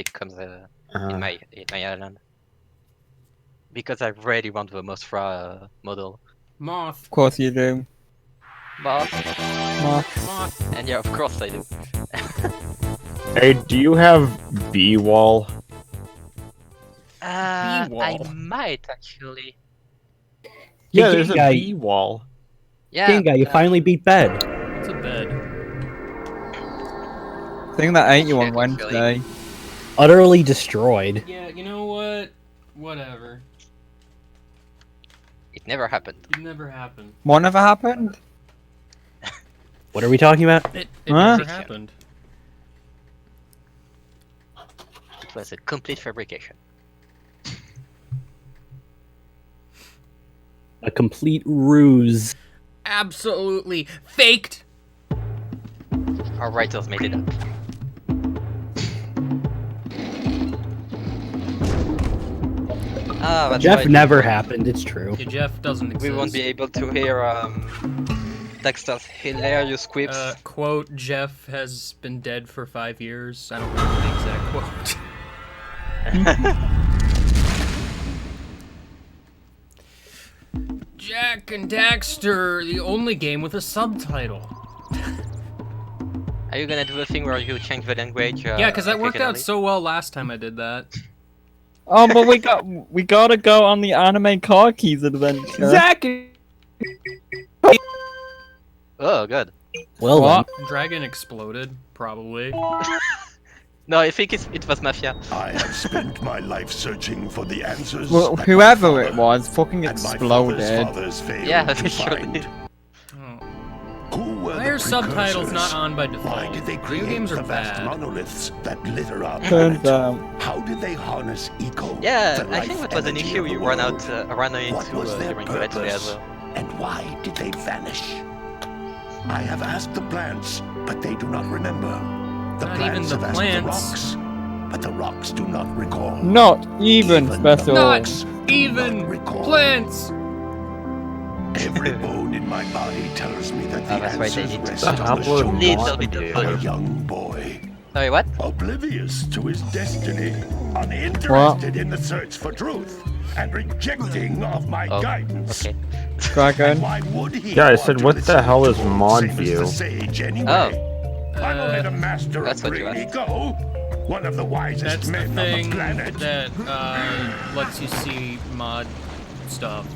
conflict comes in my island. Because I really want the Mothra model. Moth. Of course you do. Moth. Moth. And yeah, of course I do. Hey, do you have B-wall? I might actually. Yeah, Hey, there's a guy. B-wall. Yeah. Game guy, you finally beat bed. It's a bed. Thing that ate you on Shit, Wednesday. Utterly destroyed. Yeah, you know what? Whatever. It never happened. It never happened. What never happened? What are we talking about? It Huh? never happened. It was a complete fabrication. A complete ruse. Absolutely faked. Our writers made it up. That's Jeff right. never happened, it's true. Yeah, Jeff doesn't exist. We won't be able to hear Daxter's hilarious quips. Quote, Jeff has been dead for 5 years. I don't remember the exact quote. Jak and Daxter, the only game with a subtitle. Are you gonna do the thing where you change the language? Yeah, because that worked out occasionally? so well last time I did that. Oh, but we gotta go on the anime car keys adventure. Zach! Oh, good. Well What? Dragon exploded, probably. No, I think it was Mafia. I have spent my life searching for the answers. Well, that whoever my it was, fucking and my exploded. father's failed Yeah, to they sure find. did. Oh. Who were Why are the subtitles not precursors? on by Why default? did they Video create games the are vast bad. monoliths that litter our Turns planet? out. How did they harness eco? Yeah, the I think life that was an energy issue of you the ran world? into What was their during the Let's Play as purpose? well. And why did they vanish? I have asked the plants, but they do not remember. The Not even plants the have asked plants. the rocks, but the rocks do not recall. Not even Even special. Not Not even recall. plants! Every bone in my body tells me that the Oh, that's right, they answers need to rest stop. on the Little shoulders bit of of a fun. young boy, Sorry, what? oblivious to his destiny, uninterested in the search for truth, and rejecting of my Oh, guidance. okay. Dragon. Why would he? Yeah, I want said, to what the listen hell is to mod same as view? the sage anyway? Oh. I'm only the master that's of what you Greedy asked. Go, one of the wisest That's the men on thing the planet. that lets you see mod stuff.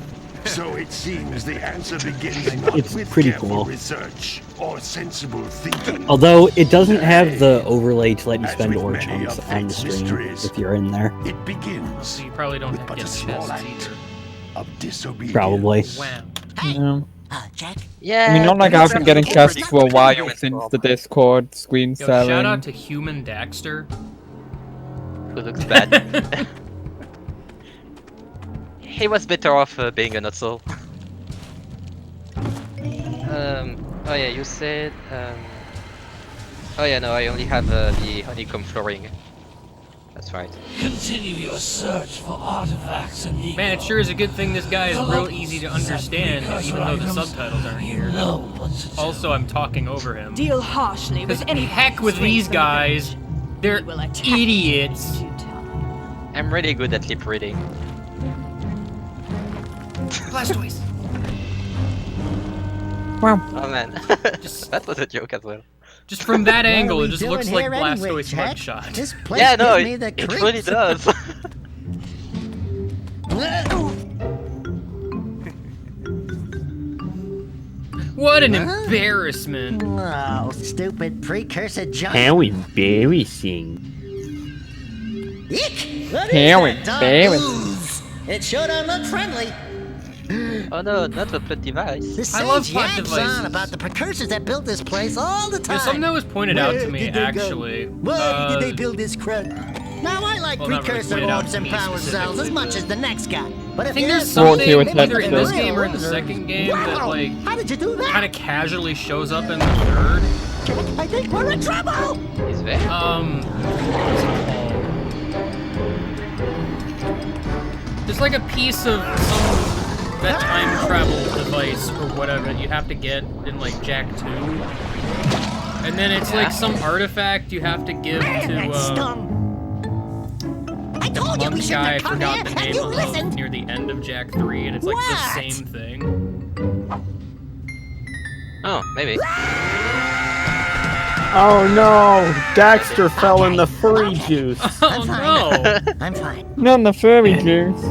So it seems the answer begins not It's with pretty careful cool. research or sensible thinking. Although it doesn't have the overlay to let you As spend with ore many chunks of on the fate's stream mysteries, if you're in there. It begins So you probably don't with have but to a get small chests act either. of disobedience. Probably. Wow. Yeah. Jack. Yeah. I mean, not like but I've been getting it's chests pretty for a while human since Bob, the Discord screen Yo, shout out selling. to Human Daxter. who looks bad. He was better off being a nutso. Oh yeah, you said. Oh yeah, no, I only have the honeycomb flooring. That's right. Continue your search for artifacts and eco. Man, it sure is a good thing this guy is real easy to understand, even though the subtitles aren't here. Also, I'm talking over him. Deal harshly with Because any heck with these guys, they're will attack you idiots. in due time. I'm really good at lip reading. Blastoise. Wow. Oh man, that was a joke as well. Just from that angle, we it just doing looks like here anyway, Blastoise Jack? mugshot. This place Yeah, no, gives me the it really creeps. does. What an embarrassment. Oh, stupid precursor junk. How embarrassing. Eek! What is How that dog embarrassing. ooze? It sure don't look friendly. Oh no, not the plot device. The I love sage plot yaps devices. on about the precursors that built this place all the time. Yeah, something that was pointed out to Where me, did they go? actually. Why did they build this crud? Now I like Well, not really precursor pointed out orbs to and me power cells as specifically, much but- as the next guy. But I if think you there's ask Brought something, to you in either in this Texas. game or in the second game, that Wow! like How did you do that? kind of casually shows up in the third. Jack, I think we're in trouble! Is there? What's it called? There's like a piece of that time travel device or whatever that you have to get in like Jak 2. And then it's like some artifact you have to give Man, that to stung. the monk guy, I forgot the name of near the end of Jak 3, and it's like the same thing. Oh, maybe. Oh no! Daxter fell in the furry juice. Oh no! I'm fine. Not in the furry juice.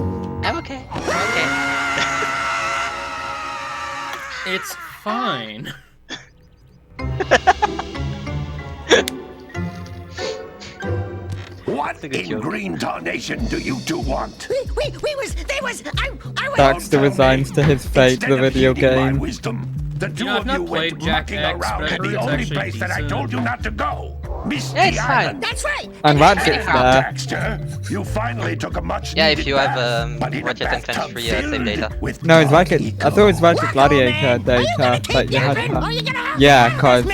I'm okay. I'm okay. It's fine. What in green tarnation do you two want? I was. Daxter resigns to his fate, Instead the of video heeding my game. wisdom, the two know, I've of not you went played Jak mucking X, but around I've in heard the it's only actually place that I decent. told you not to go. Misty Yeah, it's fine. Island. That's right. And Ratchet's Anyhow, there. Daxter, you finally took a much Yeah, if needed you have bath, but in a Ratchet and Clank bathtub 3 save filled data. with No, it's dark Ratchet. I thought it was Ratchet Gladiator data, but you had to. Yeah, cause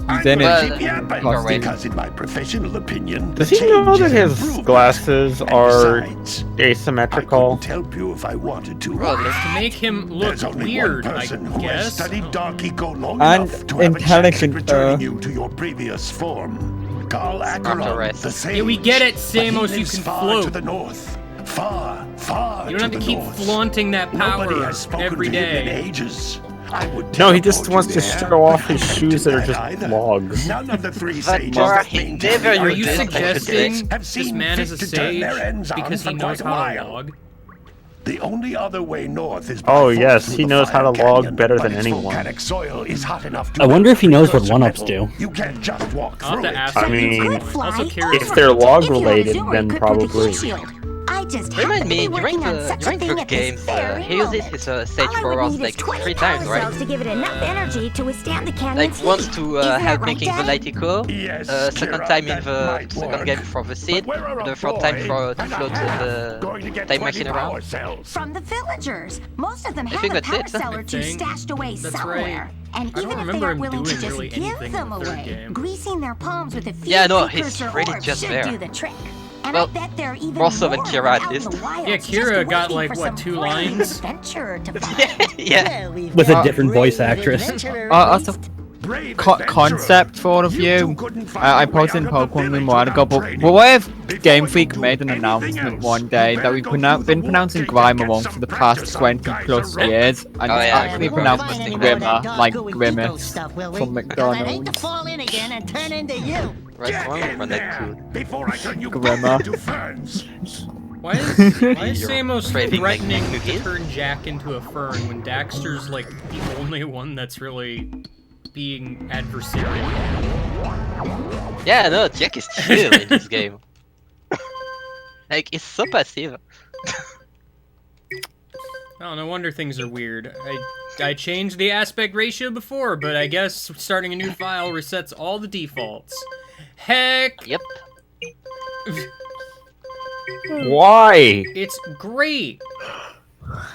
I'm then gonna it- keep you up, Well, right. because in my professional opinion, Does the he know change that is his improvement. glasses And are besides, I asymmetrical? couldn't help you if I wanted to. Probably. To make him look There's only weird, one I person who has guess. studied Dark Eco long And enough to have a chance at intelligent, returning you to your previous form. Carl Acheron, rest. the sage. Yeah, we get it, But he Samos, you lives can far float. to the north. Far, far You don't have to the keep north. flaunting that Nobody power has spoken every to him in day. ages. I would No, he just teleport wants you to there, show off but his I can't shoes do that are just either. logs. None of the three But sages Dora, that he maintain never the Are used you this Arctic suggesting States have this seen man is a fit to turn sage their ends on because he for knows quite a how to while. log? The only other way north is by Oh falling yes, through he the knows how to fire log canyon, better but than its anyone. volcanic soil is hot enough to I wonder if he knows what precursor one-ups metal. do. You can't just walk I'll have through to it. ask I him. mean, Also curious. if they're log If you're related, Azure, then you could put the probably. heat shield. I just Remind happen to me, be working on such a during thing the at this games, very he uses moment. his sage All I powers would need is like 20 3 power times, right? cells to give it enough energy to withstand the Like canyon's once heat. to Isn't that help right, making the Daddy? light echo, Yes, second Kira, time in that the might second work. game for the seed, But we're a the third time boy for to and a float half the going to get time 20 machine power around. cells. From the villagers. Most of them I have think a that's power it. cell or two think stashed away that's somewhere. right. And I don't even if they remember aren't him willing to doing just really give anything in them the third away, game. greasing their palms with a few Yeah, no, he's precursor really orbs just should there. do the trick. And Well, I bet there are even more so than more Kira out at in the least. wilds Yeah, just Kira got, waiting like, for what, some 2 brave lines? adventurer to find. Yeah. With a different voice actress. Also, Brave concept for all of you. I posted in Pokemon a while ago, but what if Game Freak made an announcement one day that we've been pronouncing Grimer wrong for the past 20 plus years, and Oh, it's yeah, actually we're pronounced both listening Grimmer, to like Grimace from McDonald's. fall in again and turn into you. Restaurant in for that there too. before I turn you Grandma. back into ferns. Why is You're Samos craving threatening like to cookies? turn Jak into a fern when Daxter's like the only one that's really being adversarial? Yeah, no, Jak is chill in this game. Like, it's so passive. Oh, no wonder things are weird. I changed the aspect ratio before, but I guess starting a new file resets all the defaults. Heck, Yep. Why? it's great.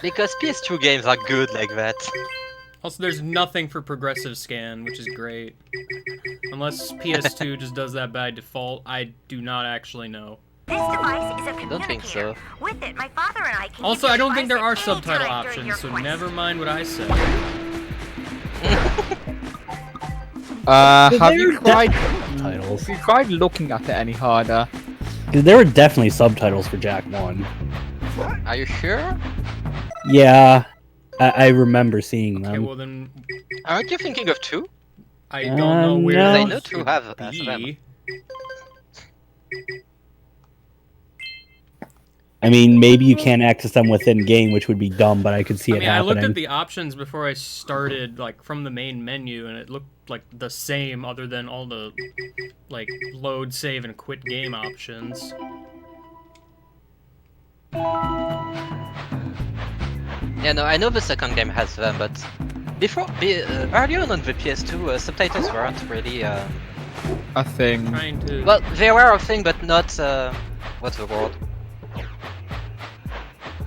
Because PS2 games are good like that. Also, there's nothing for progressive scan, which is great. Unless PS2 just does that by default, I do not actually know. This device is a I don't think so. With it, my father and I can Also, I don't think there are subtitle options, so never mind what I said. Have you tried Titles. looking at it any harder? There were definitely subtitles for Jak 1. Are you sure? Yeah, I remember seeing Okay, them. well then, Aren't you thinking of 2? I don't know where no. I those know 2 have be. them. I mean, maybe you can't access them within game, which would be dumb, but I could see I it mean, I happening. looked at the options before I started, like, from the main menu, and it looked like the same other than all the, like, load, save, and quit game options. Yeah, no, I know the second game has them, but earlier on the PS2, subtitles weren't really. A thing. Trying to... Well, they were a thing, but not. What's the word?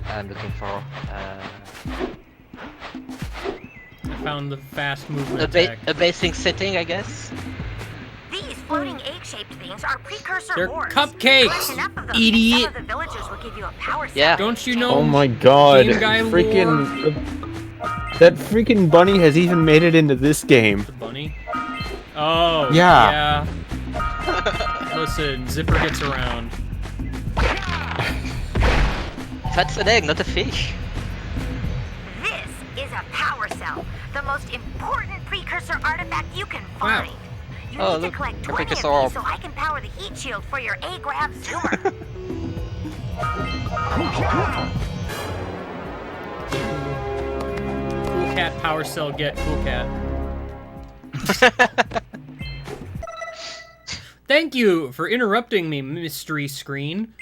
I'm looking for. I found the fast movement A attack. basic setting, I guess. These floating egg-shaped things are precursor They're orbs. cupcakes, Collect enough of them, idiot. Some of the villagers will give you a power cell. Yeah. Don't you know? Oh my god. Game Guy Freaking. That freaking bunny has even made it into this game. The bunny? Oh, Yeah. yeah. Listen, Zipper gets around. That's an egg, not a fish. This is a power cell, the most important precursor artifact you can find. You Oh, need look, to collect a 20 of these precursor. so I can power the heat shield for your A-Grav zoomer. Cool cat power cell get cool cat. Thank you for interrupting me, mystery screen.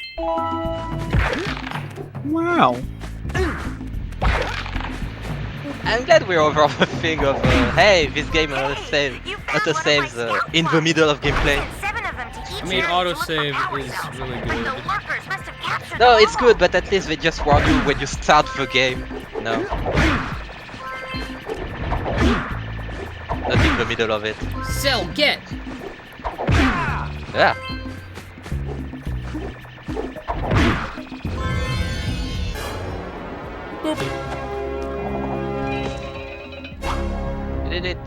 Wow. I'm glad we're over the thing of, hey, this game save, you found one of my autosaves scout in the pods. middle of gameplay. Sent 7 of them to each I mean, area to look for autosave power is cells, really and good. the lurkers must have captured No, them it's all. good, but at least they just warn you when you start the game. No. Not in the middle of it. Cell get. Yeah. Boop. You did it.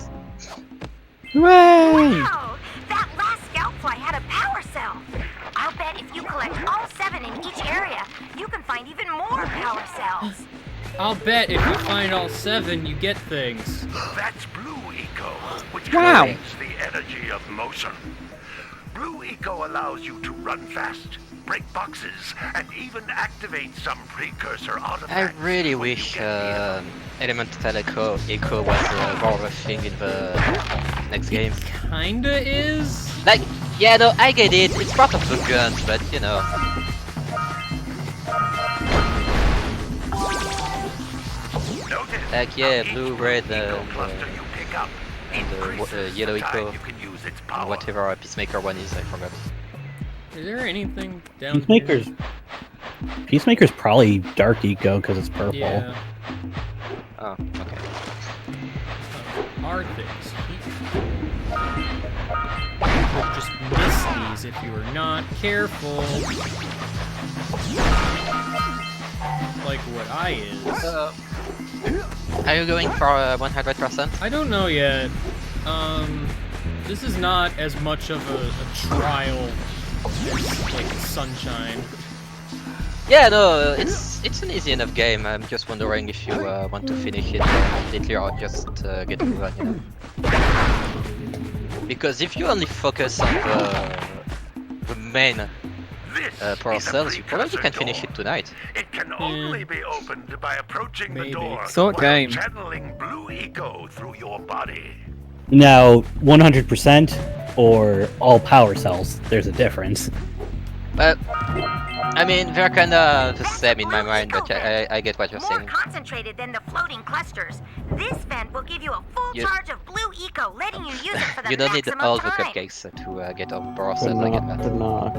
Hooray! Wow! That last scout fly had a power cell. I'll bet if you collect all 7 in each area, you can find even more power cells. I'll bet if you find all 7, you get things. That's Blue Eco, which Wow. creates the energy of motion. Blue Eco allows you to run fast, break boxes, and even activate some precursor I artifacts. really when you wish get near. Elemental Echo was more of a thing in the next game. Kinda is. Like, yeah, no, I get it. It's part of the guns, but you know. Notice Like, yeah, how blue, each red, Eco cluster you pick up and increases yellow the time Eco. you can use its power. Whatever Peacemaker one is, I forgot. Is there anything down here? Peacemaker's probably dark eco because it's purple. Yeah. Oh, okay. Are things. You could just miss these if you were not careful. Like what I is. Are you going for 100%? I don't know yet. This is not as much of a trial as like Sunshine. Yeah, no, it's an easy enough game. I'm just wondering if you want to finish it completely or just get through it, you know? Because if you only focus on the main This power is a cells, you probably can precursor finish door. it tonight. It can only be opened by approaching Maybe. the door So what while game? channeling Blue Eco through your body. Now, 100% or all power cells, there's a difference. But I mean, they're kind of the same in my mind, but I get what you're More saying. concentrated than the floating clusters. This vent will give you a full You- charge of Blue Eco, letting you use it for the You don't need maximum all the time. cupcakes to get all the power But cells. I get not, that. but not.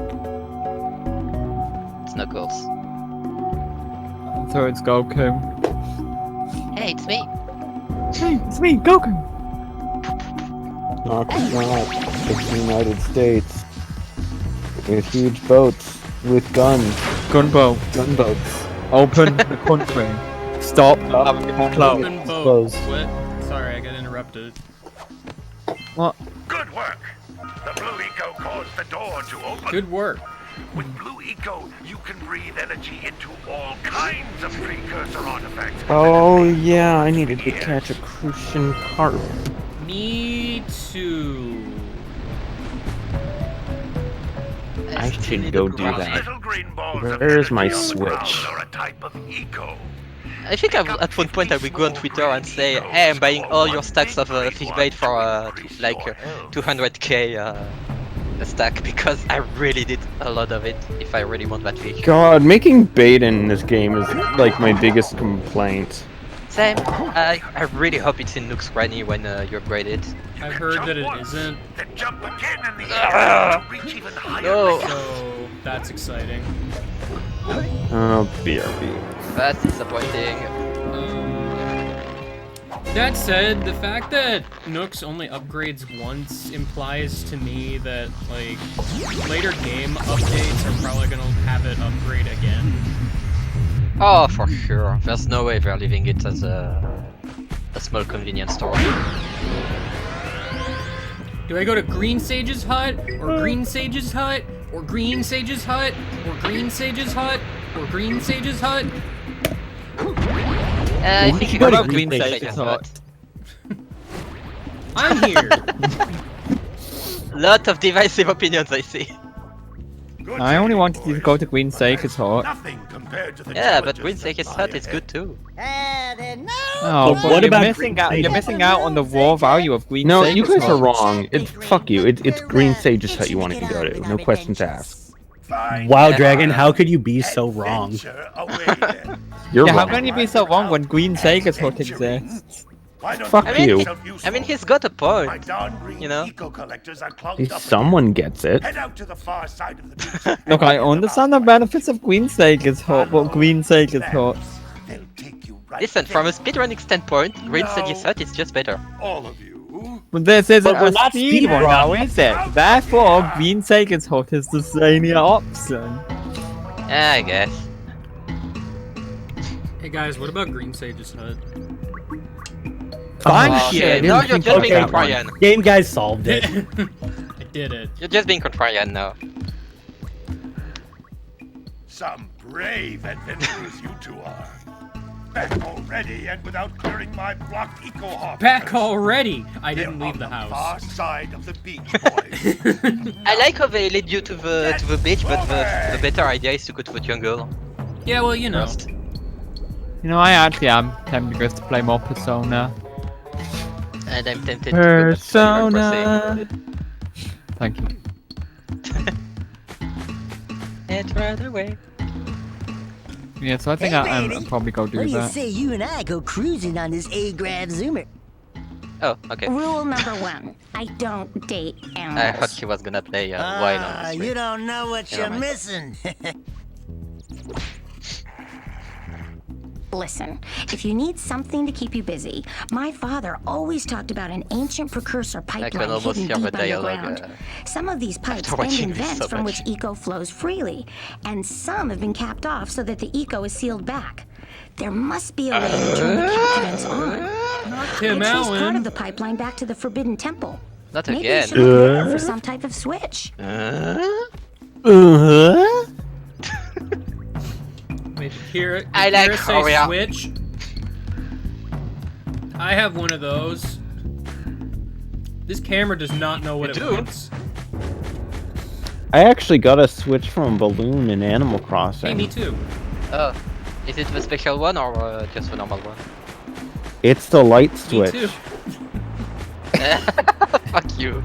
It's Knuckles. So it's Goku. Hey, it's me. Hey, it's me, Goku. Knock, knock. It's the United States. With huge boats. With guns. Gunboat. Gunboats. Open the country. Stop. Having it closed. Open boat. Closed. What? Sorry, I got interrupted. What? Good work! The Blue Eco caused the door to open. Good work. With Blue Eco, you can breathe energy into all kinds of precursor artifacts. Oh yeah, I needed to catch a crucian carp. Me too. I still should need go a do garage. Those that. little green balls of Where's my energy on the ground switch? are a type of eco. I think at one point I will go on Twitter and say, hey, I'm buying all your stacks of fish bait for like 200k a stack because I really did a lot of it if I really want that fish. God, making bait in this game is like my biggest complaint. Same. I really hope it's in Nook's Granny when you upgrade it. I've heard Jump that it once, isn't, Then jump again in the air to reach even higher. No. so that's exciting. Oh, BRB. That's disappointing. That said, the fact that Nooks only upgrades once implies to me that, like, later game updates are probably gonna have it upgrade again. Oh, for sure. There's no way they're leaving it as a small convenience store. Do I go to Green Sage's hut, or Green Sage's hut, or Green Sage's hut, or Green Sage's hut? Or Green Sage's hut? I think you What go about Green Sage's hut? I'm here. Lot of divisive opinions, I see. I only wanted you to go to Green Sage's hut. Nothing compared to the Yeah, but challenges Green that Sage's lie hut is ahead. good too. Oh, But but what you're about missing out. Green You're Sage? missing out on the raw value of Green No, Sage's you guys hut. are wrong. It's fuck you. It's Green Sage's hut you wanted to go to. No questions asked. Fine. Wow, Dragon, how could you be so wrong? Adventure away, then. You're Yeah, how wrong. can you be so wrong when Green Sage's hut exists? Why don't Fuck you you. make yourself useful? I mean, he's got a My point. darn green you know? eco-collectors are clogged If up. someone gets it. Head out to the far side of the beach. Look, I understand the benefits of Green Sage's hut, but Green Sage's hut. They'll take you right Listen, from a there. speedrunning standpoint, Green No. Sage's hut is just better. All of you. But this isn't But we're a not speedrun now, is it? Therefore, Green Sage's hut is the zanier option. Yeah, I guess. Hey guys, what about Green Sage's hut? Thank Oh, you. okay. I No, didn't you're think just of being that one. contrarian. Game guys solved it. I did it. You're just being contrarian now. Some brave adventurers you two are. Back already and without clearing my blocked eco-hop. Back already! I They're didn't on leave the Far house. side of the beach, boys. I like how they lead you to the beach, but the better idea is to go to the jungle Yeah, well, you know. first. You know, I actually am tempted just to play more Persona. And I'm tempted to go back to Animal Crossing. Thank you. It's right away. Yeah, so I think I'll probably go do What do you that. say you and I go cruising on this A-Grav Zoomer? Oh, okay. Rule number 1. I don't date I animals. thought she was gonna play Wine on the You street. don't know what Never you're mind. missing. Listen, if you need something to keep you busy, my father always talked about an ancient precursor can pipeline almost hidden hear the deep dialogue, underground. Some of these pipes after end watching in this vents so from much. which eco flows freely, and some have been capped off so that the eco is sealed back. There must be a way to turn the capped vents on. Tim I traced part Allen. of the pipeline back to the Forbidden Temple. Not Maybe you again. should look there for some type of switch. Wait, here, I like here say Korea. Switch. I have one of those. This camera does not know what You it do? wants. I actually got a Switch from a balloon in Animal Crossing. Hey, me too. Oh, is it the special one or just the normal one? It's the light Me switch. too. Fuck you.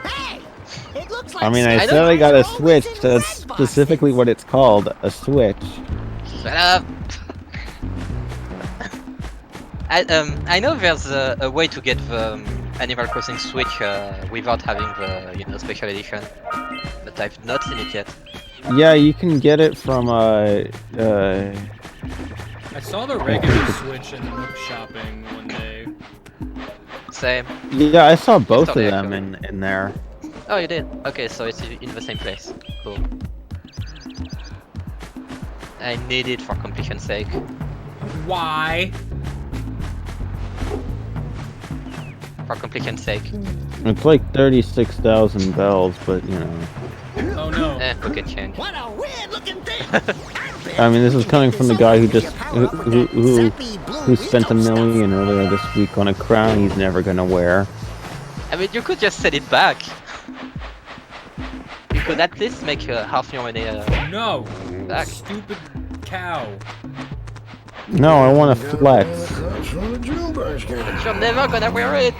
Hey! It looks like I mean, I I said don't- I got a Scrolls Switch. into That's Sandbox. specifically what it's called, a Switch. Shut up. I know there's a way to get the Animal Crossing Switch without having the special edition, but I've not seen it yet. Yeah, you can get it from I saw the regular Switch in Nook shopping one day. Same. yeah, I saw both of on the them Echo. in there. Oh, you did? Okay, so it's in the same place. Cool. I need it for completion's sake. Why? For completion's sake. It's like 36,000 bells, but you know. Oh no. Pocket change. What a weird looking thing! I mean, this is coming from the guy who just who spent $1 million earlier this week on a crown he's never gonna wear. I mean, you could just send it back. You could at least make half your money No. back. Stupid cow. No, I want to flex. You're never gonna wear it.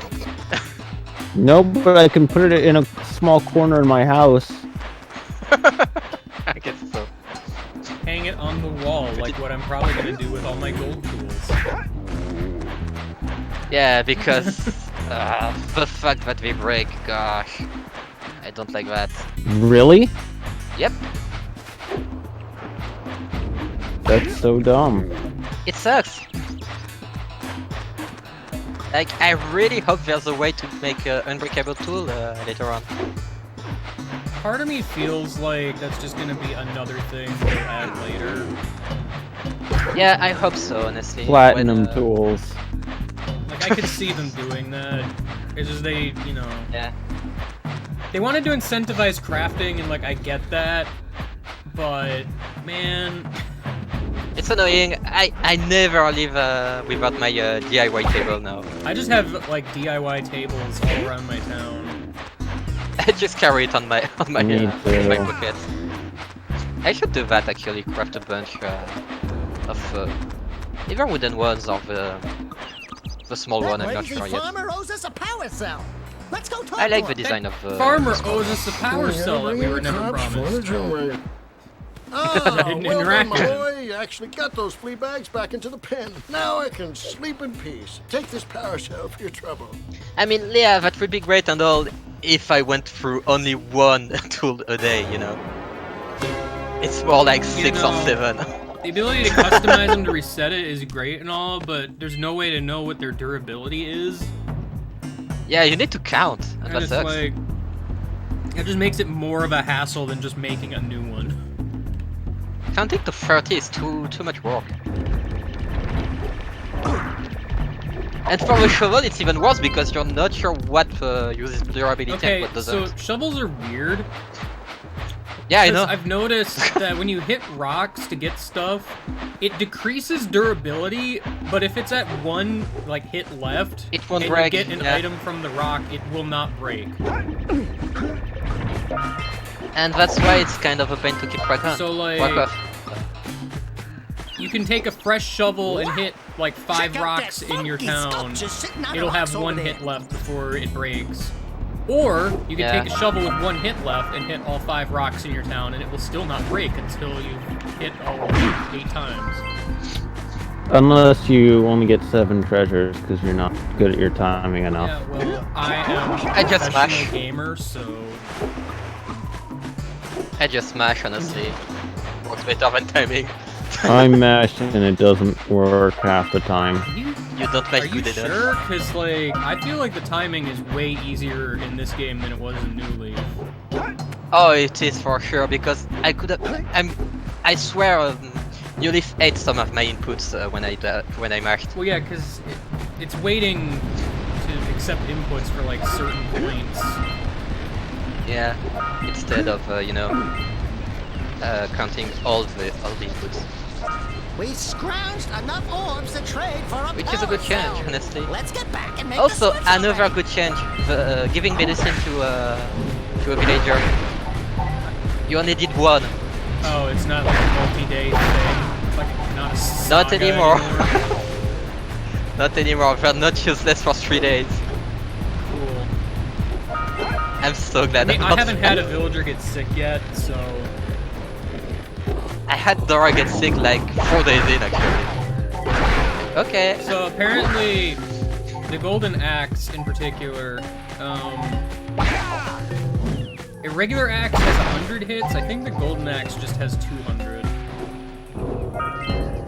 No, but I can put it in a small corner in my house. I guess so. Hang it on the wall, like what I'm probably gonna do with all my gold tools. Yeah, because the fact that they break, gosh, I don't like that. Really? Yep, That's so dumb. it sucks. Like, I really hope there's a way to make an unbreakable tool later on. Part of me feels like that's just gonna be another thing they'll add later. Yeah, I hope so, honestly. Platinum When, tools. Like, I could see them doing that. It's just they, you know... Yeah. They wanted to incentivize crafting, and like I get that, but man, It's annoying. I never leave without my DIY table now. I just have like DIY tables all around my town. I just carry it on my Me in my too. pocket. I should do that actually. Craft a bunch of either wooden ones or the small one. I'm not Crazy sure yet. farmer owes us a power cell. Let's go talk I like to the him. design of Farmer the small owes us a power cell that we were never promised. Ah, didn't well interact done, with my him. boy. You actually got those flea bags back into the pen. Now I can sleep in peace. Take this power cell for your trouble. I mean, yeah, that would be great and all if I went through only one tool a day, you know. It's more like 6 or know, 7. The ability to customize them to reset it is great and all, but there's no way to know what their durability is. Yeah, you need to count, and And that it's sucks. like, it just makes it more of a hassle than just making a new one. Counting to 30 is too much work. And for the shovel, it's even worse because you're not sure what uses durability and Okay, what so doesn't. shovels are weird. Yeah, I 'Cause know. I've noticed that when you hit rocks to get stuff, it decreases durability, but if it's at one like hit left, It won't and break, you get an yeah. item from the rock, it will not break. And that's why it's kind of a pain to keep track of. So, like, Track of. You can take a fresh shovel and hit like 5 Check out rocks that in your funky town. sculpture sitting on It'll the have rocks one over hit there. left before it breaks. Or you can Yeah. take a shovel with 1 hit left and hit all 5 rocks in your town, and it will still not break until you hit all 8 times. Unless you only get 7 treasures because you're not good at your timing enough. Yeah, well, I am a I just professional smash. gamer, so I just smash, honestly. Works better than timing. I mash and it doesn't work half the time. You don't are make you good enough. sure? Because like I feel like the timing is way easier in this game than it was in New Leaf. Oh, it is for sure because I could have. I swear, New Leaf ate some of my inputs when I mashed. Well, yeah, because it's waiting to accept inputs for like certain points. Yeah, instead of counting all the inputs, We scrounged enough orbs to trade for a which is a good power change, cell. honestly. Let's get back and make Also, the switch another already. good change: the giving medicine to a villager. You only did 1. Oh, it's not like a multi-day thing. It's like not a saga Not anymore. Not anymore. They're not useless for 3 days. Cool. I'm so glad. I mean, I about haven't that. had a villager get sick yet, so I had Dora get sick like 4 days in actually. Okay. So apparently, the golden axe in particular, a regular axe has 100 hits. I think the golden axe just has 200.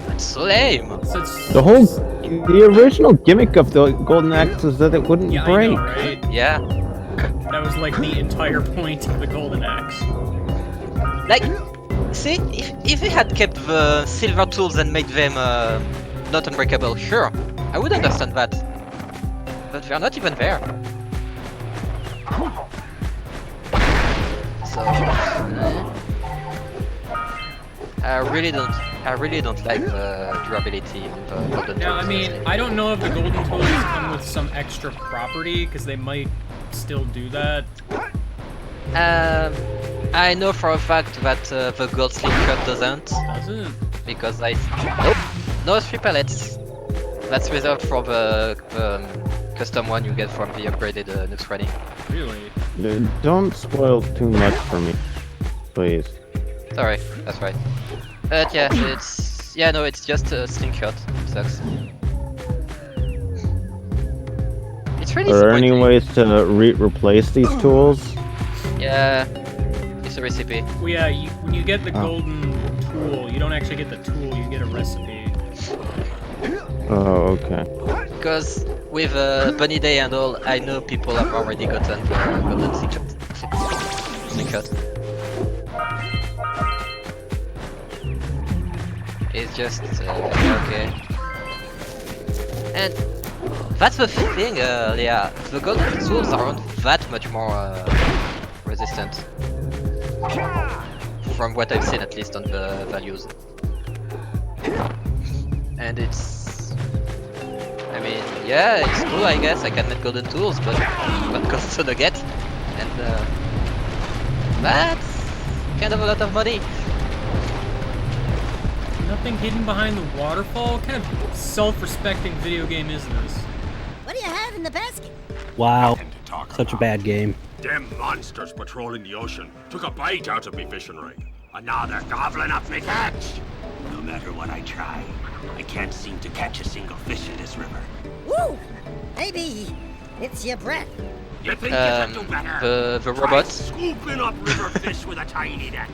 That's so lame. So it's The original gimmick of the golden axe is that it wouldn't yeah, break. I know, right? Yeah. That was like the entire point of the golden axe. Like, see, if they had kept the silver tools and made them not unbreakable, sure, I would understand that. But they're not even there. So, I really don't like the durability of the golden Now, I tools, mean, honestly. I don't know if the golden tools come with some extra property, because they might still do that. I know for a fact that the gold slingshot doesn't, Doesn't? because nope, no 3 pellets. That's reserved for the custom one you get from the upgraded Nux Running. Really? Don't spoil too much for me, please. Sorry, that's right. But yeah, it's just a slingshot. It sucks. It's really Are there any disappointing. ways to replace these tools? Yeah, it's a recipe. Well, yeah, when you get the Oh. golden tool, you don't actually get the tool, you get a recipe. Oh, okay. Because with Bunny Day and all, I know people have already gotten the golden slingshot. It's just okay. And that's the thing, Leah. The golden tools aren't that much more resistant. From what I've seen, at least on the values. And it's... I mean, yeah, it's cool, I guess. I can make golden tools, but what costs a nugget? And that's kind of a lot of money. Nothing hidden behind the waterfall? What kind of self-respecting video game is this? What do you have in the basket? Wow. Such a bad game. Them monsters patrolling the ocean took a bite out of me fishing rig. And now they're gobbling up me catch. No matter what I try, I can't seem to catch a single fish in this river. Woo! Maybe it's your breath. You think you can do better? The Try robot. scooping up river fish with a tiny net.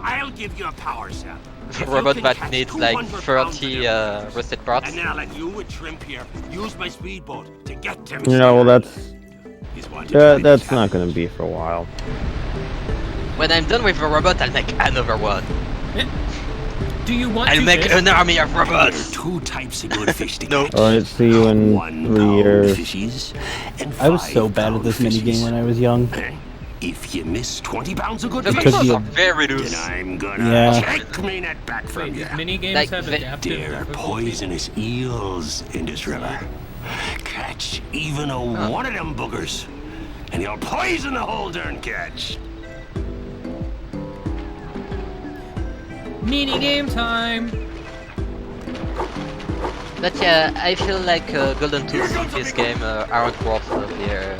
I'll give you a power cell. The robot that needs like 30 rusted parts. And then I'll let you with Shrimp here use my speedboat to get to me. Yeah, well, that's not gonna be for a while. When I'm done with the robot, I'll make another one. Do you want I'll to make fish? an army of robots! There are 2 types of good fish to No. catch. Alright, see you in 1 3 pound years. fishies and I was so 5 bad at pound this minigame fishies. when I was young. If you miss 20 pounds of good The fish, controls you- are very then loose. I'm gonna Yeah. take me net back from Wait, you. minigames Like, have they- adaptive There are difficulty? poisonous eels in this river. Catch even one of them boogers, and you'll poison the whole darn catch. Minigame time! But yeah, I feel like golden tools in this game aren't worth their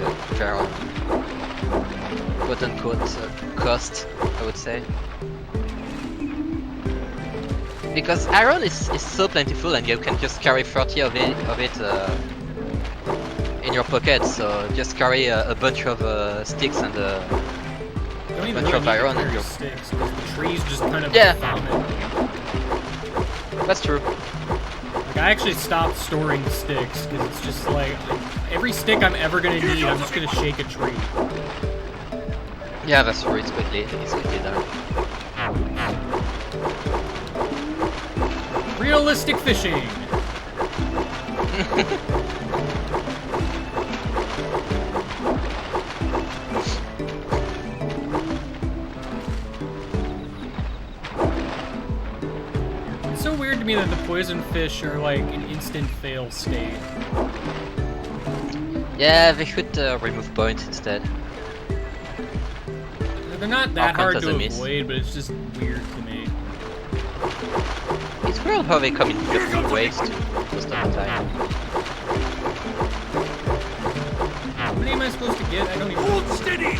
quote-unquote cost, I would say. Because iron is so plentiful and you can just carry 30 of it in your pocket, so just carry a bunch of sticks and You don't even bunch really of need to iron carry and you're... sticks, because the trees just kind of Yeah. vomit. That's true. Like, I actually stopped storing sticks, because it's just like, every stick I'm ever gonna need, I'm just gonna shake a tree. Yeah, that's true, it's quickly done. Realistic fishing! It's so weird to me that the poison fish are like an instant fail state. Yeah, they should remove points instead. They're not that count hard as to a miss. avoid, but it's just weird to me. It's weird how they come in different waves too, most of the time. How many am I supposed to get? I don't even Hold steady.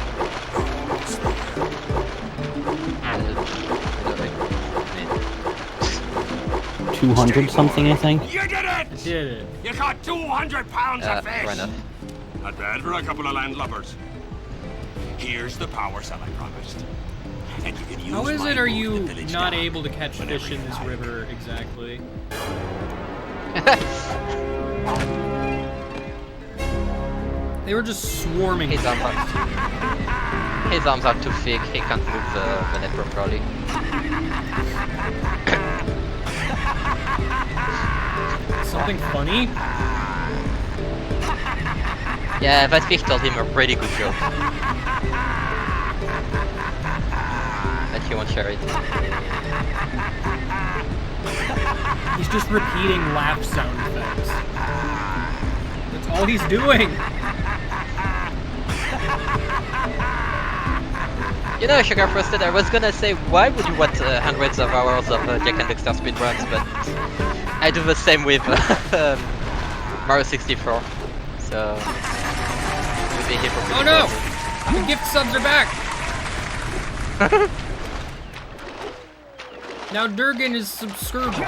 200 something, I think. You did it! I did it. You caught 200 pounds of fish. Fair enough. Not bad for a couple of landlubbers. Here's the power cell I promised. And you can use How is my it are boat in you the village not dock able to catch whenever fish in you this like. river exactly? They were just swarming. His arms are too thick, he can't move the net properly. Something funny? Yeah, that fish told him a pretty good joke. But he won't share it. He's just repeating laugh sound effects. That's all he's doing. You know, Sugar Frosted, I was gonna say, why would you want hundreds of hours of Jak and Daxter speedruns, but I do the same with Mario 64. So, we'll be here for Oh no! The gift subs are back! Now Durgan is subscribed.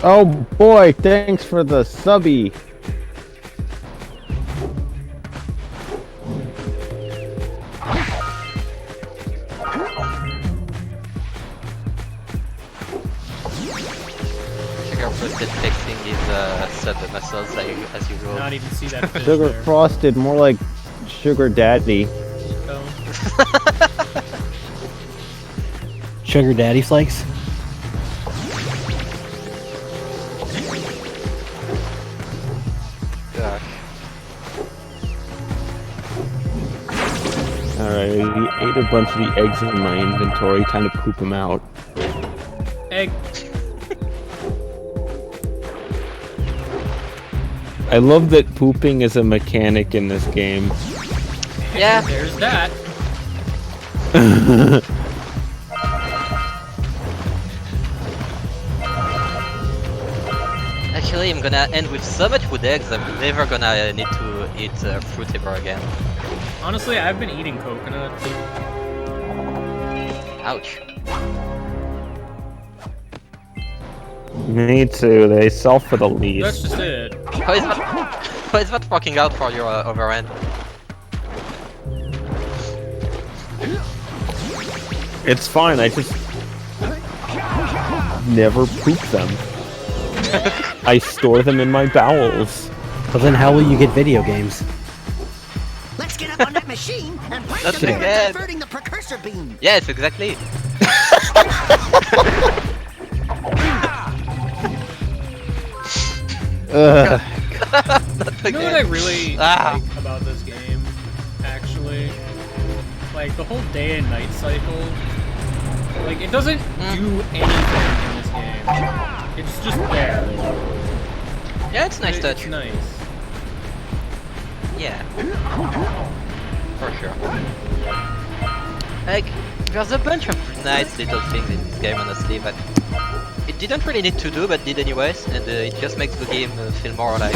Oh boy, thanks for the subby. Sugar Frosted flexing his sub muscles like, as usual. Not even see that fish Sugar there. frosted, more like sugar daddy. Oh. Sugar daddy flakes. Gosh. Alright, I ate a bunch of the eggs in my inventory. Time to poop them out. Egg. I love that pooping is a mechanic in this game. Yeah. There's that. Actually, I'm gonna end with so much food eggs, I'm never gonna need to eat fruit ever again. Honestly, I've been eating coconut. Ouch. Me too. They sell for the That's least. just it. How is that working out for your overhand? It's fine. I just never poop them. I store them in my bowels. But then how will you get video games? Let's get up on that machine and break That's the beam again. diverting the precursor beam. Yes, exactly. Ugh. You know what I really Ah. like about this game, actually? Like, the whole day and night cycle. Like, it doesn't do anything in this game. It's just there. Yeah, it's nice touch. It's nice. Yeah. For sure. Like, there's a bunch of nice little things in this game, honestly, but it didn't really need to do, but did anyways, and it just makes the game feel more alive.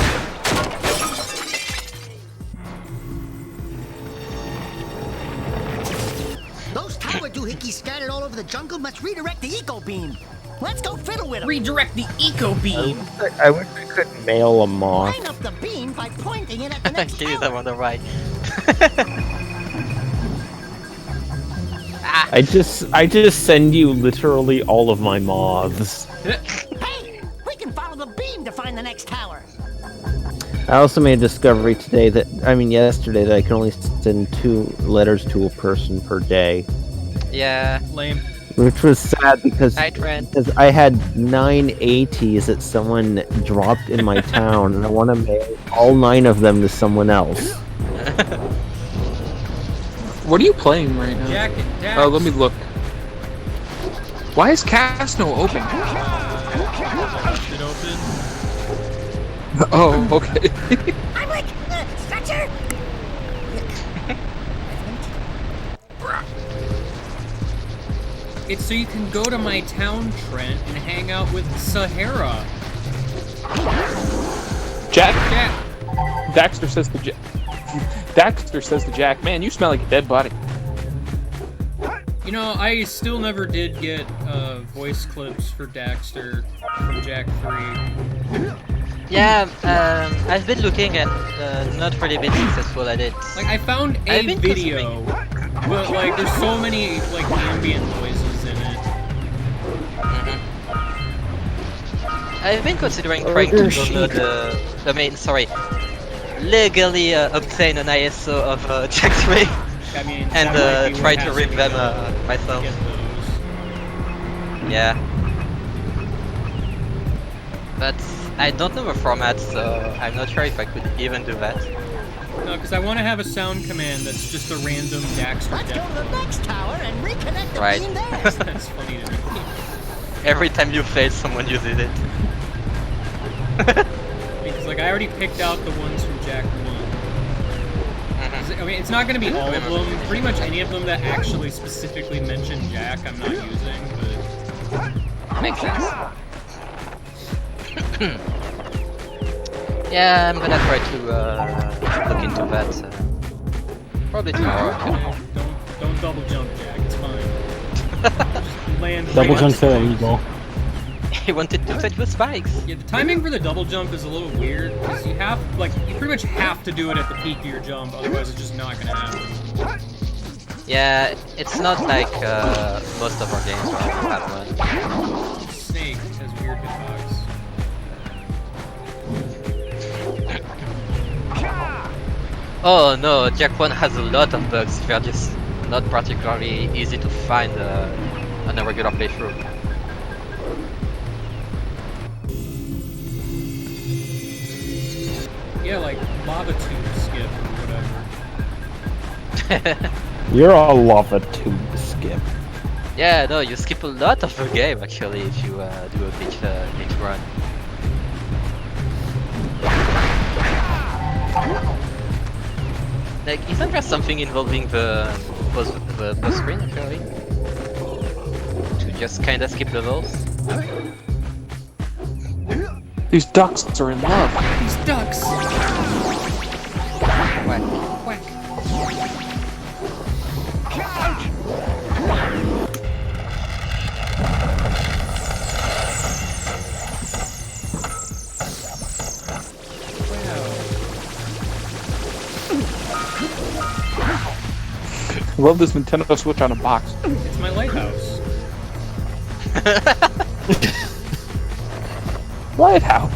Those tower doohickeys scattered all over the jungle must redirect the eco beam. Let's go fiddle with them. Redirect the eco beam! I wish I could mail a moth. Line up the beam by pointing it at the next Jeez, I tower. wonder why. I just send you literally all of my moths. Hey, we can follow the beam to find the next tower. I also made a discovery today yesterday that I can only send 2 letters to a person per day. Yeah. Lame. Which was sad because Hi, Trent. I had 9 ATs that someone dropped in my town, and I want to mail all 9 of them to someone else. What are you playing right now? Jak and Daxter. Oh, let me look. Why is Casno open? It open. Oh, okay. I'm like, stretcher! It's so you can go to my town, Trent, and hang out with Sahara. Jack? Jack. Daxter says to Jack. Daxter says to Jack, man, you smell like a dead body. You know, I still never did get voice clips for Daxter from Jak 3. Yeah, I've been looking and not really been successful at it. Like, I found I've a been video, but like, there's so many like ambient voices in it. I've been considering trying to download legally obtain an ISO of Jak 3 I mean, and that might be try what to has rip be them done to myself. get those. Yeah. But I don't know the format, so I'm not sure if I could even do that. No, because I want to have a sound command that's just a random Daxter Let's go to the next tower and reconnect the Right. beam there. That's funny to me. Every time you fail, someone uses it. Because like I already picked out the ones from Jak 1. I mean, it's not going to be all of them. Pretty much any of them that actually specifically mention Jak, I'm not using, but... Makes sense. Yeah, I'm gonna try to look into that. Probably tomorrow. Don't double jump, Jak. It's fine. Just land. Double jumps are illegal. He wanted to touch the spikes. Yeah, the timing for the double jump is a little weird because you pretty much have to do it at the peak of your jump, otherwise it's just not gonna happen. Yeah, it's not like most of our games where you have one. Snake has weird hitbox. Oh no, Jak 1 has a lot of bugs. They're just not particularly easy to find on a regular playthrough. Yeah, like lava tube skip or whatever. You're a lava tube to skip. Yeah, no, you skip a lot of the game actually if you do a big run. Like, isn't there something involving the post screen actually? To just kinda skip levels? These ducks are in love. These ducks! Quack. Quack. I love this Nintendo Switch on a box. It's my lighthouse. Lighthouse.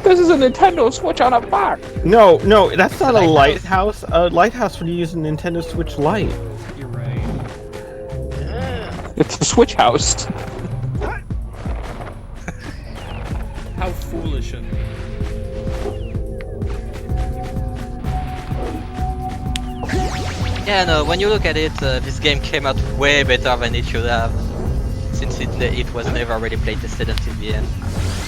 This is a Nintendo Switch on a box. No, that's not a lighthouse. A lighthouse would use a Nintendo Switch Lite. You're right. It's a Switch house. How foolish of me. Yeah, no, when you look at it, this game came out way better than it should have. Since it was never really play tested until the end.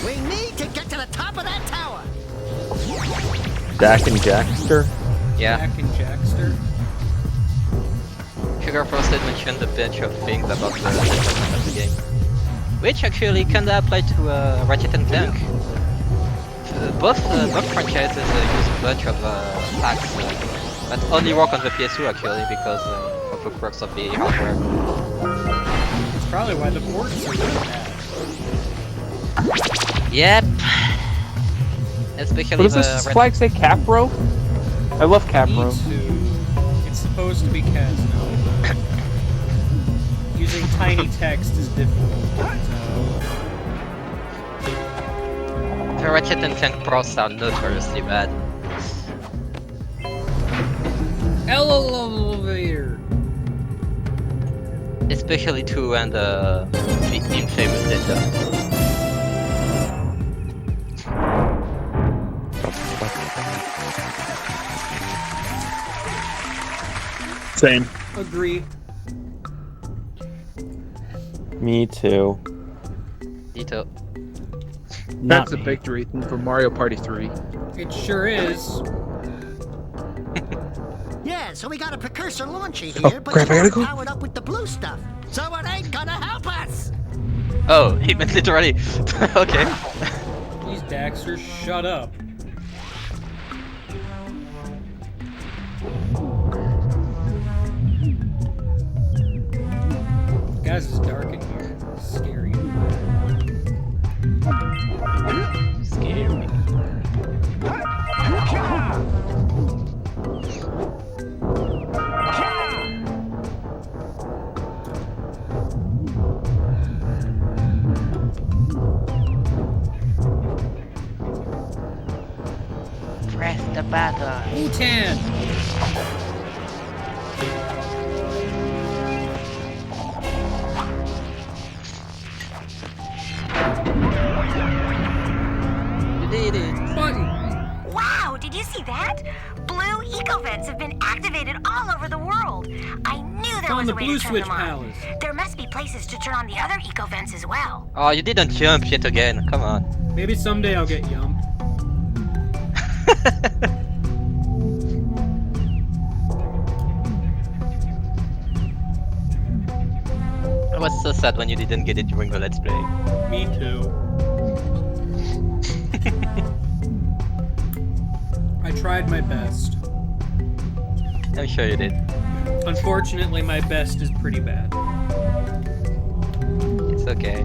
We need to get to the top of that tower. Jak and Daxter. Yeah. Jak and Daxter. Sugar Frosted mentioned a bunch of things about the development of the game. Which actually kinda apply to Ratchet and Clank. Both franchises use a bunch of hacks that only work on the PS2 actually because of the quirks of the hardware. That's probably why the ports are really bad. Yep. Especially What does this flag say? Capro? I love Capro. Me too. It's supposed to be Casno. Using tiny text is difficult. The Ratchet and Clank Pros are notoriously bad. Elevator. Especially 2 and the infamous Delta. Same. Agree. Me too. Ditto. That's a victory for Mario Party 3. It sure is. Yeah, so we got a precursor launcher Oh, here, but crap, I gotta it's go. powered up with the blue stuff. So it ain't gonna help us. Oh, he meant literally. Okay. These Daxters, shut up. Guys, it's dark in here. It's scary. Scary. Press the button. Bhutan! You did it. Button! Wow, did you see that? Blue eco-vents have been activated all over the world. I knew there On was the a way Blue to turn Switch them on. Palace. There must be places to turn on the other eco-vents as well. Oh, you didn't jump yet again. Come on. Maybe someday I'll get yumped. I was so sad when you didn't get it during the Let's Play. Me too. I tried my best. I'm sure you did. Unfortunately, my best is pretty bad. It's okay.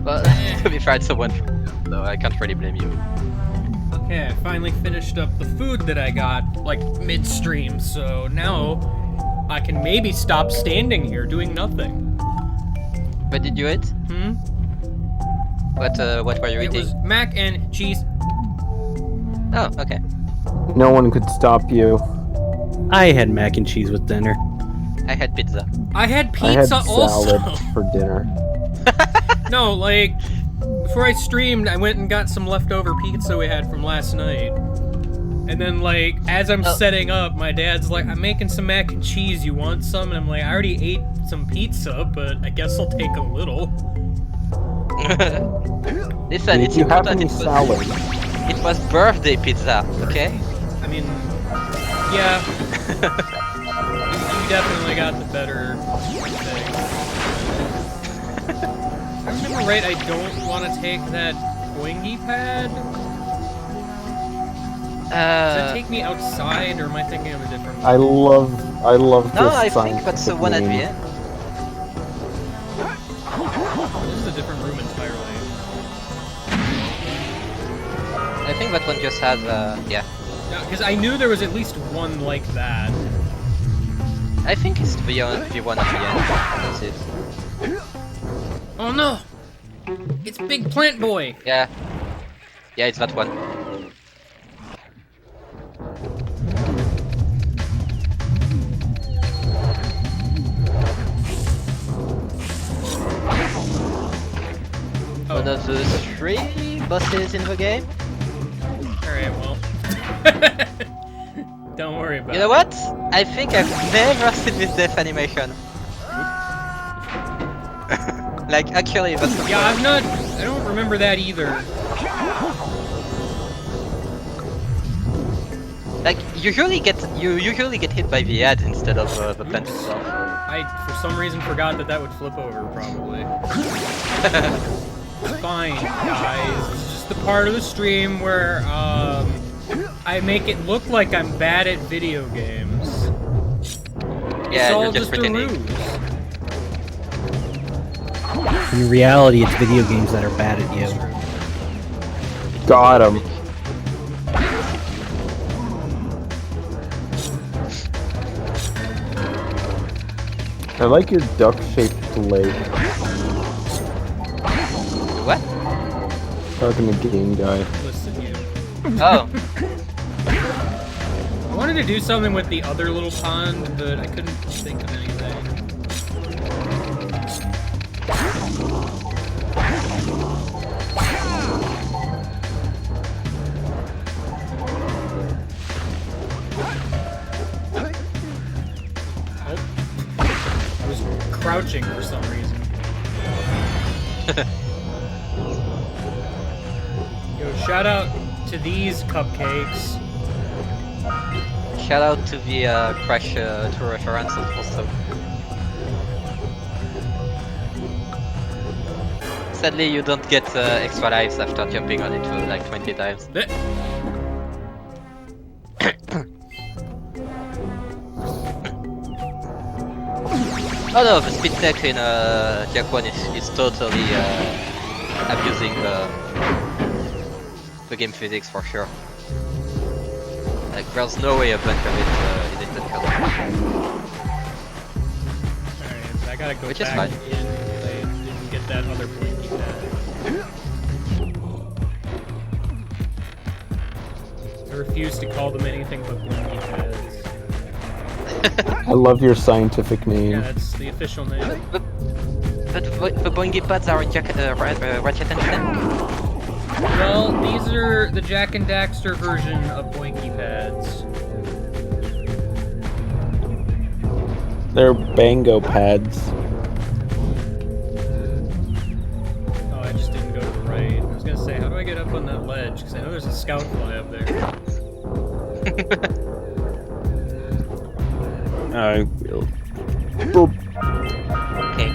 Well, to be fair, it's a 1 for you, so I can't really blame you. Okay, I finally finished up the food that I got, like, midstream, so now I can maybe stop standing here doing nothing. What did you eat? Hmm? What were you It eating? was mac and cheese. Oh, okay. No one could stop you. I had mac and cheese with dinner. I had pizza. I had I had pizza also. salad for dinner. No, like, before I streamed, I went and got some leftover pizza we had from last night. And then, like, as I'm setting up, my dad's like, I'm making some mac and cheese, you want some? And I'm like, I already ate some pizza, but I guess I'll take a little. Listen, it's you have important any salad? it was birthday pizza, okay? I mean, yeah. You definitely got the better thing. If I remember right, I don't want to take that boingy pad. Does it take me outside, or am I thinking of a different one? I love No, this I think that's the one at the name. end. This is a different room entirely. I think that one just has, yeah. Because I knew there was at least one like that. I think it's the one at the end. That's it. Oh no! It's Big Plant Boy! Yeah. Yeah, it's that one. One of the 3 bosses in the game. Alright, well. Don't worry about it. You know what? I think I've never seen this death animation. Like, actually, that's the Yeah, I don't remember that either. Like, you usually get hit by the ad instead of the plant itself. I, for some reason, forgot that would flip over, probably. Fine, guys. It's just the part of the stream where, I make it look like I'm bad at video games. Yeah, it's all you're just a pretending. ruse. In reality, it's video games that are bad at you. Got him. I like your duck-shaped leg. What? Talking to game guy. Listen, you. Oh. I wanted to do something with the other little pond, but I couldn't think of anything. Oh. I was crouching for some reason. Yo, shout out to these cupcakes. Shout out to the Crash 2 reference also. Sadly, you don't get extra lives after jumping on it like 20 times. Oh no, the speed tech in Jak 1 is totally abusing the game physics for sure. Like, there's no way a bunch of it isn't killed. Alright, I gotta go Which back is fine. in because I didn't get that other blinky pad. I refuse to call them anything but blinky pads. I love your scientific name. Yeah, that's the official name. But the boingy pads are Ratchet and Clank? Well, these are the Jak and Daxter version of blinky pads. They're bango pads. Oh, I just didn't go to the right. I was gonna say, how do I get up on that ledge? Because I know there's a scout fly up there. I will. Okay.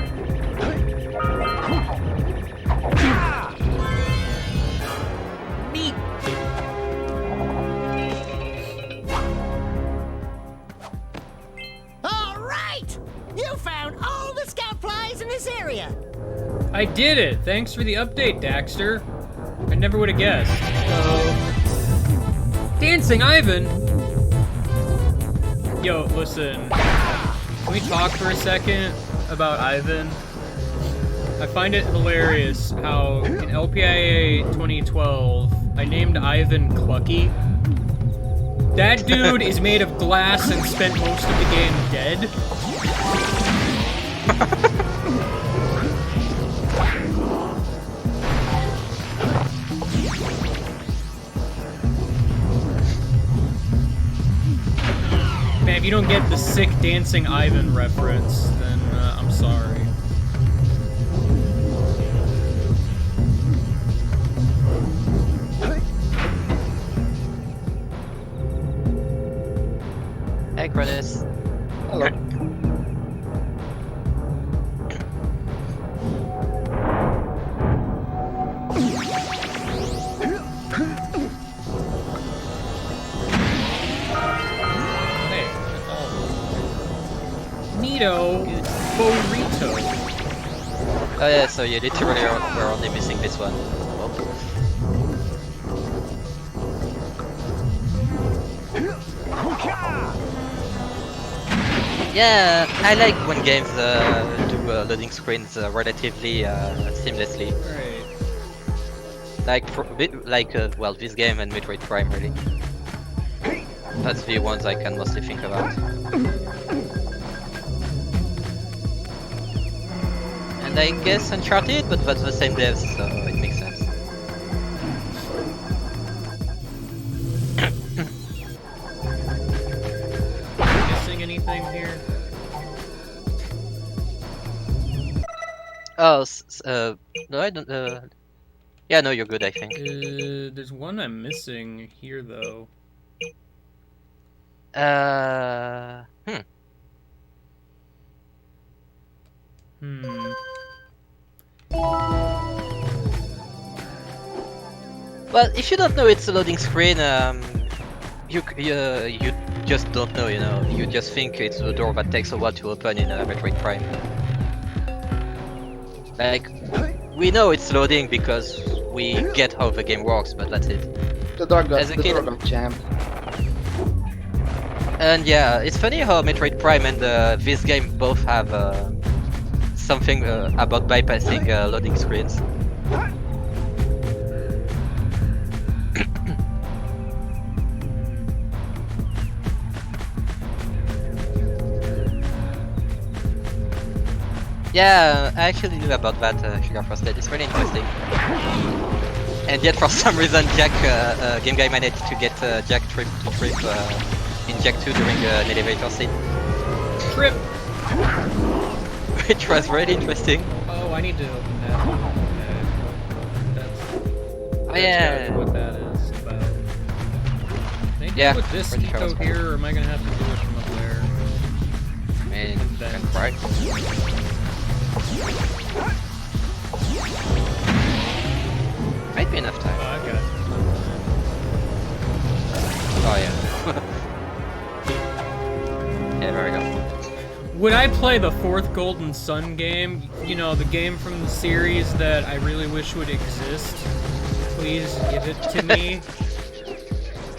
All right! You found all the scout flies in this area. I did it! Thanks for the update, Daxter. I never would have guessed. Dancing Ivan! Yo, listen. Can we talk for a second about Ivan? I find it hilarious how in LPIA 2012, I named Ivan Clucky. That dude is made of glass and spent most of the game dead. if you don't get the sick dancing Ivan reference, then I'm sorry. Hey, Chris. Hello. Neato Burrito. Oh yeah, so you literally were only missing this one. Yeah, I like when games do loading screens relatively seamlessly. Like, well, this game and Metroid Prime, really. That's the ones I can mostly think about. And I guess Uncharted, but that's the same devs, so it makes sense. Missing anything here? Oh, no, I don't. Yeah, no, you're good, I think. There's one I'm missing here, though. Well, if you don't know it's a loading screen, you just don't know, you know. You just think it's a door that takes a while to open in Metroid Prime. Like, we know it's loading because we get how the game works, but that's it. The door got jammed. And yeah, it's funny how Metroid Prime and this game both have something about bypassing loading screens. Yeah, I actually knew about that, Sugar Frosted. It's really interesting. And yet, for some reason, Game Guy managed to get Jak to trip in Jak 2 during an elevator scene. Trip! Which was really interesting. Oh, I need to open that. That's yeah. what that is about. Can I do Yeah, with this pretty sure eco that's here, or am I gonna have to do it from up there? I mean, can try. Might be enough time. Oh, I've got Oh yeah. Yeah, there we go. Would I play the fourth Golden Sun game? You know, the game from the series that I really wish would exist? Please give it to me.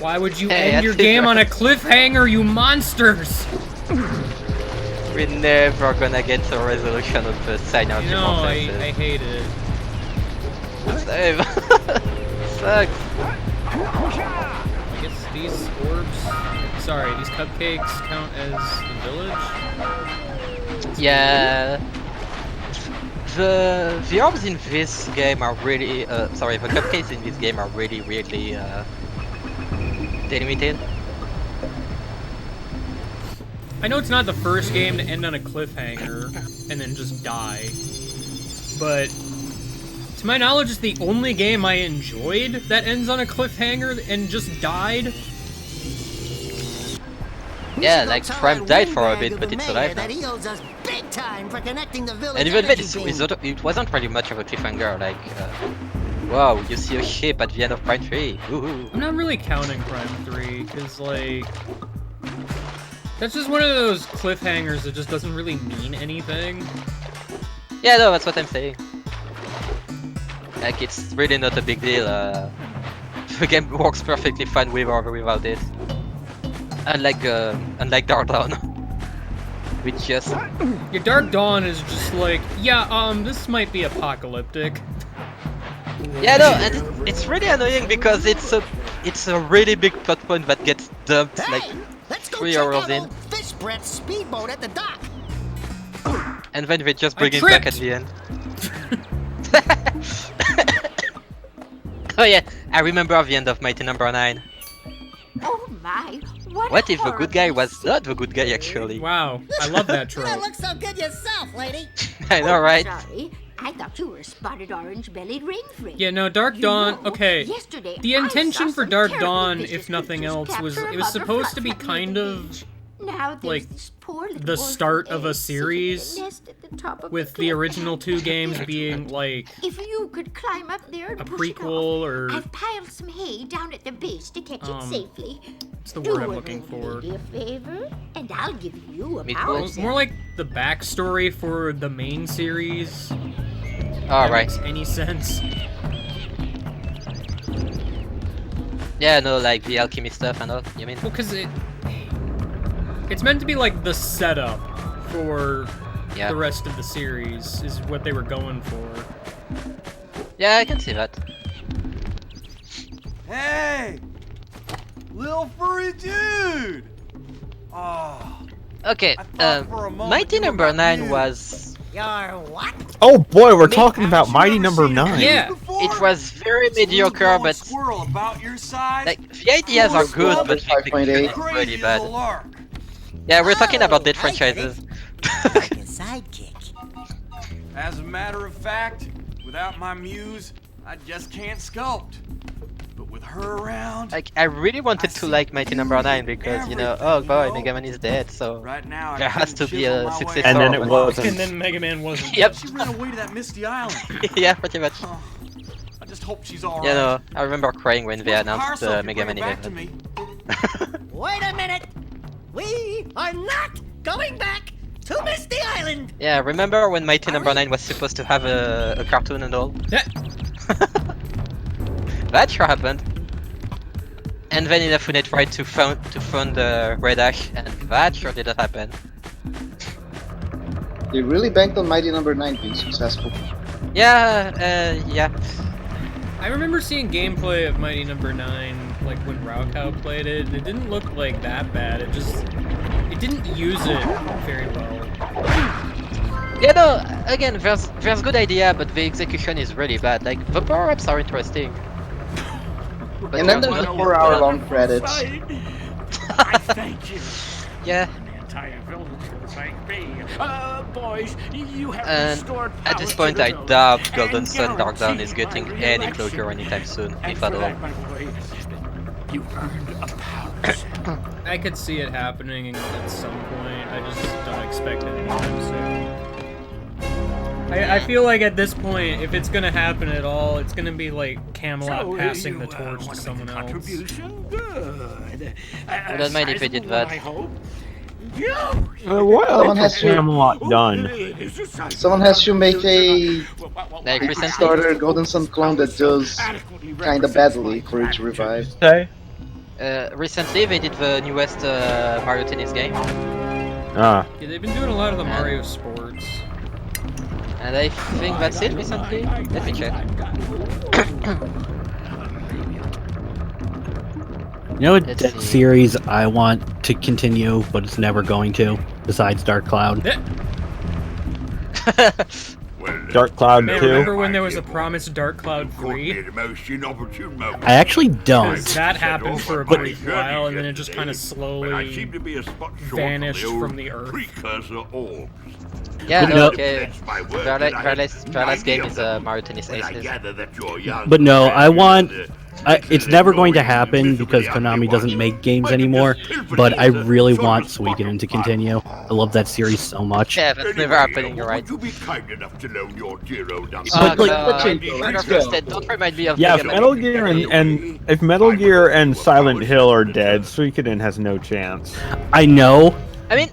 Why would you end your game on a cliffhanger, you monsters? We're never gonna get a resolution of the sign out. No, I hate it. Same. Sucks. I guess these orbs, sorry, these cupcakes count as the village? Yeah. The orbs in this game are really, sorry, the cupcakes in this game are really weirdly delimited. I know it's not the first game to end on a cliffhanger and then just die, but to my knowledge, it's the only game I enjoyed that ends on a cliffhanger and just died. Yeah, like Prime died for a bit, but it's alive now. That he owes us big time for connecting the village. And even then, it wasn't really much of a cliffhanger. Like, wow, you see a ship at the end of Prime 3. Woohoo! I'm not really counting Prime 3, because, like, that's just one of those cliffhangers that just doesn't really mean anything. Yeah, no, that's what I'm saying. Like, it's really not a big deal. The game works perfectly fine with or without it. Unlike Dark Dawn, which just... Your Dark Dawn is just like, yeah, this might be apocalyptic. Yeah, no, and it's really annoying because it's a really big plot point that gets dumped like 3 hours in. Fish Brett's speedboat at the dock. And then they just bring it back at the end. Oh yeah, I remember the end of Mighty Number 9. Oh my, What if the good guy was not the good guy actually? Wow, I love that You trope. don't look so good yourself, lady. I know, right? Sorry, I thought you were a spotted orange-bellied ring-free. Yeah, no, Dark Dawn. Okay, Yesterday, the intention I saw for some Dark terribly Dawn, vicious if nothing creatures else, was capture it was a supposed to be butterfly kind near the of beach. Now there's like this poor little the start orphan of a egg sitting in series, the nest at the top of with the the cliff. original 2 games being like If you could climb up there and a push it prequel off, or I've piled some hay down at the base to catch it safely. what's the Do word I'm an looking old for? lady a favor, and I'll give you a Meatballs? power More cell. like the backstory for the main series. All That right. makes any sense? Yeah, no, like the alchemy stuff and all. You mean? Well, because it's meant to be like the setup for Yeah. the rest of the series is what they were going for. Yeah, I can see that. Hey! Little furry dude! Oh, Okay, I thought for a moment Mighty you were Number about 9 you. was... You're what? Oh boy, we're talking about Mighty Number 9. Yeah, It was very mediocre, but squirrel about your size. like the ideas are good, but the execution is 5.8. really Crazy bad. as a lark. Yeah, we're talking about dead Oh, I get it. franchises. Like a sidekick. As a matter of fact, without my muse, I just can't sculpt. But with her around, Like, I really wanted to like Mighty Number 9 because, you know, oh boy, Mega Man is dead, so right now I there has to couldn't be chisel a my way successor. And then out it of wasn't. and then Mega Man wasn't. Yep. She ran away to that misty island. Yeah, pretty much. Oh, I just hope she's alright. You know, I remember crying when they Power announced Cell the can Mega bring Man it back to event. me. Wait a minute. We are not going back to Misty Island. Yeah, remember when Mighty Number 9 was supposed to have a cartoon and all? Yeah. That sure happened. And then Inafune tried to fund Red Ash, and that sure didn't happen. They really banked on Mighty Number 9 being successful. Yeah, yeah. I remember seeing gameplay of Mighty Number 9, like when Raocow played it. It didn't look like that bad. It didn't use it very well. Yeah, no, again, there's good idea, but the execution is really bad. Like, the power-ups are interesting. But And then there's the 4-hour-long credits. I thank you. Yeah. The entire village will thank me. Boys, you have And restored at this power point, to I the village doubt Golden and Sun Dark Dawn is guaranteed getting my any re-election. closure anytime soon, And if for at all. that, my boy, you earned a power cell. I could see it happening at some point. I just don't expect it anytime soon. I feel like at this point, if it's gonna happen at all, it's gonna be like Camelot passing the torch to someone else. Contribution? Good. Wouldn't mind if they did that. I hope. What Someone else has has to- Camelot done? Someone has to make a Like, recently? Kickstarter Golden Sun clone that does kinda badly for it to revive. Say? Recently, they did the newest Mario Tennis game, Ah. Yeah, they've been doing a lot of the Mario sports. and I think that's it recently. Let me check. You know what Let's that see. series I want to continue, but it's never going to, besides Dark Cloud? Dark Cloud Man, 2? remember when there was a promised Dark Cloud 3? I actually don't. Because that happened for a brief while, and then it just kind of slowly vanished from the earth. Yeah, But no, no- okay. Their last game is Mario Tennis Aces. But no, I want... it's never going to happen because Konami doesn't make games anymore, but I really want Suikoden to continue. I love that series so much. Yeah, that's never happening, you're right. Would you be kind enough to loan your dear old But, like, don't remind me of Yeah, if Mega Metal Man. Gear and if Metal Gear and Silent Hill are dead, Suikoden has no chance. I know, I mean,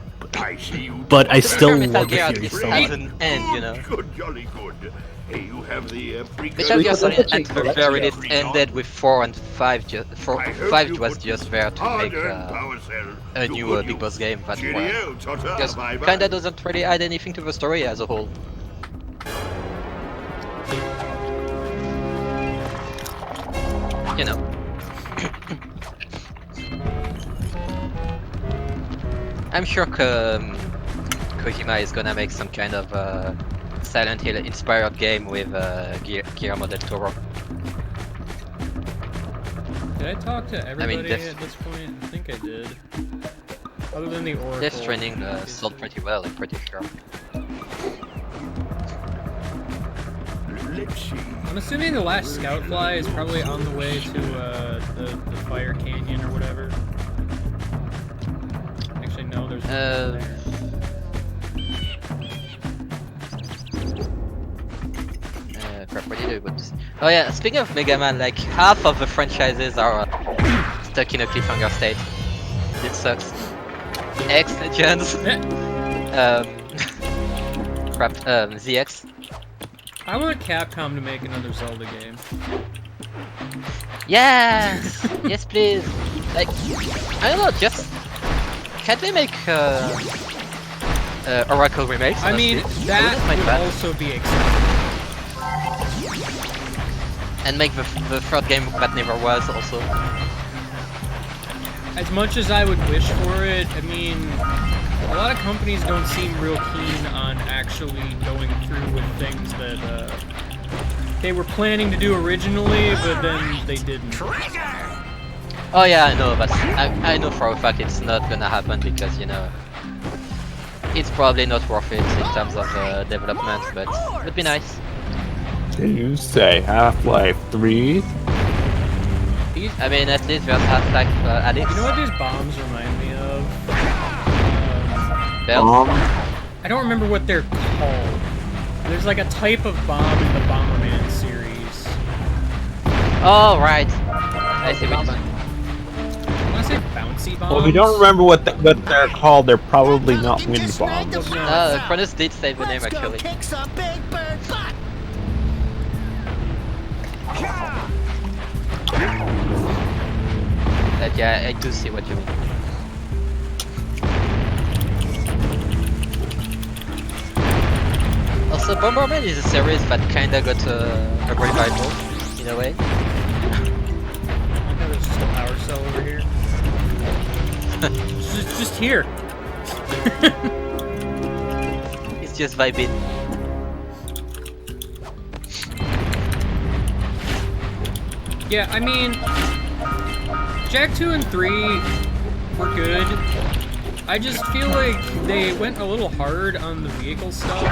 but I to be still fair, Metal love Gear the at series least so has much. an end, you know. Good, jolly good. Hey, you have the Metal Gear Solid Suikoden at the very least ended with 4 and 5. 5 was just there to make a new Big Boss game. That's why. Just kinda doesn't really add anything to the story as a whole. You know. I'm sure Kojima is gonna make some kind of Silent Hill inspired game with Guillermo del Toro. Did I talk to everybody Def- at this point? I think I did. Other than the Oracle. Death Stranding sold pretty well, I'm pretty sure. I'm assuming the last Scoutfly is probably on the way to the Fire Canyon or whatever. Actually, no, there's one there. Crap, what did I do about this? Oh yeah, speaking of Mega Man, like half of the franchises are stuck in a cliffhanger state. It sucks. X Legends. Crap, ZX. I want Capcom to make another Zelda game. Yes! Yes, please! Like, I don't know, just... Can't they make Oracle remakes? I mean, honestly? that wouldn't mind would that. also be acceptable. And make the third game that never was also. As much as I would wish for it, I mean, a lot of companies don't seem real keen on actually going through with things that they were planning to do originally, but then they didn't. Oh yeah, I know, but I know for a fact it's not gonna happen because, you know, it's probably not worth it in terms of development, but it would be nice. Did you say Half-Life 3? I mean, at least there's Half-Life Alyx. You know what these bombs remind me of? I don't remember what they're called. There's like a type of bomb in the Bomberman series. Oh, right. I see what you mean. I want to say bouncy bombs. Well, if you don't remember what they're called, they're probably not wind bombs. Chronos did say the name actually. Yeah, I do see what you mean. Also, Bomberman is a series that kinda got a revival, in a way. Okay, there's just a power cell over here. It's just here. It's just vibing. Yeah, I mean, Jak 2 and 3 were good. I just feel like they went a little hard on the vehicle stuff.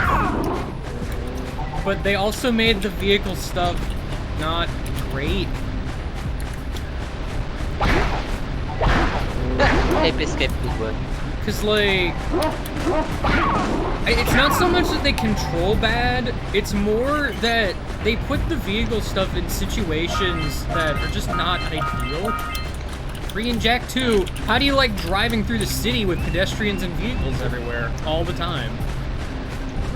But they also made the vehicle stuff not great. Ape Escape good one. Cause like, it's not so much that they control bad, it's more that they put the vehicle stuff in situations that are just not ideal. 3 and Jak 2, how do you like driving through the city with pedestrians and vehicles everywhere all the time?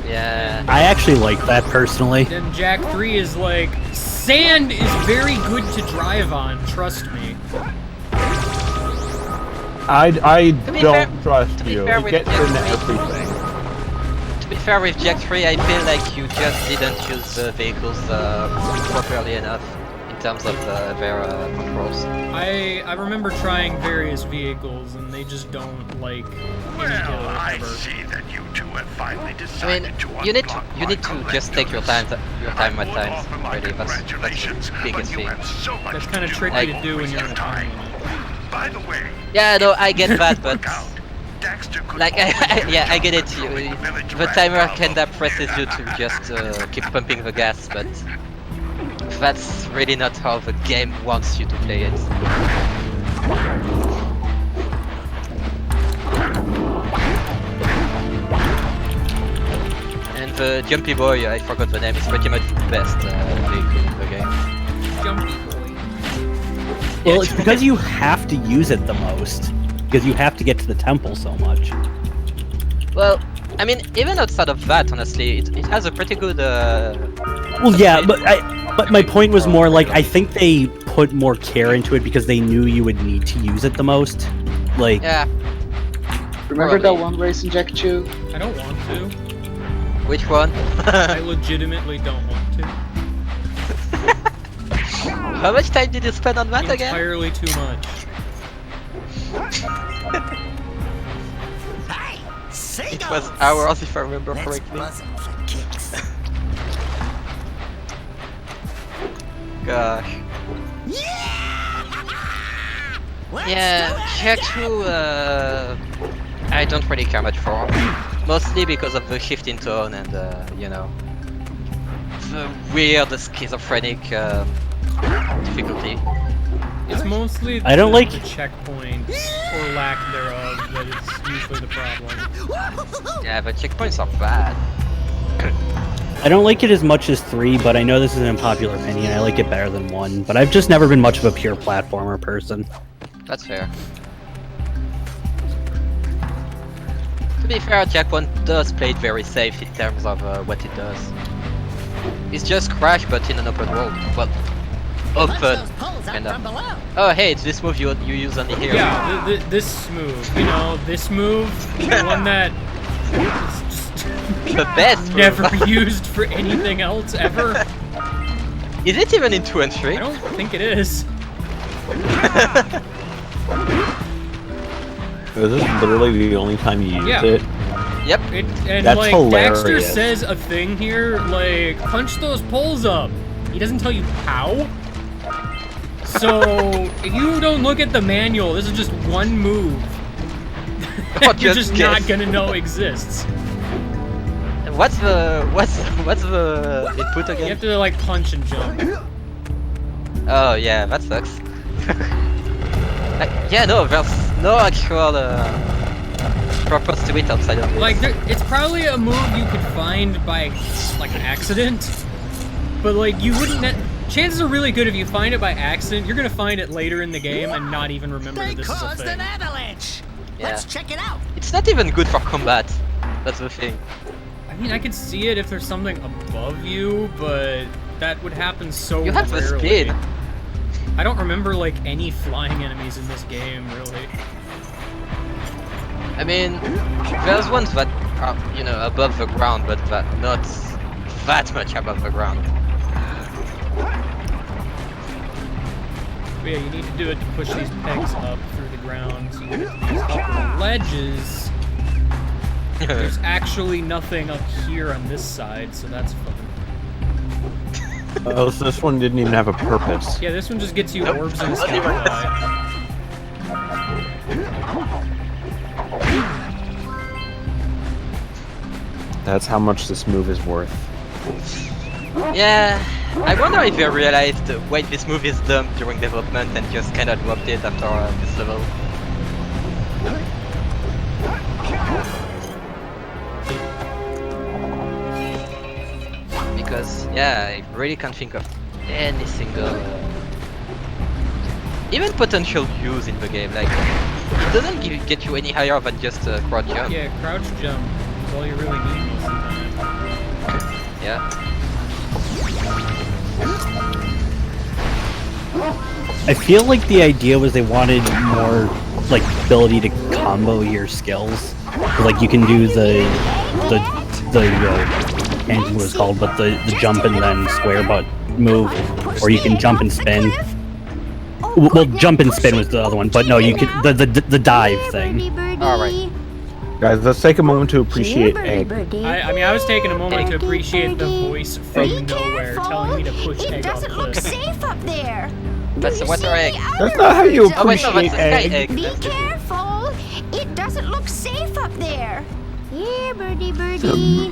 Yeah. I actually like that personally. Then Jak 3 is like, sand is very good to drive on, trust me. I be don't fair- trust to be you. fair It with gets Jak into 3. everything. To be fair with Jak 3, I feel like you just didn't use the vehicles properly enough in terms of their controls. I remember trying various vehicles and they just don't like any hill I ever. see that you two have finally I decided mean, to you need unblock to just take your time at times. Really, that's Congratulations, the biggest but you thing. have so much That's to kind of do tricky to Like- do when you're in a time limit. By the way, Yeah, no, I get that, but Daxter could like, yeah, I get it. village The timer kinda presses you to just keep pumping the gas, but that's really not how the game wants you to play it. And the Jumpy Boy, I forgot the name, is pretty much the best vehicle in the game. Jumpy boy. Well, it's because you have to use it the most. Because you have to get to the temple so much. Well, I mean, even outside of that, honestly, it has a pretty good. Well, yeah, but my point was more like I think they put more care into it because they knew you would need to use it the most. Like, Yeah. Remember that one race in Jak 2? I don't want to. Which one? I legitimately don't want to. How much time did you spend on that again? Entirely too much. It was hours, if I remember correctly. Gosh. Yeah, Jak 2, I don't really care much for. Mostly because of the shift in tone and, you know, the weird schizophrenic difficulty. It's mostly I don't like the checkpoints or lack thereof that is usually the problem. Yeah, the checkpoints are bad. I don't like it as much as 3, but I know this is an unpopular opinion. I like it better than 1, but I've just never been much of a pure platformer person. That's fair. To be fair, Jak 1 does play it very safe in terms of what it does. It's just Crash, but in an open world. Well, open, kinda. Oh, hey, it's this move you use only here. Yeah, this move. You know, this move, the one that is just the best never used for anything else ever. Is it even in 2 and 3? I don't think it is. This is literally the only time you use it. Yep. And That's like hilarious. Daxter says a thing here, like punch those poles up. He doesn't tell you how. So if you don't look at the manual, this is just one move that you're just not gonna know exists. What's the input again? You have to like punch and jump. Oh yeah, that sucks. Yeah, no, there's no actual purpose to it outside of this. Like, it's probably a move you could find by like accident, but like you wouldn't. Chances are really good if you find it by accident, you're gonna find it later in the game and not even remember that this is a thing. An avalanche. Yeah. Let's check it out. It's not even good for combat. That's the thing. I mean, I could see it if there's something above you, but that would happen so You have the rarely. speed. I don't remember like any flying enemies in this game, really. I mean, there's ones that are, you know, above the ground, but not that much above the ground. But yeah, you need to do it to push these pegs up through the ground. So you get these upper ledges. There's actually nothing up here on this side, so that's fun. Oh, so this one didn't even have a purpose. Yeah, this one just gets you orbs and stimuli. That's how much this move is worth. Yeah, I wonder if they realized, wait, this move is dumb during development and just kinda dropped it after this level. Because, yeah, I really can't think of any single even potential use in the game. Like, it doesn't get you any higher than just crouch jump. Yeah, crouch jump is all you really need most of the time. Yeah. I feel like the idea was they wanted more, like, ability to combo your skills. Like, you can do the I can't remember what it's called, but the jump and then square butt move, or you can jump and spin. Well, jump and spin was the other one, but no, you could the dive thing. All right, guys, let's take a moment to appreciate Egg. I mean, I was taking a moment to appreciate the voice from nowhere telling me to push Egg off Doesn't look cliff. safe up there. That's what are egg? That's not how you Oh wait, no, that's appreciate the sky Egg. egg. Be careful. It doesn't look safe up there. Here, birdie, birdie.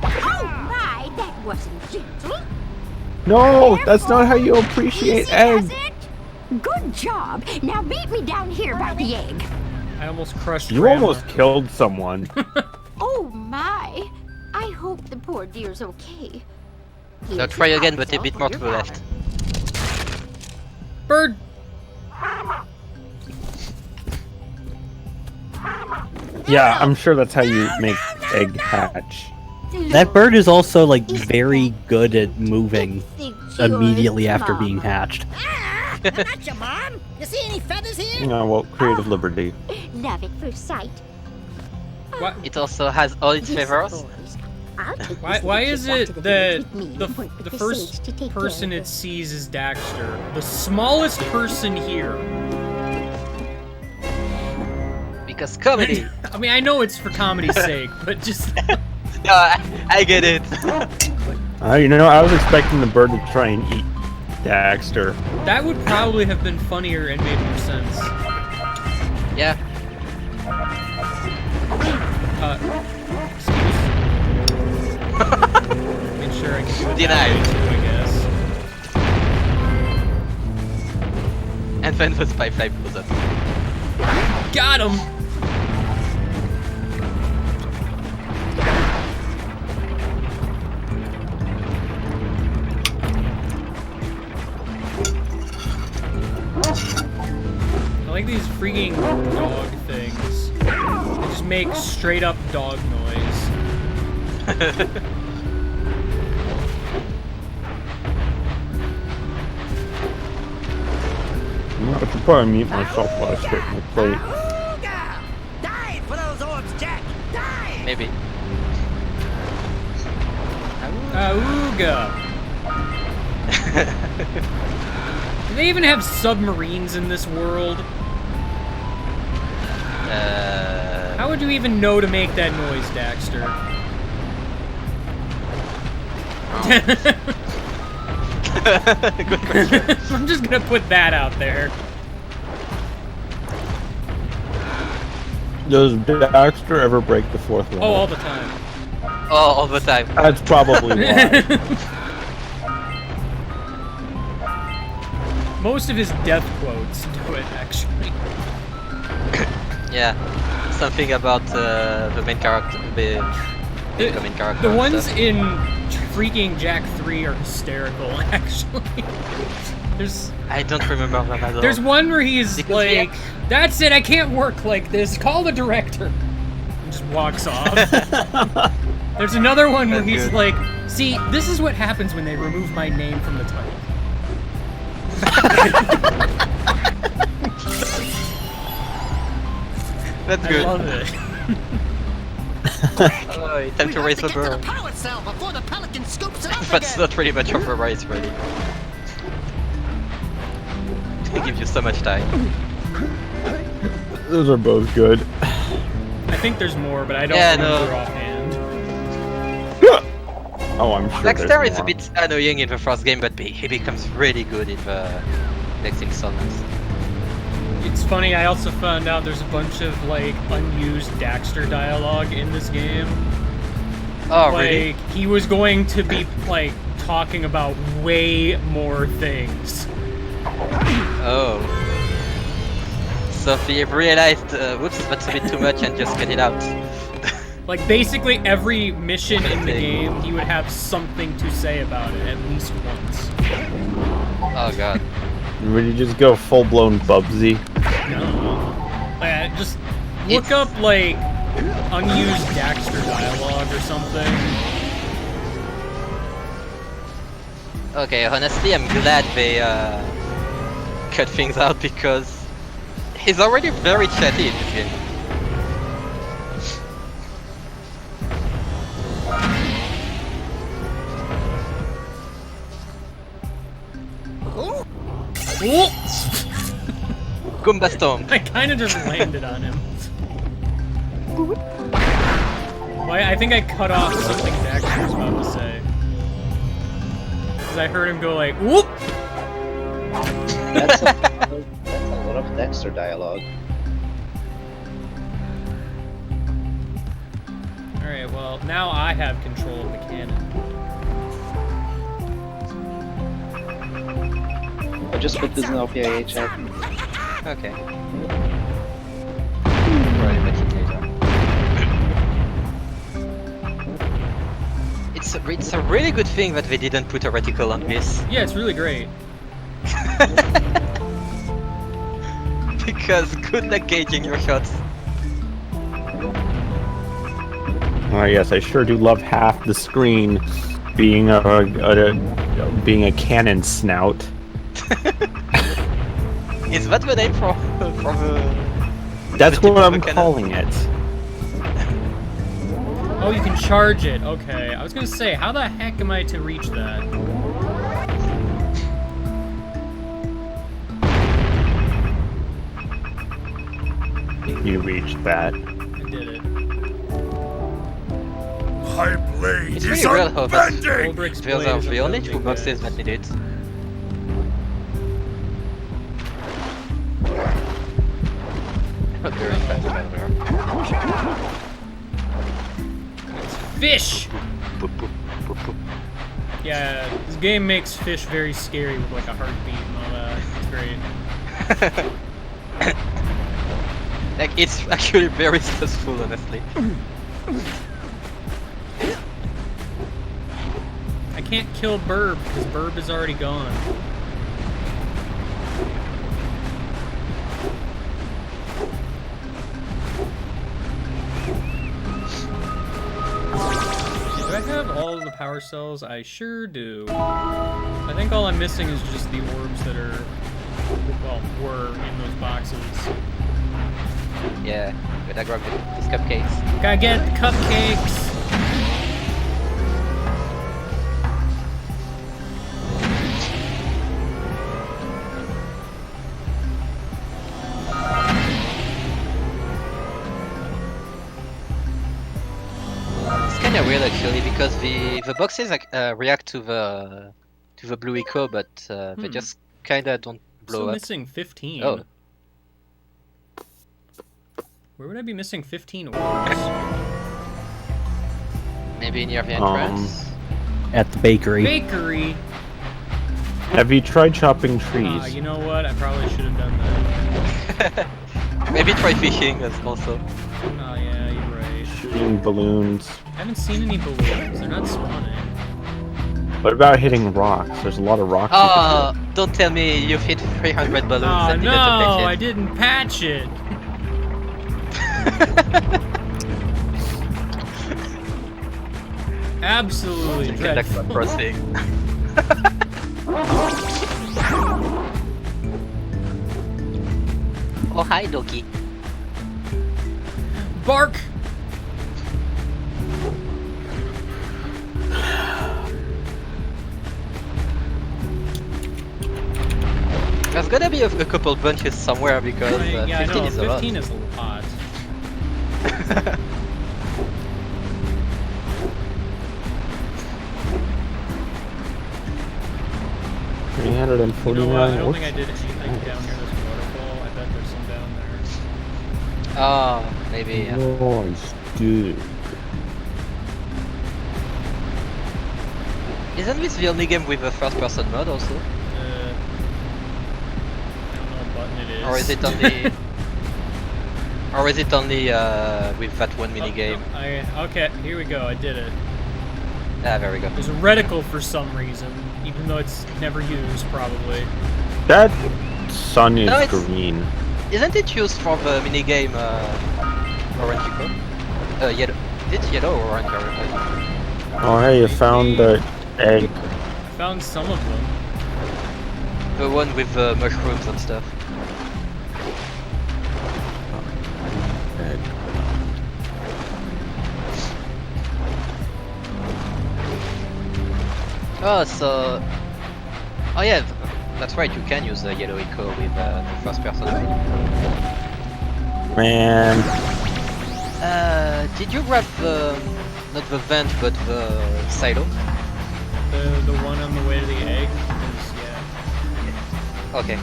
Oh my, that wasn't gentle. No, that's not how you appreciate Egg. Good job. Now beat me down here by the egg. I almost crushed You Grandma. almost killed someone. Oh my. I hope the poor dear's okay. So try again, but a bit more to the left. Bird! Yeah, I'm sure that's how you make Egg hatch. That bird is also, like, very good at moving immediately after being hatched. Gotcha, Mom. You see any feathers here? You know, well, creative liberty. Love at first sight. What? It also has all its favors. Why is it that the first person it sees is Daxter? The smallest person here. Because comedy. I mean, I know it's for comedy's sake, but just... No, I get it. You know, I was expecting the bird to try and eat Daxter. That would probably have been funnier and made more sense. Yeah. Excuse? Make sure I can do it Denied. that way too, I guess. And then the spy fly blows up. Got him! I like these freaking dog things. They just make straight up dog noise. I should probably mute myself while I straighten my plate. Die for those orbs, Jack! Die! Maybe. Auga! Do they even have submarines in this world? How would you even know to make that noise, Daxter? Good question. I'm just gonna put that out there. Does Daxter ever break the fourth wall? Oh, all the time. Oh, all the time. That's probably why. Most of his death quotes do it, actually. Yeah. Something about the main character. The main character. The ones stuff. in freaking Jak 3 are hysterical, actually. I don't remember them at all. There's one where he's like, "That's it, I can't work like this, call the director." And just walks off. There's another one where he's like, "See, this is what happens when they remove my name from the title." That's good. I love it. Oh, time to raise the bar. Power cell before the pelican scoops it up That's again. not really much of a race, really. They give you so much time. Those are both good. I think there's more, but I don't remember offhand. Oh, I'm sure. Daxter is a bit annoying in the first game, but he becomes really good in the next installments. It's funny, I also found out there's a bunch of, like, unused Daxter dialogue in this game. Oh, like, really? he was going to be, like, talking about way more things. Oh. So he realized, whoops, that's a bit too much and just cut it out. Like, basically every mission in the game, he would have something to say about it, at least once. Oh god. Would you just go full-blown Bubsy? No. Just look up, like, unused Daxter dialogue or something. Okay, honestly, I'm glad they cut things out because he's already very chatty in this game. Goomba Storm. I kind of just landed on him. Well, I think I cut off something Daxter was about to say. Because I heard him go like, whoop! That's a lot of Daxter dialogue. Alright, well, now I have control of the cannon. I just put this in LPIA chat. Okay. Probably much later. It's a really good thing that they didn't put a reticle on this. Yeah, it's really great. Because good luck gauging your shots. Oh yes, I sure do love half the screen being being a cannon snout. Is that the name for the... That's the what tip of I'm the cannon? calling it. Oh, you can charge it. Okay. I was gonna say, how the heck am I to reach that? You reached that. I did it. My blade It's is really real how that unbending! Ulbricht's those blade are is the only unbending, two boxes that need it. Not very fast ever. Fish! Yeah, this game makes fish very scary with like a heartbeat and all that. It's great. Like, it's actually very stressful, honestly. I can't kill Burb because Burb is already gone. Do I have all of the power cells? I sure do. I think all I'm missing is just the orbs that are, well, were in those boxes. Yeah, gotta grab these cupcakes. Gotta get the cupcakes! It's kind of weird actually because the boxes like react to the blue echo, but they just kind of don't blow Still up. missing 15. Oh. Where would I be missing 15 orbs? Maybe near the entrance. At the bakery. Bakery! Have you tried chopping trees? You know what? I probably should have done that. Maybe try fishing as also. Oh yeah, you're right. Shooting balloons. I haven't seen any balloons. They're not spawning. What about hitting rocks? There's a lot of rocks. Oh, don't tell me you've hit 300 balloons Oh and no, didn't I patch didn't patch it. Absolutely it. Dreadful. Crossing. Oh hi, Doki. Bark! There's gotta be a couple bunches somewhere because yeah, 15 I know, is a lot. 15 is a lot. 349. You know what? I don't think I did anything down near this waterfall. I bet there's some down there. Oh, maybe. Yeah. Nice, dude. Isn't this the only game with a first-person mode also? I don't know what button it is. Or is it only? Or is it only with that one mini game? Okay, here we go. I did it. Ah, there we go. There's a reticle for some reason, even though it's never used, probably. That sun is No, it's- green. Isn't it used for the mini game Orange Eco? Yellow. Is it yellow or orange? Oh, hey, you found the egg. I found some of them. The one with the mushrooms and stuff. Egg. Oh, so... Oh yeah, that's right, you can use the yellow eco with the first person mode. Man. Did you grab the... not the vent, but the silo? The one on the way to the egg? Yeah. Okay.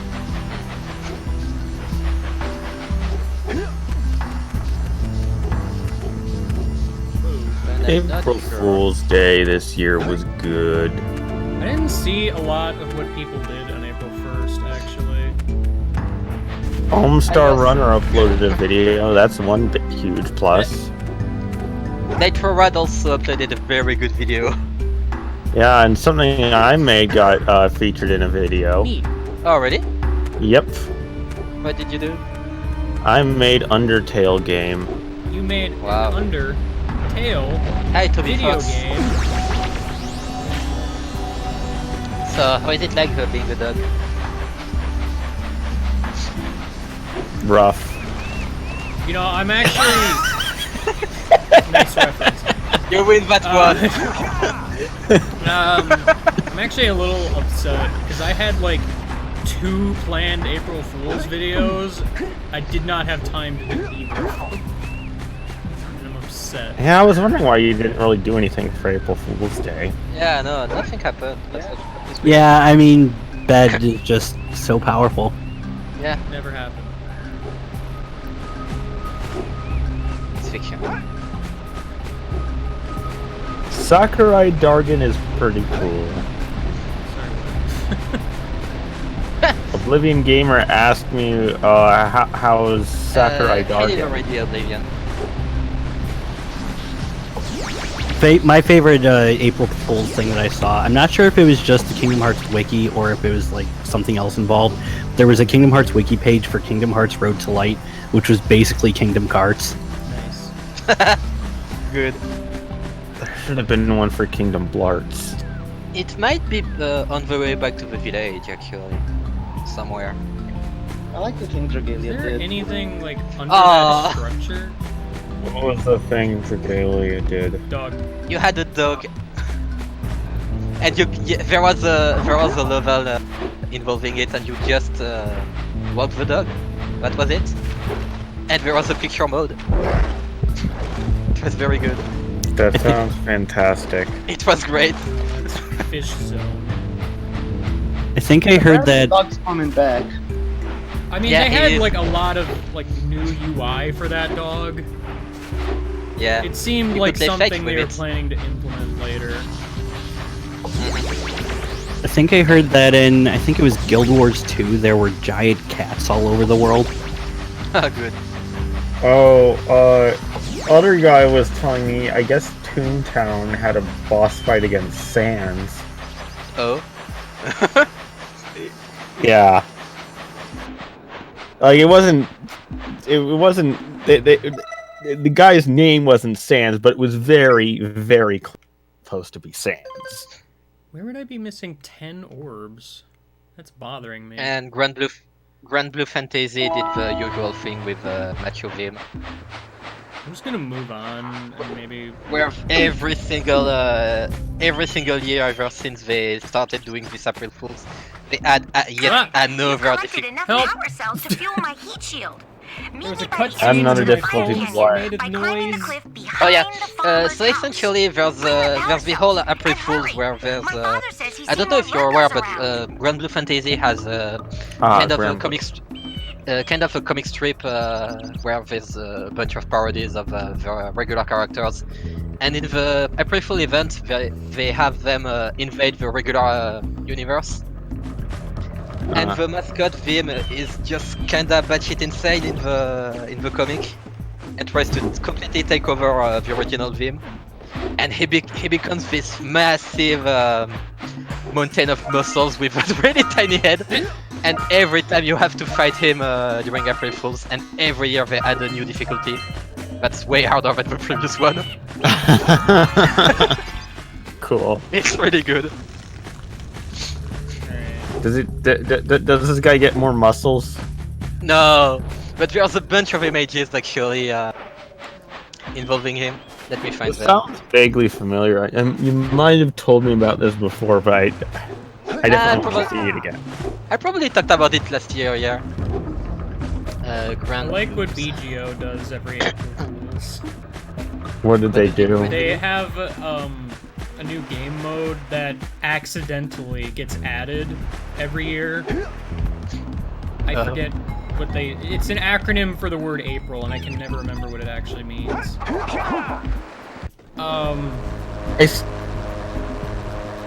April Fool's Day this year was good. I didn't see a lot of what people did on April 1st, actually. Homestar Runner uploaded a video. That's one huge plus. Nitro Rad also uploaded a very good video. Yeah, and something I made got featured in a video. Neat. Oh, really? Yep. What did you do? I made Undertale game. You made Wow. an Undertale Hi, Toby video Fox. game. So, how is it like being a dog? Rough. You know, I'm actually... Nice reference. You win that I'm actually a little upset because I had like 2 planned April Fool's videos. I did not have time to do either. And I'm upset. Yeah, I was wondering why you didn't really do anything for April Fool's Day. Yeah, no, nothing happened. Yeah, I mean, that is just so powerful. Yeah. Never happened. fiction. Sakurai Dargan is pretty cool. Oblivion Gamer asked me, how's Sakurai I did Dargan? already Oblivion. My favorite April Fool's thing that I saw, I'm not sure if it was just the Kingdom Hearts wiki or if it was like something else involved. There was a Kingdom Hearts wiki page for Kingdom Hearts Road to Light, which was basically Kingdom Hearts. Nice. Good. There should have been one for Kingdom Blarts. It might be on the way back to the village, actually. Somewhere. I like the King Dragalia. Is there anything like under that structure? What was the thing Dragalia did? Dog. You had a dog. And there was a level involving it, and you just walked the dog. That was it. And there was a picture mode. It was very good. That sounds fantastic. It was great. Fish zone. I think I heard that. Dog's coming back. I mean, Yeah, they it had is. like a lot of like new UI for that dog. Yeah. It seemed You like could play fetch something with they were it. planning to implement later. I think I heard that in, I think it was Guild Wars 2, there were giant cats all over the world. Good. Oh, other guy was telling me, I guess Toontown had a boss fight against Sans. Oh. Yeah. Like, it wasn't, the guy's name wasn't Sans, but it was very, very close to be Sans. Where would I be missing 10 orbs? That's bothering me. And Grand Blue Fantasy did the usual thing with Macho Vim. I'm just gonna move on and maybe. Where every single year ever since they started doing this April Fools, they add yet another difficulty. Enough power cells to fuel my heat shield. There was a cut Add another difficulty to what? Oh yeah, so essentially there's the whole April Fools where there's I don't know if you're aware, but Grand Blue Fantasy has kind of a comic strip where there's a bunch of parodies of the regular characters, and in the April Fool event they have them invade the regular universe. And the mascot Vim is just kinda batshit insane in the comic, and tries to completely take over the original Vim. And he becomes this massive mountain of muscles with a really tiny head. And every time you have to fight him during April Fools, and every year they add a new difficulty. That's way harder than the previous one. Cool. It's really good. Does this guy get more muscles? No, but there's a bunch of images actually involving him. Let me find It them. sounds vaguely familiar. You might have told me about this before, but I definitely want to see it again. I probably talked about it last year, yeah. I Grand. like what BGO does every April Fools. What did they do? They have a new game mode that accidentally gets added every year. I forget what they. It's an acronym for the word April, and I can never remember what it actually means.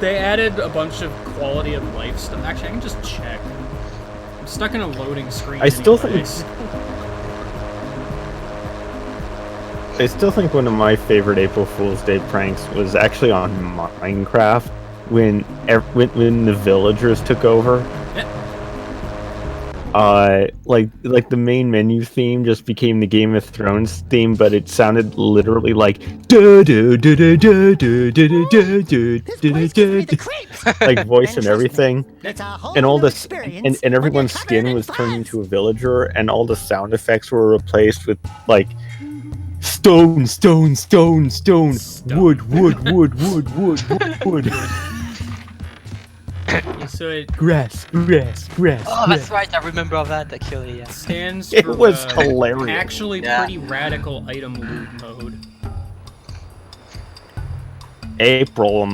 They added a bunch of quality of life stuff. Actually, I can just check. I'm stuck in a loading screen. I still think one of my favorite April Fool's Day pranks was actually on Minecraft when the villagers took over. Like the main menu theme just became the Game of Thrones theme, but it sounded literally like like voice and everything, and all this, and everyone's skin was turned into a villager, and all the sound effects were replaced with like stone, stone, stone, stone, wood, wood, wood, wood, wood, wood. So it grass. Oh, that's right. I remember that actually. Yeah. stands for It was hilarious. actually pretty radical item loot mode. April.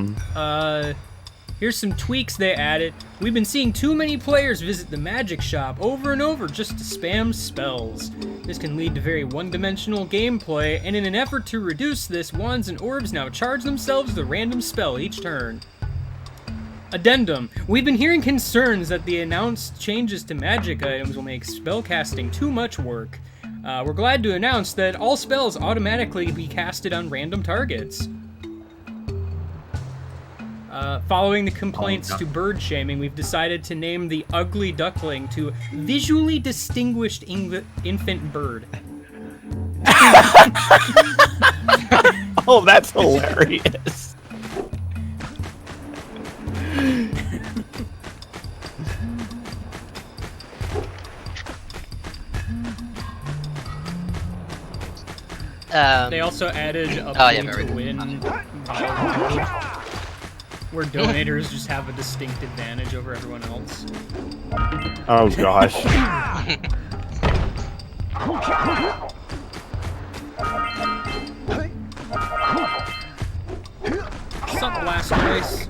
Here's some tweaks they added. We've been seeing too many players visit the magic shop over and over just to spam spells. This can lead to very one-dimensional gameplay, and in an effort to reduce this, wands and orbs now charge themselves the random spell each turn. Addendum. We've been hearing concerns that the announced changes to magic items will make spellcasting too much work. We're glad to announce that all spells automatically be casted on random targets. Following the complaints to bird shaming, we've decided to name the ugly duckling to visually distinguished infant bird. Oh, that's hilarious. They also added a pay to win where donators just have a distinct advantage over everyone else. Oh gosh. What's up, Blast Voice?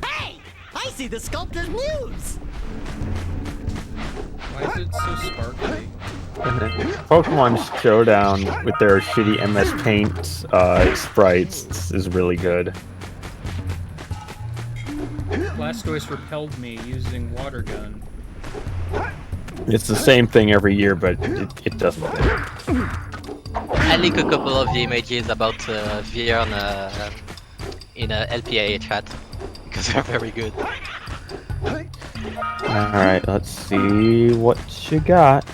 Hey! I see the sculptor's muse! Why is it so sparkly? Pokemon Showdown with their shitty MS Paint sprites is really good. Blastoise repelled me using water gun. It's the same thing every year, but it doesn't. I link a couple of the images about Vierne in a LPIA chat because they're very good. Alright, let's see what you got.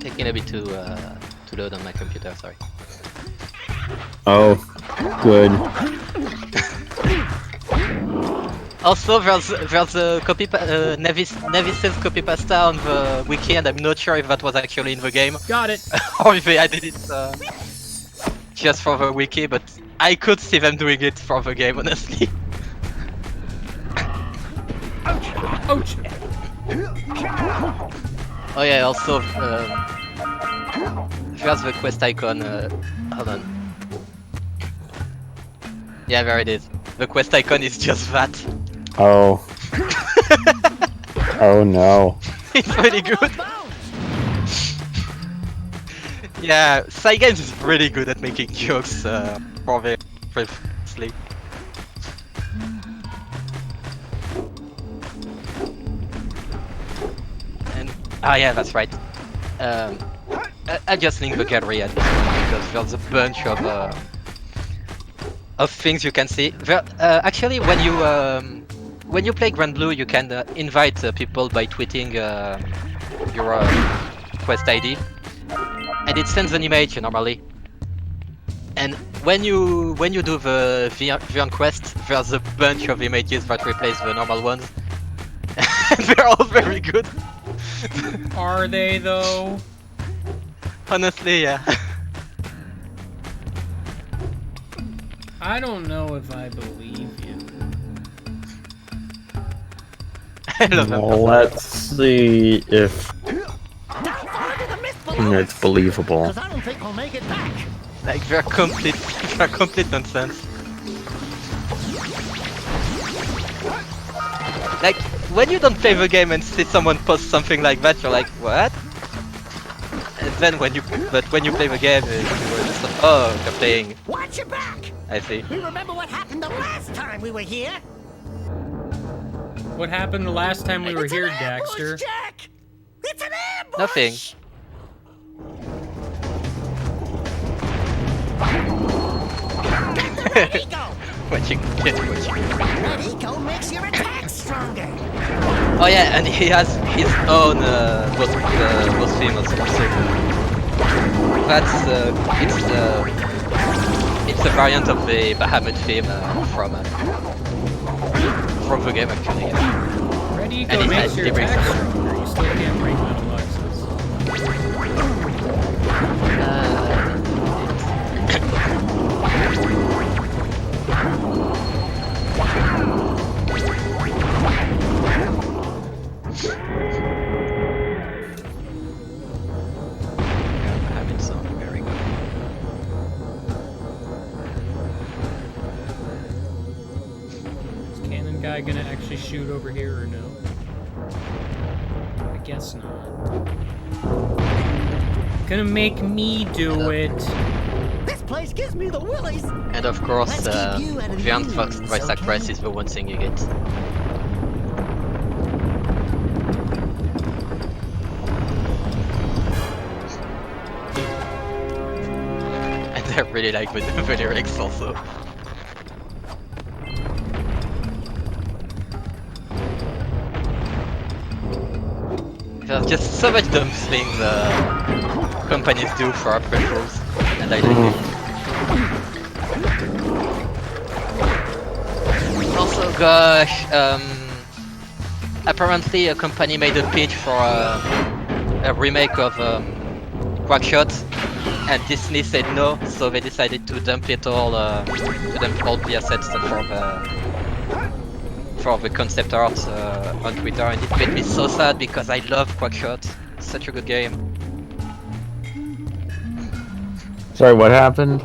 Taking a bit to load on my computer, sorry. Oh, good. Also, there's a copy Nevis's copy pasta on the wiki, and I'm not sure if that was actually in the game. Got it. Or if they added it just for the wiki, but I could see them doing it for the game, honestly. Ouch! Oh yeah, also there's the quest icon. Hold on. Yeah, there it is. The quest icon is just that. Oh. Oh no. It's really good. Yeah, Cygames is really good at making jokes for their previously. And yeah, that's right. I just link the gallery at this point because there's a bunch of things you can see. There, actually, when you play Grand Blue, you can invite people by tweeting your quest ID, and it sends an image normally. And when you do the Vierne quest, there's a bunch of images that replace the normal ones. They're all very good. Are they though? Honestly, yeah. I don't know if I believe you. I love them. Well, let's see if it's believable. I don't think we'll make it back. Like they're complete nonsense. Like when you don't play the game and see someone post something like that, you're like, what? And then when you play the game, you're just like, oh, they're playing. Watch your back! I see. We remember what happened the last time we were here. What happened the last time we were here, ambush, Daxter? Jack! It's an ambush! Nothing. Red Eco! What you get, what you get. Red Eco makes your attack stronger. Oh yeah, and he has his own boss theme also. That's it's a variant of the Bahamut theme from the game actually. Yeah. Red Eco makes your attack stronger. You still can't break Metal Luxus. guy gonna actually shoot over here or no? I guess not. Gonna make me do it. This place gives me the willies. And of course, Giant Fox voice actress is the one thing you get. And I really like the lyrics also. There's just so much dumb things companies do for our peripherals, and I like it. Also, gosh, apparently a company made a pitch for a remake of Quackshot, and Disney said no, so they decided to dump it all, all the assets for the concept art on Twitter, and it made me so sad because I love Quackshot. It's such a good game. Sorry, what happened?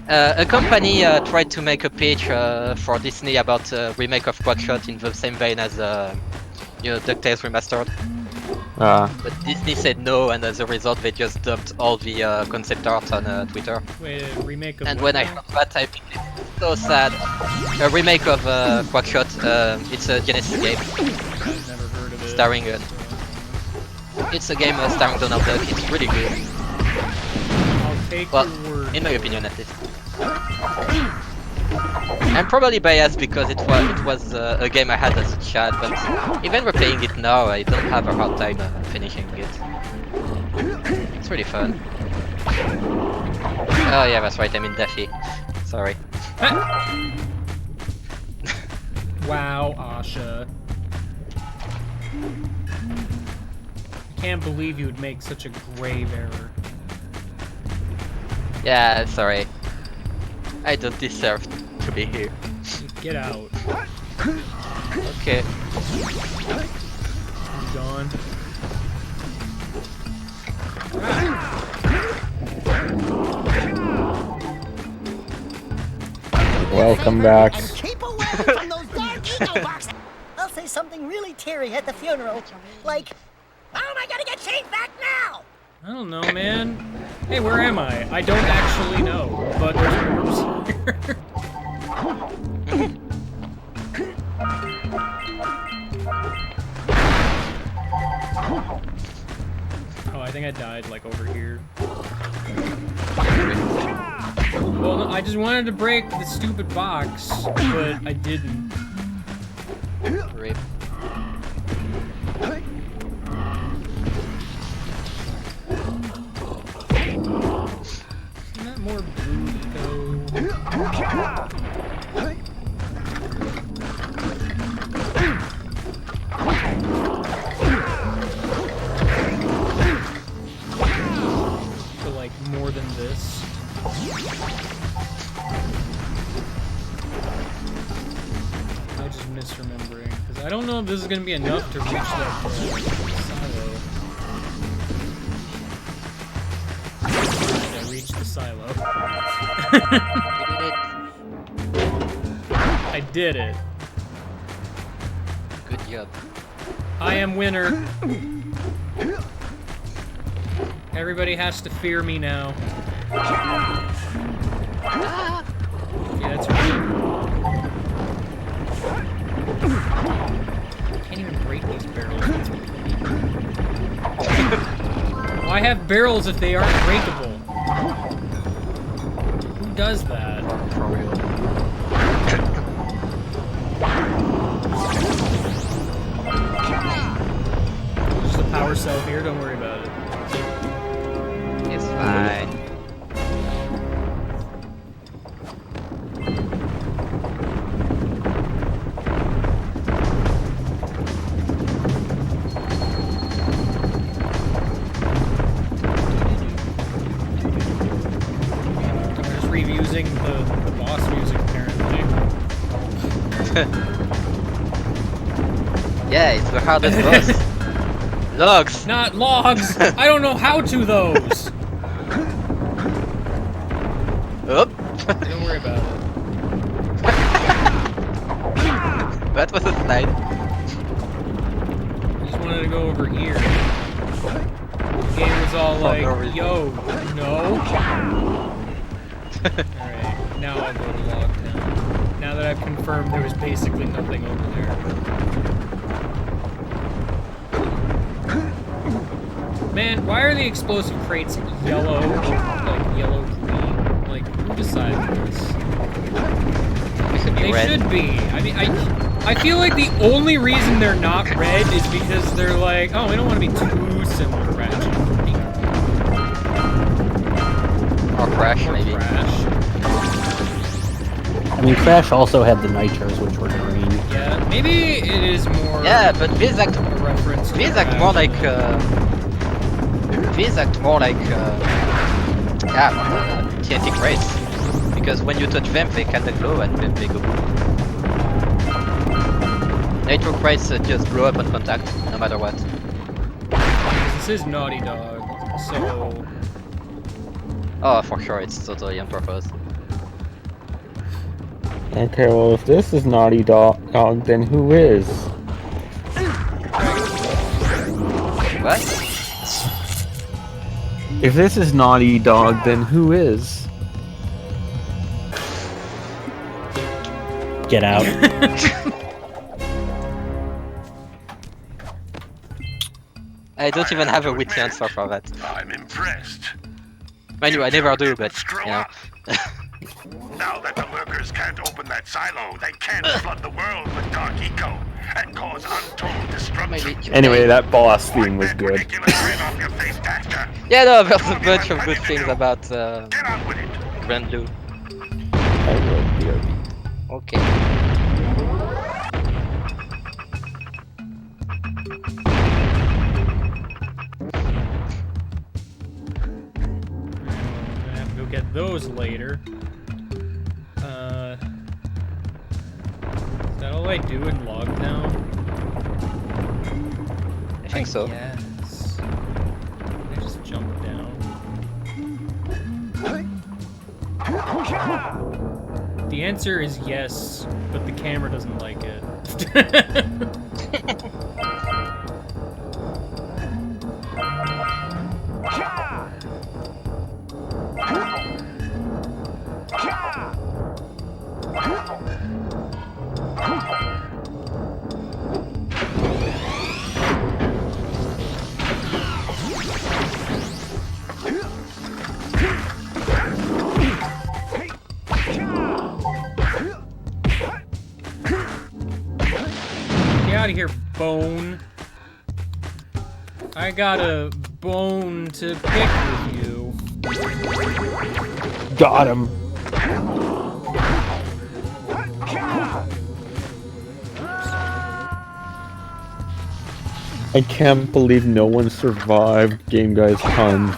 A company tried to make a pitch for Disney about a remake of Quackshot in the same vein as DuckTales Remastered. But Disney said no, and as a result they just dumped all the concept art on Twitter. Wait, a remake of And what when I now? heard that, I became so sad. A remake of Quackshot, it's a Genesis game. I've never heard of it. Starring it's a game starring Donald Duck. It's really good. I'll take Well, your word. in my opinion at least. I'm probably biased because it was a game I had as a child, but even replaying it now, I don't have a hard time finishing it. It's really fun. Oh yeah, that's right, I'm in Daffy. Sorry. Wow, Asha. I can't believe you would make such a grave error. Yeah, sorry. I don't deserve to be here. Get out. Okay. You gone? Welcome back. And keep away from those dark ego boxes. I'll say something really teary at the funeral, like, "How am I gonna get Shane back now?" I don't know, man. Hey, where am I? I don't actually know, but there's orbs here. Oh, I think I died, like, over here. Well, no, I just wanted to break the stupid box, but I didn't. Rip. Isn't that more blue eco? So, like, more than this? I'm just misremembering, because I don't know if this is going to be enough to reach that silo. I reached the silo. I did it. Good job. I am winner. Everybody has to fear me now. Yeah, that's right. I can't even break these barrels. Why have barrels if they aren't breakable? Who does that? There's a power cell here, don't worry about it. It's fine. I'm just reusing the boss music, apparently. Yeah, it's the hardest boss. Logs! Not logs! I don't know how to those! Oop! Don't worry about it. That was a slide. I just wanted to go over here. The game was all like, yo, no. Alright, now I'll go to Lockdown. Now that I've confirmed there was basically nothing over there. Man, why are the explosive crates yellow, like yellow-green? Like, who decided this? They should be. I mean, I feel like the only reason they're not red is because they're like, oh, we don't want to be too similar to Ratchet. Or Crash, maybe. Crash. I mean, Crash also had the nitros, which were green. Yeah, maybe it is more. Yeah, but these act more like TNT crates. Because when you touch them, they kind of glow and then they go. Nitro crates just blow up on contact, no matter what. This is Naughty Dog, so. Oh, for sure, it's totally on purpose. Okay, well, if this is Naughty Dog, then who is? What? If this is Naughty Dog, then who is? Get out. I don't even have a witty answer for that. I'm impressed. Mind you, I never do, but you know. Now that the lurkers can't open that silo, they can't flood the world with dark eco and cause untold destruction. Anyway, that boss theme was good. Yeah, no, there's a bunch of good things about Grand Blue. Okay. I have to go get those later. Is that all I do in Logtown? I think so. Yes. I just jump down. The answer is yes, but the camera doesn't like it. Get out of here, bone. I got a bone to pick with you. Got him. I can't believe no one survived Game Guy's pun.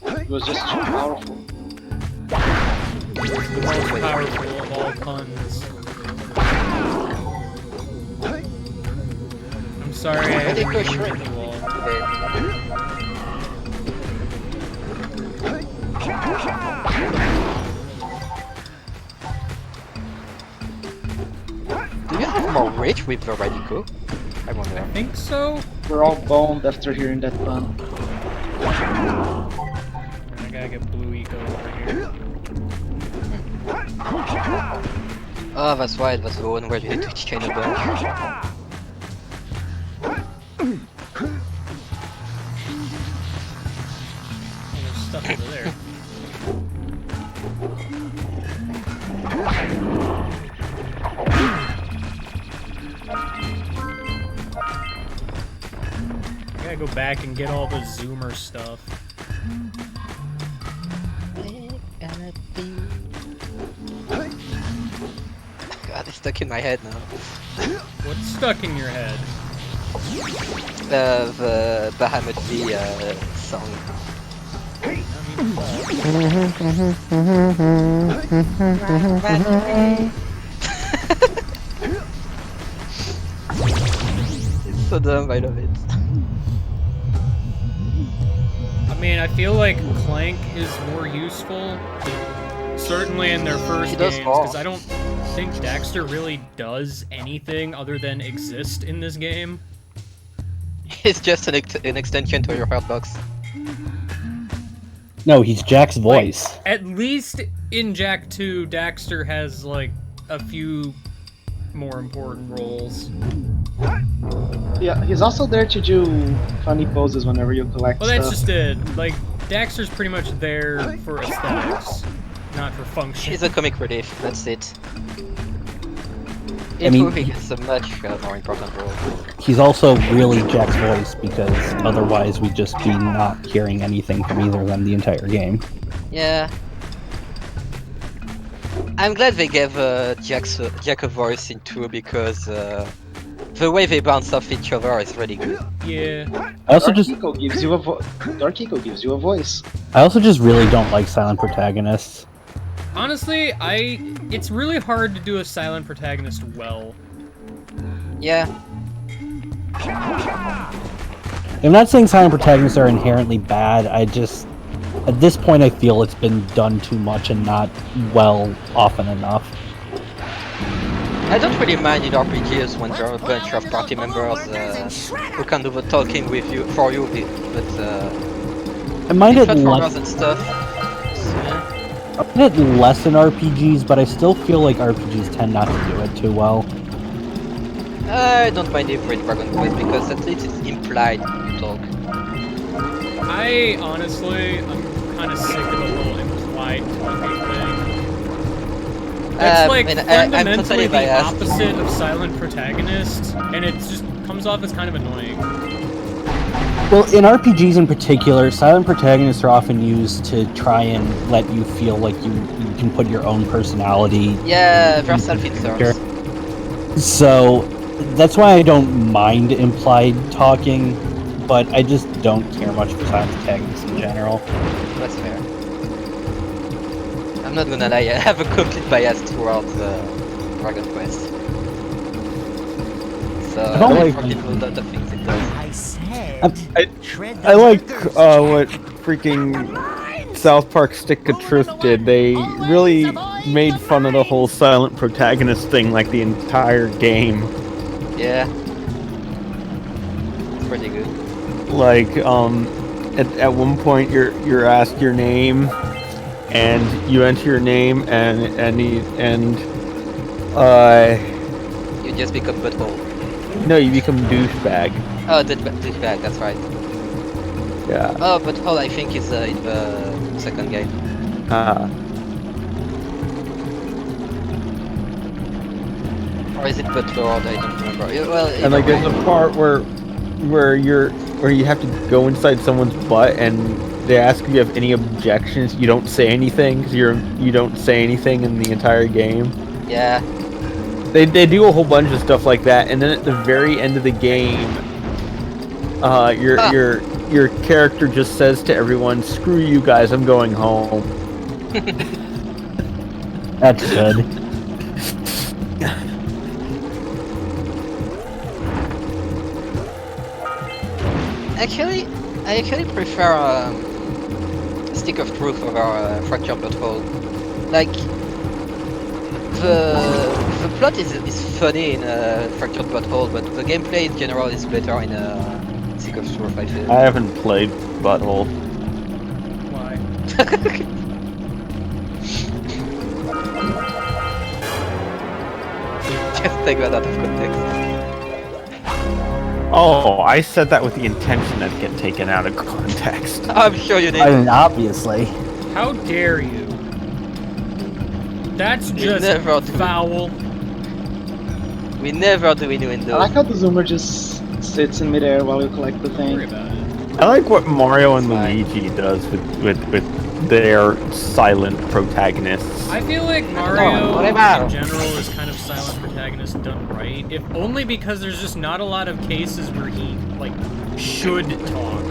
It was just too powerful. It's the most powerful of all puns. I'm sorry I had to read you all. Do you have more rage with the Radico? I wonder. I think so. We're all boned after hearing that pun. I gotta get blue eco over here. Oh, that's right, that's the one where you need to exchange a bunch. There's stuff over there. I gotta go back and get all the zoomer stuff. God, it's stuck in my head now. What's stuck in your head? The Bahamut V song. It's so dumb, I love it. I mean, I feel like Clank is more useful. Certainly in their first He games, does all. because I don't think Daxter really does anything other than exist in this game. It's just an extension to your hardbox. No, he's Jack's voice. At least in Jak 2, Daxter has, like, a few more important roles. Yeah, he's also there to do funny poses whenever you collect Well, that's stuff. just it. Like, Daxter's pretty much there for aesthetics, not for function. He's a comic relief, that's it. I mean, He has a much more important role. He's also really Jack's voice because otherwise we'd just be not hearing anything from either of them the entire game. Yeah. I'm glad they gave Jack a voice in 2 because the way they bounce off each other is really good. Yeah. I also just Eco gives you a Dark Eco gives you a voice. I also just really don't like silent protagonists. Honestly, it's really hard to do a silent protagonist well. Yeah. I'm not saying silent protagonists are inherently bad, I just at this point I feel it's been done too much and not well often enough. I don't really mind in RPGs when there are a bunch of party members who can do the talking with you for you, but I mind it platformers less. and stuff. I find it less in RPGs, but I still feel like RPGs tend not to do it too well. I don't mind it in Dragon Quest because at least it's implied you talk. I honestly, I'm kind of sick of the whole implied talking thing. It's like I'm fundamentally totally the biased. opposite of silent protagonist, and it just comes off as kind of annoying. Well, in RPGs in particular, silent protagonists are often used to try and let you feel like you can put your own personality. Yeah, they're self-inserts. So that's why I don't mind implied talking, but I just don't care much for silent protagonists in general. That's fair. I'm not gonna lie, I have a complete bias towards Dragon Quest. So I don't like- for people, a lot of things it does. I like what freaking South Park Stick of Truth did. They really made fun of the whole silent protagonist thing like the entire game. Yeah. It's pretty good. Like, at one point you're asked your name, and you enter your name, You just become butthole. no, you become douchebag. Oh, douchebag, that's right. Yeah. Oh, butthole I think is in the second game. Or is it buttlord? I don't remember. Well, And like there's a part where you have to go inside someone's butt and they ask if you have any objections. You don't say anything because you don't say anything in the entire game. Yeah. They do a whole bunch of stuff like that, and then at the very end of the game, your character just says to everyone, "Screw you guys, I'm going home." That's good. Actually, I actually prefer Stick of Truth over Fractured Butthole. Like, the plot is funny in Fractured Butthole, but the gameplay in general is better in Stick of Truth, I feel. I haven't played Butthole. Why? Just take that out of context. Oh, I said that with the intention that it get taken out of context. I'm sure you did. I mean, obviously. How dare you? That's just never do. foul. We never do innuendo. I like how the zoomer just sits in midair while you collect the thing. I like what Mario and Luigi does with their silent protagonists. I feel like Mario in general is kind of silent protagonist done right, if only because there's just not a lot of cases where he, like, should talk.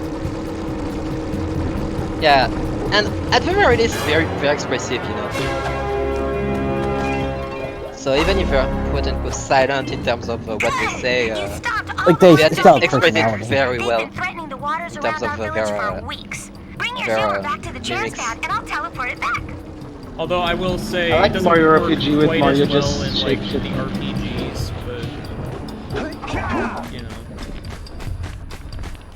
Yeah, and at the very least, very expressive, you know. So even if they're quote-unquote silent in terms of what they say, Like they express it personality. very well They've been threatening the waters in terms around of our village for weeks. Bring your zoomer back to the chair's pad, and I'll teleport it back. Although I will say I like it doesn't Mario work RPG with quite Mario as well just in like shapeshifting. the RPGs, but you know.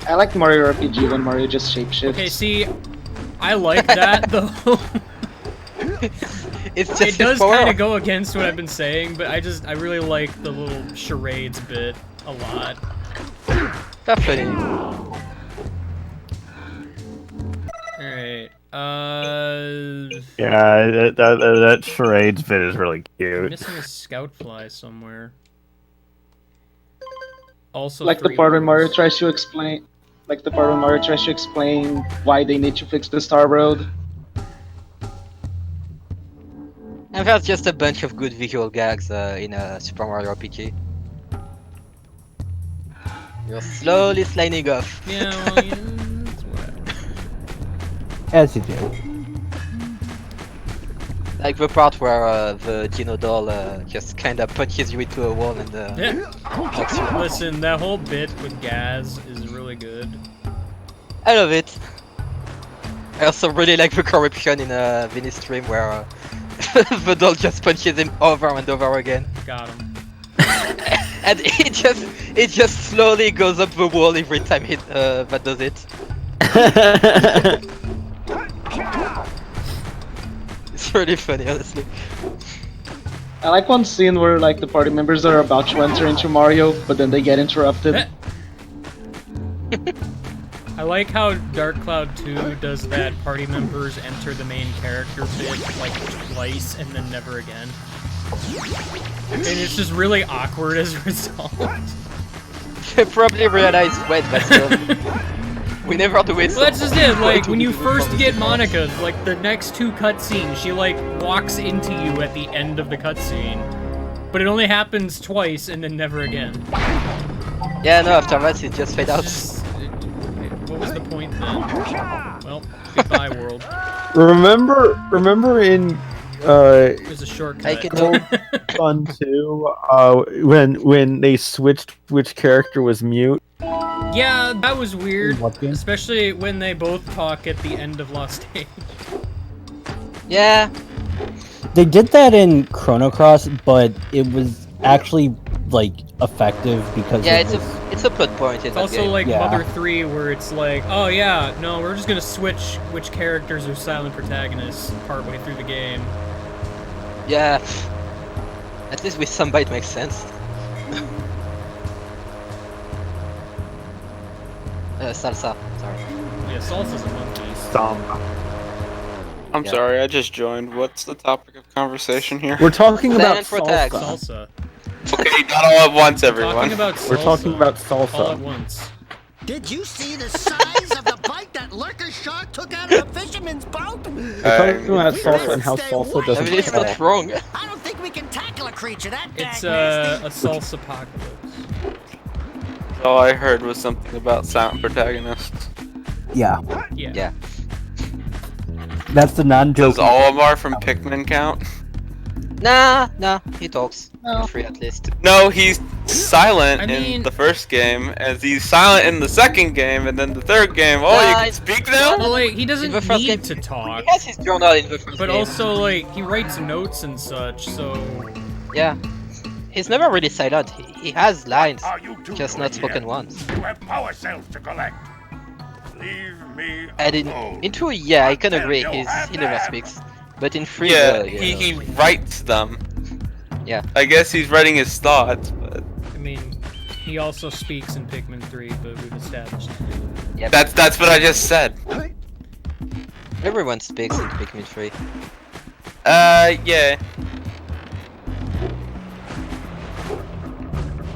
I like Mario RPG when Mario just shapeshifts. Okay, see, I like that though. It's just it does his power. kind of go against what I've been saying, but I really like the little charades bit a lot. Definitely. Alright, Yeah, that charades bit is really I'm cute. missing a scout fly somewhere. Also, Like the 3 part when Mario orbs. tries to explain, why they need to fix the Star Road. And there's just a bunch of good visual gags in Super Mario RPG. You're slowly sliding off. Yeah, well, yeah, that's whatever. As you do. Like the part where the Dino doll just kind of punches you into a wall and knocks you out. Listen, that whole bit with Gaz is really good. I love it. I also really like the corruption in Vinny's stream where the doll just punches him over and over again. Got him. And it just slowly goes up the wall every time that does it. It's really funny, honestly. I like one scene where like the party members are about to enter into Mario, but then they get interrupted. I like how Dark Cloud 2 does that party members enter the main character bit like twice and then never again. And it's just really awkward as a result. They probably realized, wait, but we never do it. Well, that's just it, like, when you first get Monica, like, the next 2 cutscenes, she, like, walks into you at the end of the cutscene. But it only happens twice and then never again. Yeah, no, after that it just fades out. What was the point then? Well, goodbye, world. Remember in There's a shortcut. Fun 2, when they switched which character was mute. Yeah, that was weird. Especially when they both talk at the end of Lost Age. Yeah. They did that in Chrono Cross, but it was actually like effective because Yeah, it it's a plot point in It's that also game. like Yeah. Mother 3, where it's like, oh yeah, no, we're just gonna switch which characters are silent protagonists partway through the game. Yeah. At least with somebody it makes sense. Salsa, sorry. Yeah, Salsa's a monkey. I'm sorry, I just joined. What's the topic of conversation here? We're talking about Silent protag. Salsa. Okay, not all at once, everyone. Talking about salsa. We're talking about All at salsa. once. Did you see the size of the bite that lurker shark took out of the fisherman's boat? We're talking about salsa and how salsa I doesn't mean, it's kill. not wrong. I don't think we can tackle a creature that It's nasty. a salsa apocalypse. All I heard was something about silent protagonists. yeah, Yeah. that's the non-joke. Does Olimar from Pikmin count? Nah, he talks. No. Free at least. No, he's silent I in mean- the first game, and he's silent in the second game, and then the third game. Oh, you Nah, can speak now? Well, like, he doesn't In the first need game- to talk, He has his journal in the first but game. also, like, he writes notes and such, so... Yeah. He's never really silent. He has lines, Are you two just doing not spoken here? once. You have power cells to collect. Leave me And alone. in 2, yeah, I can Until agree. you have He never them. speaks. But in 3, Yeah, he writes them. Yeah. I guess he's writing his thoughts, but I mean, he also speaks in Pikmin 3, but we've established that. that's what I just said. Everyone speaks in Pikmin 3. Yeah.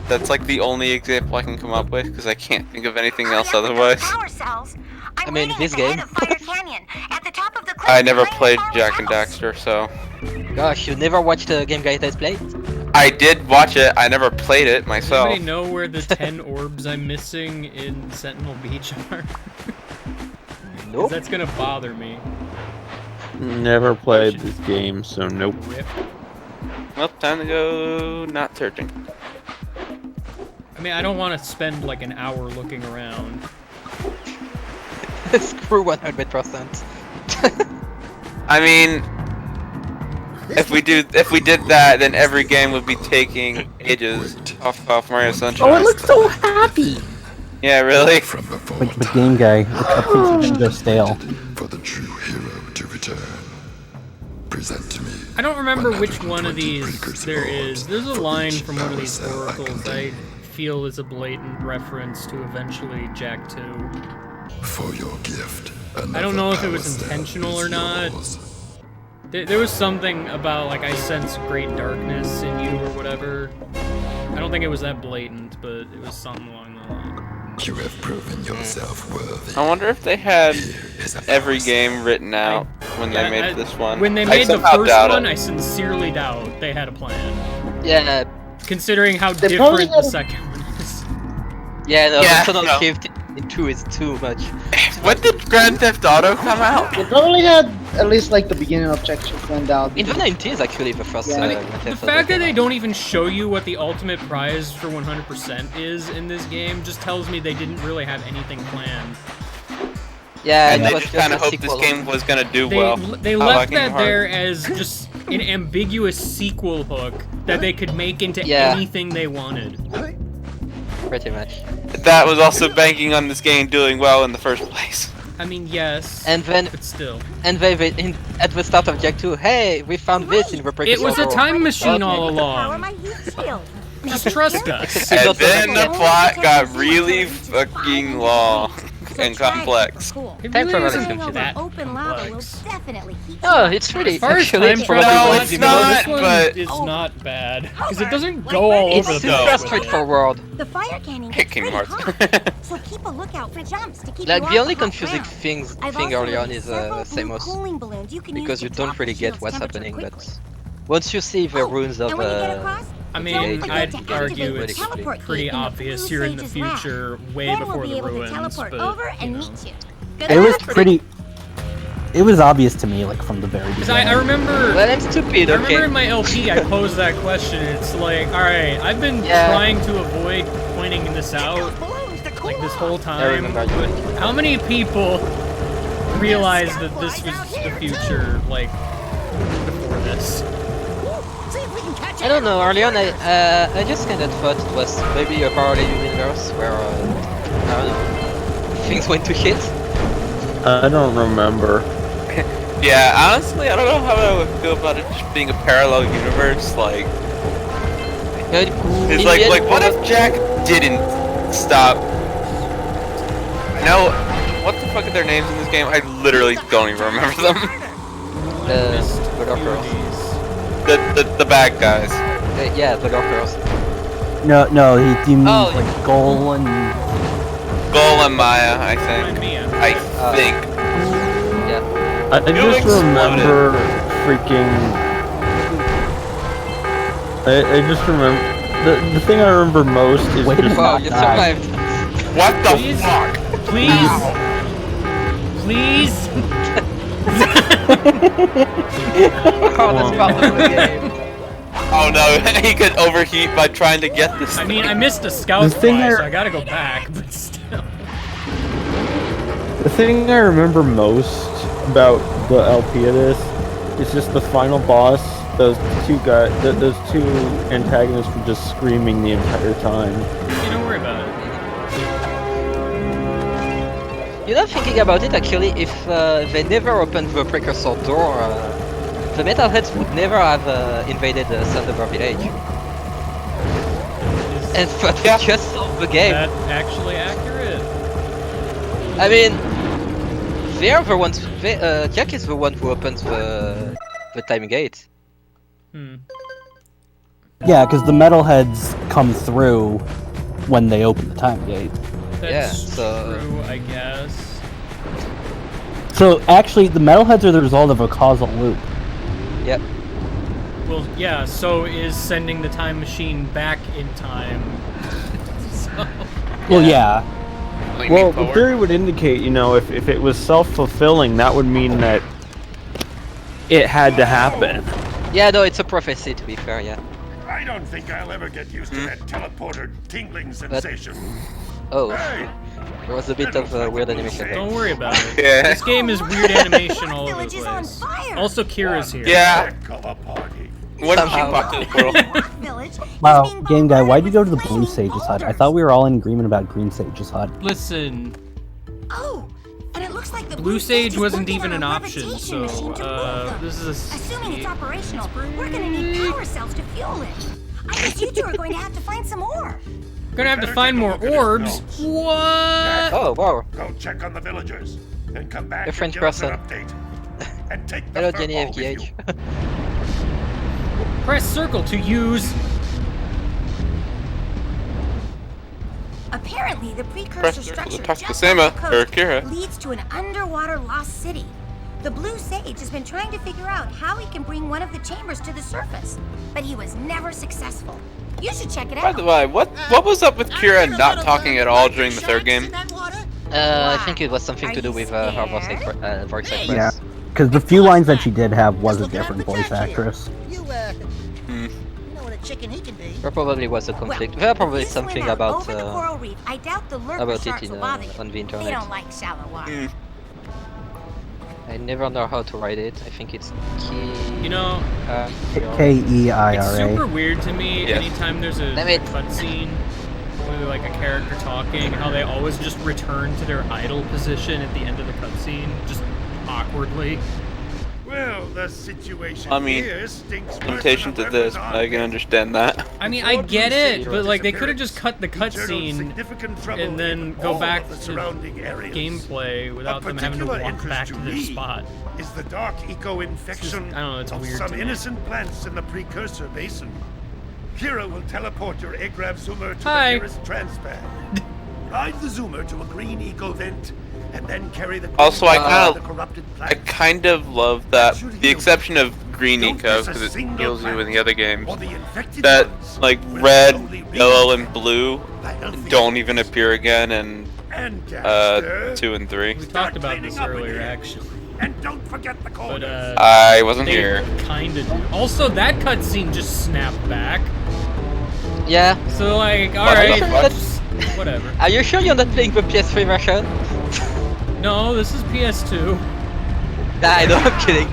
That's like the only example I can come up with because I can't think of anything else otherwise. Power cells. I mean, this game. At the top of the cliff, I never behind played the Jak and farmhouse. Daxter, so Gosh, you never watched the Game Guy Let's Play? I did watch it. I never played it myself. Anybody know where the 10 orbs I'm missing in Sentinel Beach are? Nope. That's gonna bother me. Never played this game, so nope. Rip. Well, time to go not searching. I mean, I don't want to spend like an hour looking around. Screw 100%. I mean, If we did that, then every game would be taking ages off Mario Sunshine. Oh, it looks so happy. Yeah, really. But game guy, the cupcakes are gonna go stale. For the true hero to return. Present to me. I don't remember which one of these there is. There's a line from one of these oracles I feel is a blatant reference to eventually Jak 2. For your gift. I don't know if it was intentional or not. There was something about, like, I sense great darkness in you or whatever. I don't think it was that blatant, but it was something along the line. You have proven yourself worthy. I wonder if they had every game written out when they made this one. When they made the first one, I sincerely doubt they had a plan. Yeah. Considering how different the second one is. Yeah, no, Yeah, the Total no. Cave 2 is too much. When did Grand Theft Auto come out? They probably had at least like the beginning objections planned out. In the 90s, actually, the first. Yeah. The fact that they don't even show you what the ultimate prize for 100% is in this game just tells me they didn't really have anything planned. Yeah, and it they was just kind of a hoped this sequel. game was gonna do They, well. they I left like that Kingdom Hearts. there as just an ambiguous sequel hook that they could make into anything they wanted. Pretty much. That was also banking on this game doing well in the first place. I mean, yes, and then, but still. And at the start of Jak 2, hey, we found this in the It was a time machine all Power along. my heat shield. Just trust us. And then the plot got really fucking long and complex. It Time really travel isn't is confusing. that Open lava will complex. definitely heat Oh, it's really. As far as actually, time it's travel probably No, goes, it's not, this one but- is not bad. Because it doesn't go all It's over the super place. straightforward. The fire cannon Hit gets Kingdom pretty Hearts. hot, so keep a lookout for jumps to keep Like you the off only the hot confusing ground. I've thing also early on made is several blue Samos, cooling balloons you can because use you to don't top really the get shield's what's temperature happening, quickly. but once you see the runes of And when you get across, I don't mean, forget I'd to activate argue the it's teleport pretty key in the obvious blue you're in the sage's lab. future, way Then before we'll be the able to ruins, teleport but over and you meet know. you. Good It was luck. pretty. It was obvious to me, like from the very Because beginning. I remember. Well, I'm stupid, I remember okay. in my LP I posed that question. It's like, alright, I've been Yeah. trying to avoid pointing this out like this whole time. I remember doing it. How many people realized that this was the future, like, before this? See if we can catch I don't know, early on I just kind of thought it was maybe a parallel universe where, I don't know, things went to shit. I don't remember. Yeah, honestly, I don't know how I would feel about it just being a parallel universe. Like, it's like what if Jak didn't stop? No, what the fuck are their names in this game? I literally don't even remember them. The Dark Girls. The bad guys. Yeah, the Dark Girls. No, you mean Oh. like Goal and Gol and Maya, I think. I think. Yeah. I just remember freaking. I just remember the thing I remember most is just. Wow, you survived. What the Please? fuck? Please? Please? Oh, that's part of the game. Oh no, he could overheat by trying to get this. I mean, I missed a scout The thing fly, I- so I gotta go back, but still. The thing I remember most about the LP of this is just the final boss. Those two guys, those two antagonists were just screaming the entire time. You don't worry about it. You know, thinking about it, actually, if they never opened the precursor door, the metalheads would never have invaded Sandover Village. And that would just solve the game. That's actually accurate. I mean, they are the ones. Jak is the one who opens the time gate. yeah, because the metalheads come through when they open the time gate. That's Yeah, so- true, I guess. So actually, the metalheads are the result of a causal loop. Yep. Well, yeah, so is sending the time machine back in time. So... Well, yeah. Well, the theory would indicate, you know, if it was self-fulfilling, that would mean that it had to happen. Yeah, no, it's a prophecy, to be fair, yeah. I don't think I'll ever get used to that teleporter tingling sensation. Oh. Hey, There was a bit of weird animation. Don't worry about it. Yeah. This game is weird animation all over the place. Also, Kira's here. Yeah. When did she pop to the portal? Wow, game guy, why'd you go to the Blue Sage's hut? I thought we were all in agreement about Green Sage's hut. Listen, Oh, and it looks like the Blue Sage wasn't even an option, so this is. Assuming it's operational, we're gonna need power cells to fuel it. I guess you two are going to have to find some more. Gonna have to find more orbs. What? Oh, wow. Go check on the villagers, then come back A French and give us an person. update. And take the Hello, fur Jenny ball with FGH. you. Press circle to use. Apparently, the precursor Press circle structure to talk to just Sama, off the or coast Kira. leads to an underwater lost city. The Blue Sage has been trying to figure out how he can bring one of the chambers to the surface, but he was never successful. You should check it By out. the way, what was up with Kira not talking at all during the third game? I think it was something to do with her voice actress. Yeah, because the few lines that she did have was a different voice actress. You know what a chicken he can be. There probably was a conflict. There probably If you swim something out about over the coral reef, I doubt the lurker about it sharks in, will bother you. on the They internet. don't like shallow water. I never know how to write it. I think it's key. You know, Keira. Keira. it's super weird to me Yes. anytime there's a Damn it. cutscene with like a character talking, how they always just return to their idle position at the end of the cutscene, just awkwardly. Well, the situation I mean, here stinks worse limitation than to a this, weapons I can understand that. I mean, I get it, but like they could have just cut the cutscene significant trouble and then in go all back of the to surrounding areas. gameplay without them having to particular walk back interest to to their me spot. Is the dark eco-infection I don't know, it's of weird some to me. innocent plants in the precursor basin. Kira will teleport your Agrav Zoomer to Hi. the nearest transpad. Ride the Zoomer to a green eco vent, and then carry the Also, the corrupted I plants. kind of love that, the exception of Green Don't Eco, miss a because it single heals you in plant, the other games. or the infected That, ones like, will red, slowly yellow, reach and blue the healthy don't even appear again in And Daxter, 2 and 3. We talked about this earlier, actually. and don't forget the But corners. I wasn't they here. Kinda do. Also, that cutscene just snapped back. Yeah. So like, Are you alright, sure that- whatever. Are you sure you're not playing the PS3 version? No, this is PS2. Nah, I know, I'm kidding.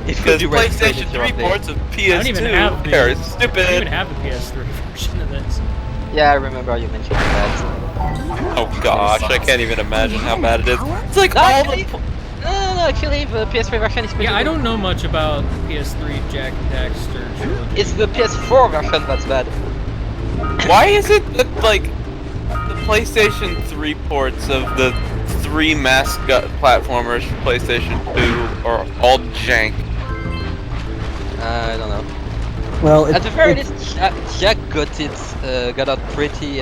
It could There's be red screen PlayStation if you're 3 playing. ports of I don't even have PS2. the. They're I don't even stupid. have the PS3 version of this. Yeah, I remember you mentioned that. Oh gosh, I can't even imagine how bad it is. It's like No, all actually, the. no, actually, the PS3 version is pretty Yeah, I good. don't know much about PS3 Jak and Daxter trilogy. It's the PS4 version that's bad. Why is it that, like, the PlayStation 3 ports of the 3 mascot platformers for PlayStation 2 are all jank? I don't know. Well, At the very least, Jak got out pretty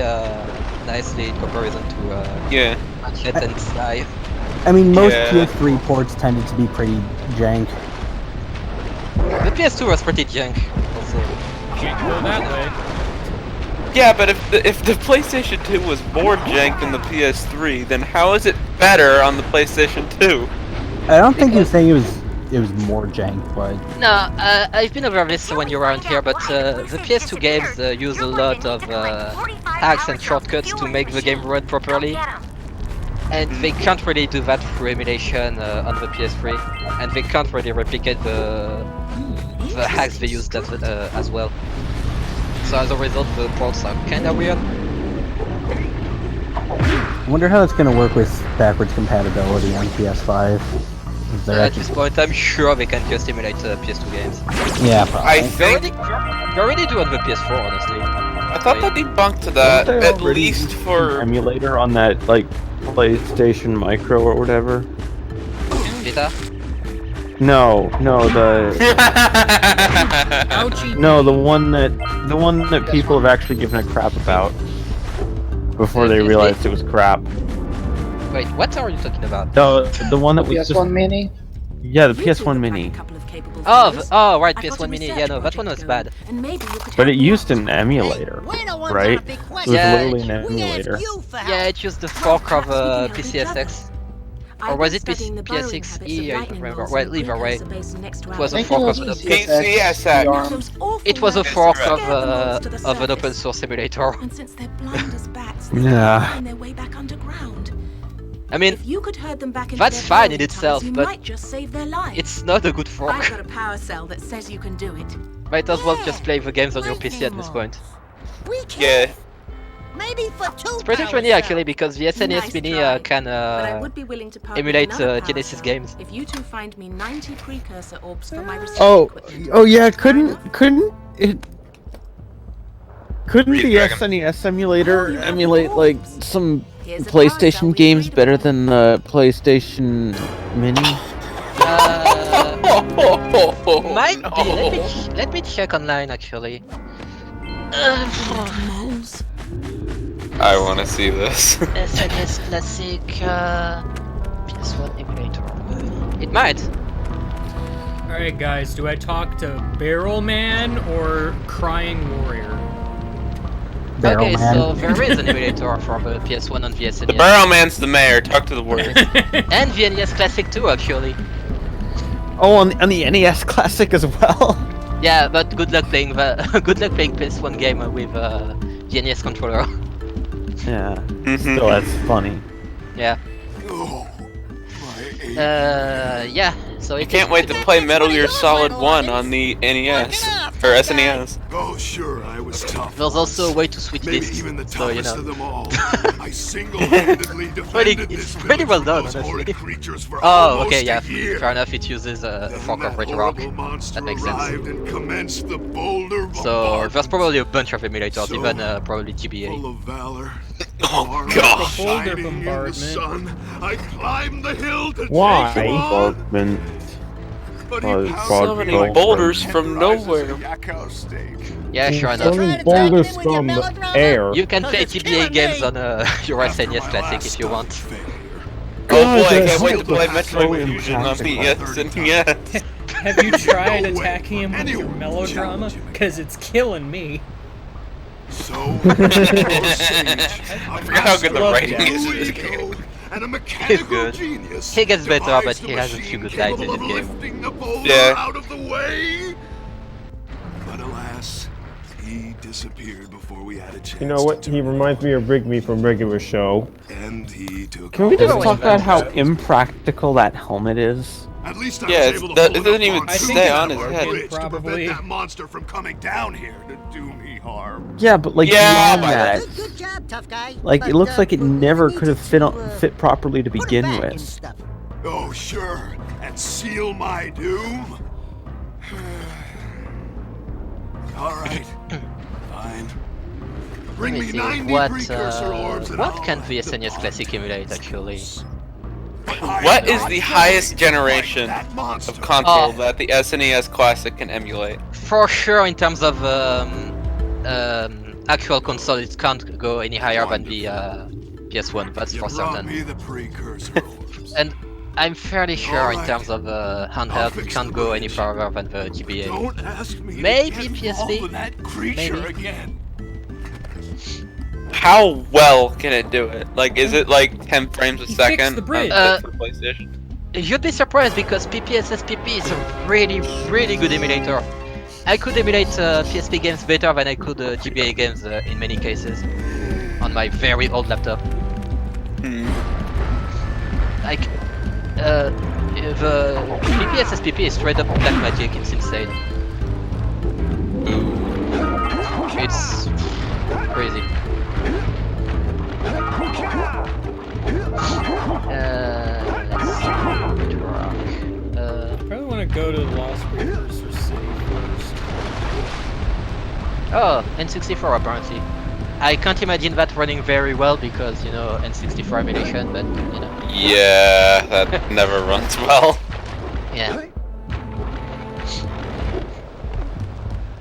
nicely in comparison to Yeah. Ratchet and Sly. I mean, most Yeah. PS3 ports tended to be pretty jank. The PS2 was pretty jank, also. Can't go that way. Yeah, but if the PlayStation 2 was more jank than the PS3, then how is it better on the PlayStation 2? I don't think he was saying it was more jank, but No, I've been over this when you weren't here, but the PS2 games use a lot of hacks and shortcuts to make the game run properly. And they can't really do that through emulation on the PS3, and they can't really replicate the hacks they used as well. So as a result, the ports are kinda weird. I wonder how that's going to work with backwards compatibility on PS5. Is there At actually- this point, I'm sure they can just emulate PS2 games. Yeah, probably. I think They already do on the PS4, honestly. I thought they debunked that Don't they at already least use for an emulator on that like PlayStation Micro or whatever. Vita? No, the Ouchie. no, the one that people have actually given a crap about before they realized it was crap. Wait, what are you talking about? The one that was just, PS1 Mini. yeah, the PS1 Mini. Oh, right, PS1 Mini. Yeah, no, that one was bad. But it used an emulator, right? It was Yeah, literally an emulator. Yeah, it used the fork of PCSX. Or was it PSXE? I don't remember. Well, either way, it was a think it fork was of an PSX. It was a fork of an open source simulator. And since they're blind as bats, Yeah. they find their way back underground. I mean, If you could herd them back into that's their fine in burrowing itself, tunnels, you but might just save their lives. it's not a good I've fork. got a power cell that says you can do it. Might as well just play the games on your PC at this point. We can. Yeah. Maybe for 2 It's pretty funny actually because the SNES Nice Mini try, can but I would be willing to part with emulate another power Genesis cell games. If you two find me 90 precursor orbs for my research Oh, equipment. oh yeah. Couldn't the Redragon. SNES emulator emulate like some Here's a PlayStation power games cell we better than the PlayStation Mini? Might be. Let me check online actually. moles. I want to see this. SNES Classic PS1 emulator. It might. Alright guys, do I talk to Barrel Man or Crying Warrior? Okay, Man. so there is an emulator for the PS1 and the SNES. The Barrel Man's the mayor. Talk to the warrior. And the NES Classic too, actually. Oh, on the NES Classic as well. Yeah, but good luck playing PS1 game with the NES controller. Yeah. Still, that's funny. Yeah. Yeah. So You can't wait to play Metal Gear Solid 1 on the NES or SNES. Oh, sure, I was tough. There's also a way to switch Maybe discs, even the so you toughest know. of them all. I single-handedly defended It's this pretty well village done, from those honestly. horrid creatures for Oh, almost okay, yeah. a year. Fair enough. It uses a fork of Red Rock. That makes Arrived sense. and commenced the boulder So bombardment. there's probably a bunch of emulators, So even probably GBA. Full of valor. Oh, God. God. The boulder Shining in the bombardment. sun, I climbed the hill to Why? take him on. Bombardment. But he Oh, pounced So God, many God. boulders from tenderizes nowhere. a yak house steak. Yeah, sure So enough. many boulders from air. You can play It's GBA killing games me. on your SNES Classic if you want. Oh boy, I God, can't wait to that's play so Metroid Fusion on the SNES. Have you tried No way. attacking him with your Anyone melodrama? challenge me. Because it's killing me. So, I forgot how good the writing is in this game. And a He's mechanical good. genius He gets better, but devised he a has a machine few good lines in capable this of game. lifting the boulder Yeah. out of the way. But alas, he disappeared before we had a chance. You know what? to He reminds me of Rigby from Regular Show. And he took Can we all just the talk about how advantage. impractical that helmet is? At least I Yeah, was able to it hold doesn't up even on I think stay it's on his our head. bridge to Probably. prevent that monster from coming down here to do me harm. Yeah, but like Yeah, beyond but- that, Good job, tough guy. like But, it looks like it we never need could have to, fit properly to put it begin back and with. stuff. Oh, sure, and seal my doom? All right, fine. Bring Let me me see 90 what precursor orbs and what I'll can the have SNES the Classic emulate actually? What is the highest generation that monster. of console Oh. that the SNES Classic can emulate? For sure, in terms of actual console, it can't go any higher than the PS1. That's You for brought certain. me the precursor orbs. And I'm fairly sure in Alright. terms of I'll handheld, it fix can't the go any bridge. further than the GBA. Don't ask me Maybe to get PSP? involved in that creature Maybe. again. How well can it do it? Like, is it like 10 frames a He fixed second the bridge. on the PlayStation? You'd be surprised because PPSSPP is a really, really good emulator. I could emulate PSP games better than I could GBA games in many cases on my very old laptop. Like, the PPSSPP is straight up black magic. It's insane. It's crazy. Let's see. Probably want to go to the Lost Precursor City first. Oh, N64 apparently. I can't imagine that running very well because, you know, N64 emulation, but, you know. Yeah, that never runs well. Yeah.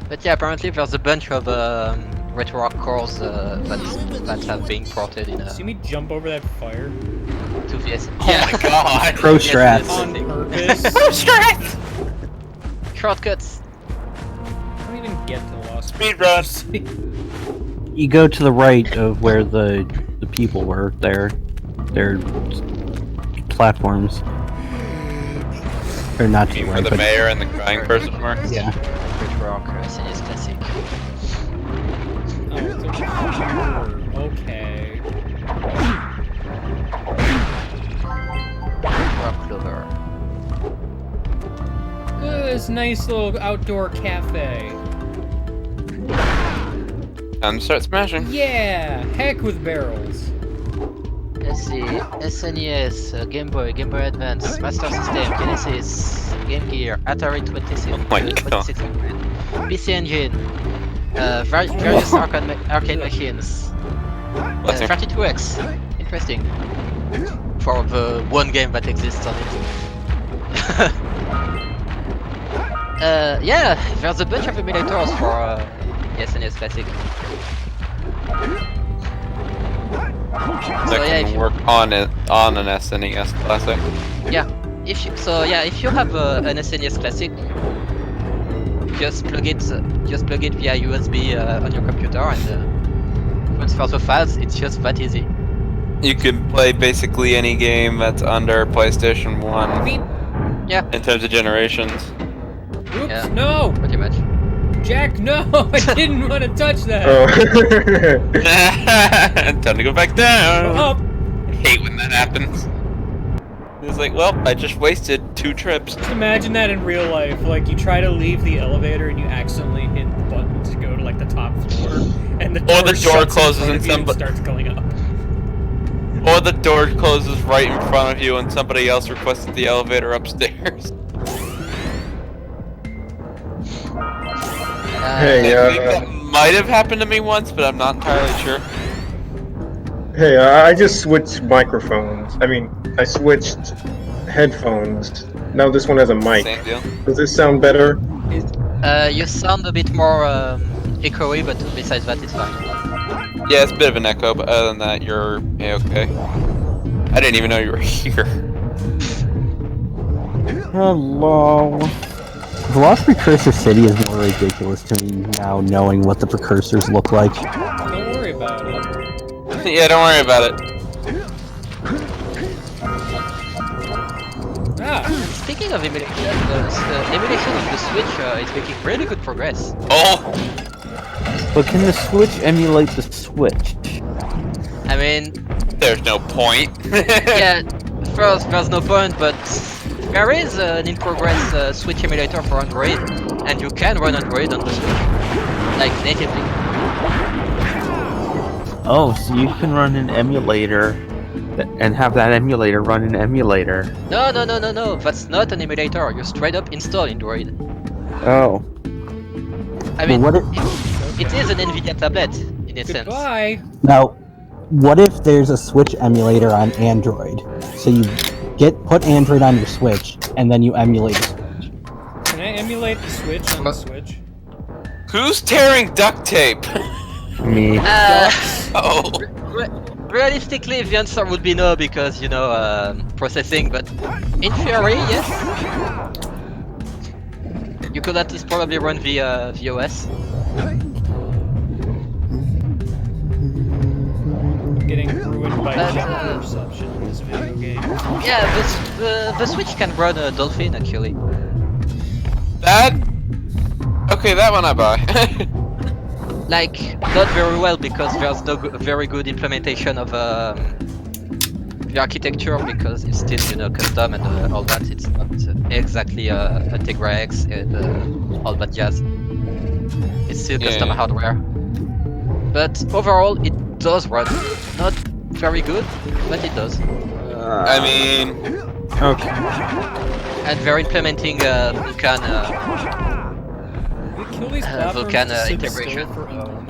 But yeah, apparently there's a bunch of retro cores that have been ported in See me jump over that fire? to VS. Oh my god! Pro strats. On purpose? Pro strats! Shortcuts! I don't even get to Lost Speedrun! You go to the right of where the people were. They're platforms. Or not You to for the but mayor and the crying person mark? yeah. Good rock, SNES Classic. Oh, it's a okay. Rock Clover. This nice little outdoor cafe. Time to start smashing. Yeah! Heck with barrels. Let's see. SNES, Game Boy, Game Boy Advance, Master System, Genesis, Game Gear, Atari 2600, PC Engine, various arcade machines. 32X. Interesting. For the one game that exists on it. Yeah, there's a bunch of emulators for the SNES Classic. That can work on an SNES Classic. Yeah, if you have an SNES Classic, just plug it via USB on your computer and transfer the files. It's just that easy. You can play basically any game that's under PlayStation 1. Yeah. In terms of generations. Oops, Yeah, no! pretty much. Jack, no! I didn't want to touch that! Time to go back down! Up. I hate when that happens. It's like, well, I just wasted 2 trips. Just imagine that in real life. Like, you try to leave the elevator and you accidentally hit the button to go to, like, the top floor. And the door closes and somebody starts going up. Or the door closes right in front of you and somebody else requested the elevator upstairs. Hey, that might have happened to me once, but I'm not entirely sure. Hey, I just switched microphones. I mean, I switched headphones. Now this one has a mic. Same deal. Does this sound better? You sound a bit more echoey, but besides that, it's fine. Yeah, it's a bit of an echo, but other than that, you're okay. I didn't even know you were here. Hello. The Lost Precursor City is more ridiculous to me now, knowing what the precursors look like. Don't worry about it. Yeah, don't worry about it. Speaking of emulation, the emulation of the Switch is making really good progress. Oh! But can the Switch emulate the Switch? I mean... There's no point. Yeah, first, there's no point, but there is an in-progress Switch emulator for Android, and you can run Android on the Switch, like natively. Oh, so you can run an emulator and have that emulator run an emulator. No, that's not an emulator. You straight up install Android. Oh. I mean, Well, it is an NVIDIA tablet, in a sense. Goodbye. Now, what if there's a Switch emulator on Android? So you put Android on your Switch, and then you emulate the Switch. Can I emulate the Switch on the Switch? Who's tearing duct tape? Me. Oh. Realistically, the answer would be no, because, you know, processing, but in theory, yes. You could at least probably run via OS. Getting ruined by depth perception in this video game. Yeah, the Switch can run a Dolphin, actually. Okay, that one I buy. Like, not very well, because there's no very good implementation of the architecture, because it's still, you know, custom and all that. It's not exactly a Tegra X and all that jazz. It's still custom hardware. But overall, it does run. Not very good, but it does. I mean... Okay. And they're implementing Vulkan Kill these Vulkan platforms to sit integration. still for a moment.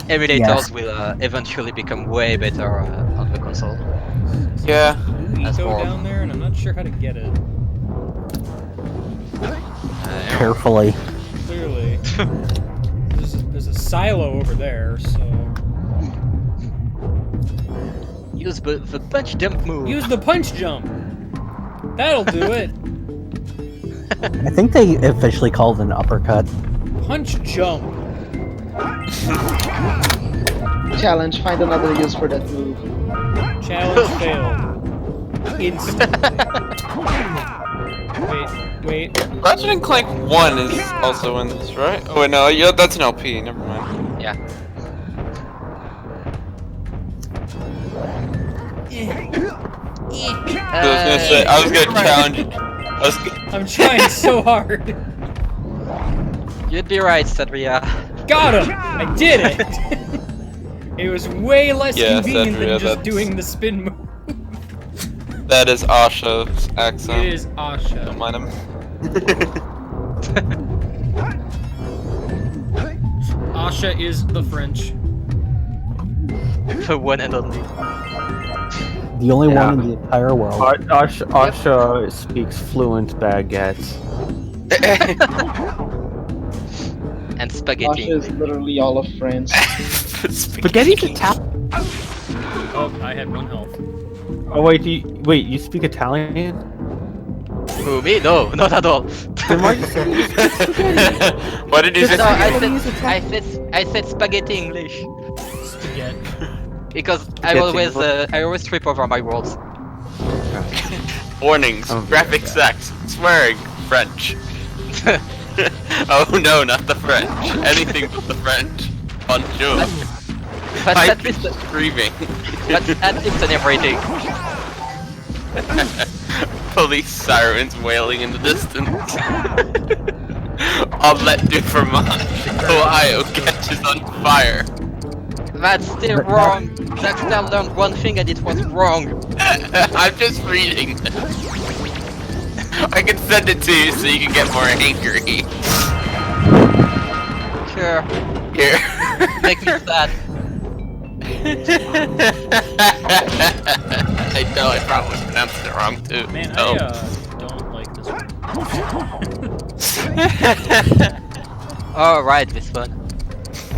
Emulators Yes. will eventually become way better on the console. Yeah. That's Eco more. down there, and I'm not sure how to get it. Carefully. Clearly. There's a silo over there, so... Use the punch jump move. Use the punch jump! That'll do it! I think they officially called it an uppercut. Punch jump! Challenge, find another use for that move. Challenge failed. instantly. Wait. Ratchet and Clank 1 is also in this, right? Oh wait, no, yeah, that's an LP. Never mind. Yeah. I was gonna challenge it. I'm trying so hard. You'd be right, Sadria. Got him! I did it! It was way less convenient Sadria, than just doing the spin move. That is Asha's accent. It is Asha. Don't mind him. Asha is the French. The one and only. The only one in the entire world. Asha speaks fluent baguettes. And spaghetti. Asha is literally all of France. Spaghetti's Italian. Oh, I had 1 health. Oh wait, you speak Italian? Who, me? No, not at all. Then why you say What did you say? No, I said spaghetti English. Spaghetti. Because I always trip over my words. Warnings, graphic sex, swearing, French. Oh no, not the French. Anything but the French. Bonjour. But I'm at least screaming. But at least an everything. Police sirens wailing in the distance. Omelette du fromage. Ohio catches on fire. That's still wrong. Daxter learned one thing and it was wrong. I'm just reading. I can send it to you so you can get more angry. Sure. Here. Make me sad. I know I probably pronounced it wrong too. Man, Oh. I don't like this one. Oh, right, this one.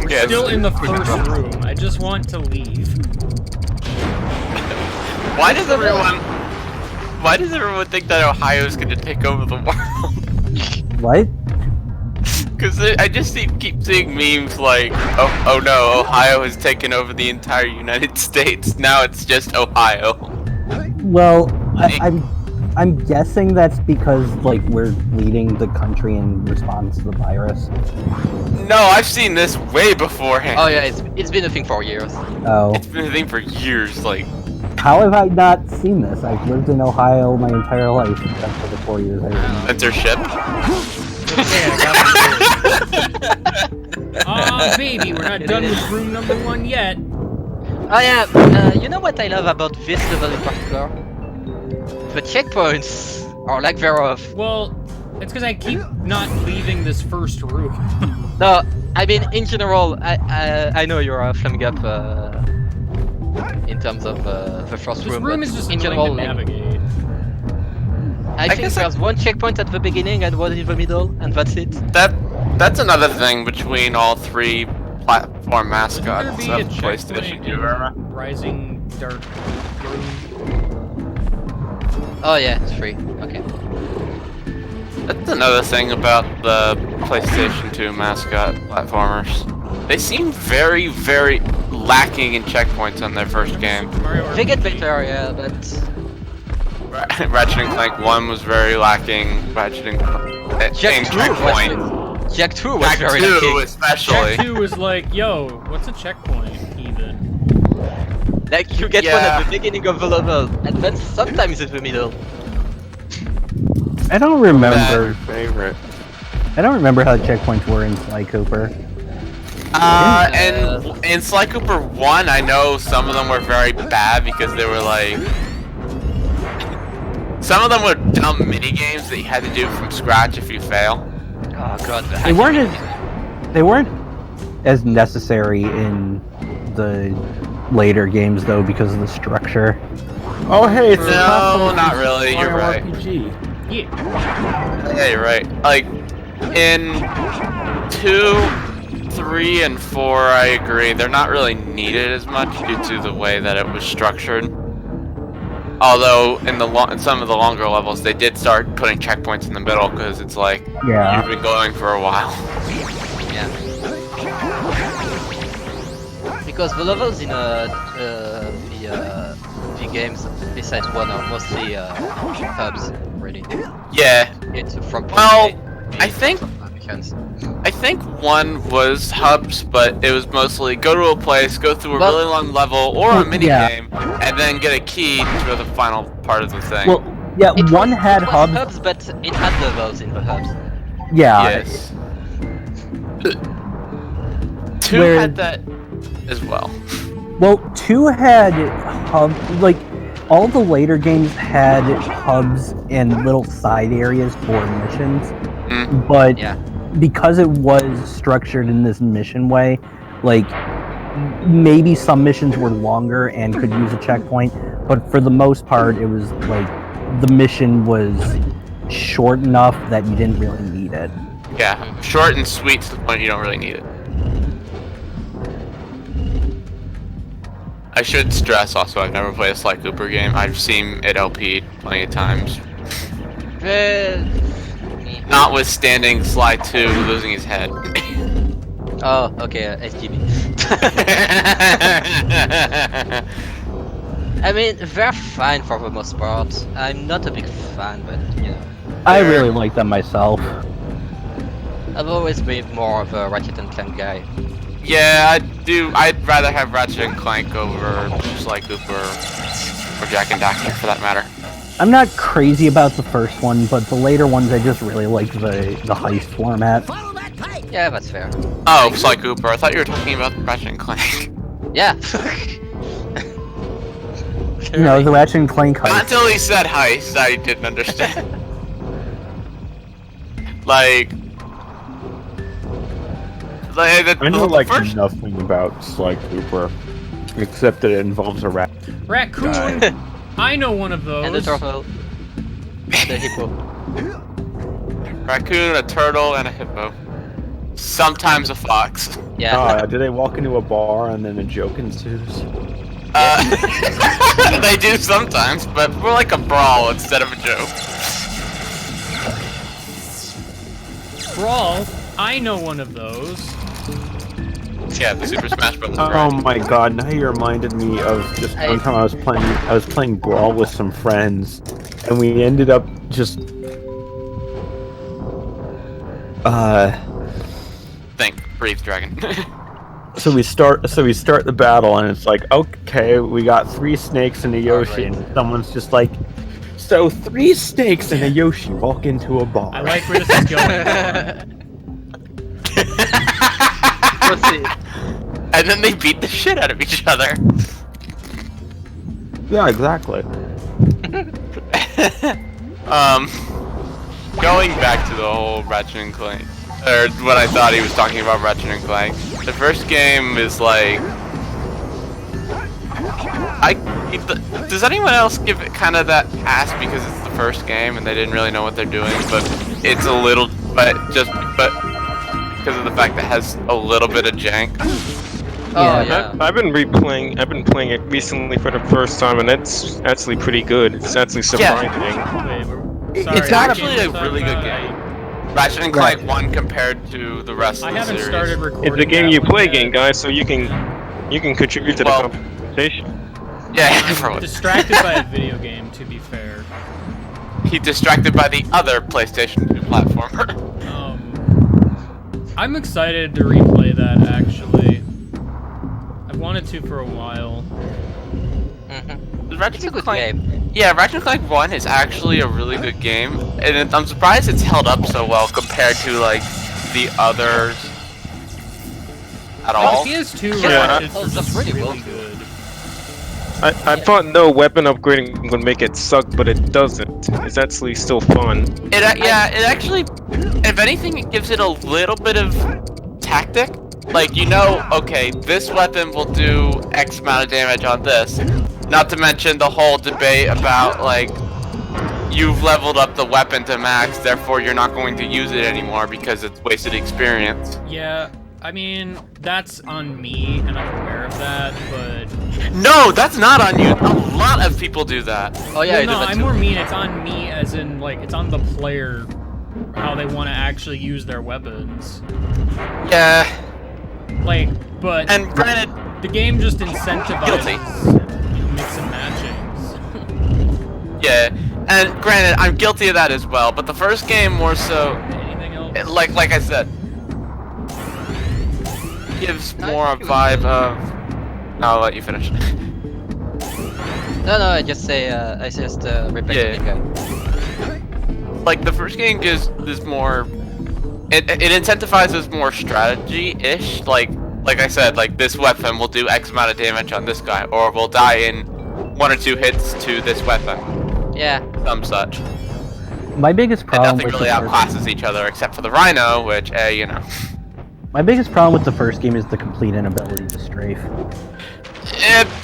Yeah, Still in the first room. I just want to leave. Why does everyone think that Ohio's gonna take over the world? What? Because I just keep seeing memes like, oh no, Ohio has taken over the entire United States. Now it's just Ohio. Well, I'm guessing that's because like we're leading the country in response to the virus. No, I've seen this way beforehand. Oh yeah, it's been a thing for years. Oh. It's been a thing for years, like. How have I not seen this? I've lived in Ohio my entire life, except for the 4 years I lived in. Censorship. Aw, baby, we're not done with room number 1 yet. Oh yeah, you know what I love about this level in particular? The checkpoints are like very off. Well, it's because I keep not leaving this first room. No, I mean in general, I know you're a flaming up in terms of the first This room. room but is just in annoying general, to navigate. I think there's one checkpoint at the beginning and one in the middle, and that's it. That's another thing between all 3 platform mascots Could of there be a PlayStation. checkpoint in Rising Dark Room? Oh yeah, it's free. Okay. That's another thing about the PlayStation 2 mascot platformers. They seem very, very lacking in checkpoints on their first game. They get better, yeah, but Ratchet and Clank 1 was very lacking. Ratchet and Clank checkpoint. Jak 2 was Jak very 2 lacking. especially. Jak 2 was like, yo, what's a checkpoint, even? Like you get one at the beginning of the level, and then sometimes in the middle. I don't remember. Favorite. I don't remember how the checkpoints were in Sly Cooper. And in Sly Cooper 1, I know some of them were very bad because they were like... Some of them were dumb mini-games that you had to do from scratch if you fail. Oh god, They weren't as necessary in the later games though because of the structure. Oh hey, it's No, not really, you're right. RPG. Yeah, you're right. Like, in 2, 3, and 4, I agree. They're not really needed as much due to the way that it was structured. Although, in some of the longer levels, they did start putting checkpoints in the middle, because it's like, you've been going for a while. Yeah. Because the levels in the games besides one are mostly hubs, really. Yeah. It's from Well, I think one was hubs, but it was mostly go to a place, go through a really long level or a mini game, and then get a key for the final part of the thing. Well, yeah, one had hubs. hubs, but it had levels in the hubs. Yeah. Yes. Two had that as well. Well, 2 had hubs, like, all the later games had hubs and little side areas for missions, but because it was structured in this mission way, like, maybe some missions were longer and could use a checkpoint, but for the most part, it was, like, the mission was short enough that you didn't really need it. Yeah, short and sweet to the point you don't really need it. I should stress also I've never played a Sly Cooper game. I've seen it LP'd plenty of times. Notwithstanding Sly 2 losing his head. Oh, okay, SGB. I mean, they're fine for the most part. I'm not a big fan, but you know. I really like them myself. I've always been more of a Ratchet and Clank guy. Yeah, I do. I'd rather have Ratchet and Clank over Sly Cooper or Jak and Daxter for that matter. I'm not crazy about the first one, but the later ones I just really like the heist format. Yeah, that's fair. Oh, Sly Cooper. I thought you were talking about Ratchet and Clank. Yeah. You know, the Ratchet and Clank heist. Not until he said heist, I didn't understand. like I know like nothing about Sly Cooper, except that it involves a rat. Raccoon! I know one of those. And the turtle. And the hippo. Raccoon, a turtle, and a hippo. Sometimes a fox. Yeah. Do they walk into a bar and then a joke ensues? They do sometimes, but more like a brawl instead of a joke. Brawl? I know one of those. Yeah, the Super Smash Bros. Oh my god, now you reminded me of just one time I was playing Brawl with some friends, and we ended up just Think, breathe, dragon. So we start the battle, and it's like, okay, we got 3 snakes and a Yoshi, and someone's just like, so 3 snakes and a Yoshi walk into a bar. I like where this is going. Proceed. And then they beat the shit out of each other. Yeah, exactly. Going back to the whole Ratchet and Clank, or what I thought he was talking about Ratchet and Clank. The first game is like, does anyone else give it kind of that pass because it's the first game and they didn't really know what they're doing, but it's a little, but because of the fact that it has a little bit of jank. Oh yeah. I've been playing it recently for the first time, and it's actually pretty good. It's actually surprising. It's actually a really good game. Ratchet and Clank 1 compared to the rest of the series. Started recording. It's a game you play game, guys, so you can contribute to the conversation. Yeah, I'm distracted by a video game, to be fair. He's distracted by the other PlayStation 2 platformer. I'm excited to replay that, actually. I've wanted to for a while. Ratchet and Clank, yeah, Ratchet and Clank 1 is actually a really good game, and I'm surprised it's held up so well compared to like the others at all. PS2 that's really good. I thought no weapon upgrading would make it suck, but it doesn't. It's actually still fun. It actually, if anything, it gives it a little bit of tactic. Like, you know, okay, this weapon will do X amount of damage on this. Not to mention the whole debate about, like, you've leveled up the weapon to max, therefore you're not going to use it anymore because it's wasted experience. Yeah, I mean, that's on me, and I'm aware of that, but... No, that's not on you. A lot of people do that. Oh yeah, no, I more mean it's on me as in, like, it's on the player how they want to actually use their weapons. Yeah. Like, but... And granted... The game just incentivizes mix and matchings. Yeah, and granted, I'm guilty of that as well. But the first game more so, like I said, gives more a vibe of. No, I'll let you finish. No, I just say repeating it. Like the first game gives this more. It incentivizes more strategy-ish. Like I said, like this weapon will do X amount of damage on this guy, or will die in 1 or 2 hits to this weapon. Yeah. Some such. My biggest problem Nothing with really outclasses each other except for the Rhino, which, you know. My biggest problem with the first game is the complete inability to strafe.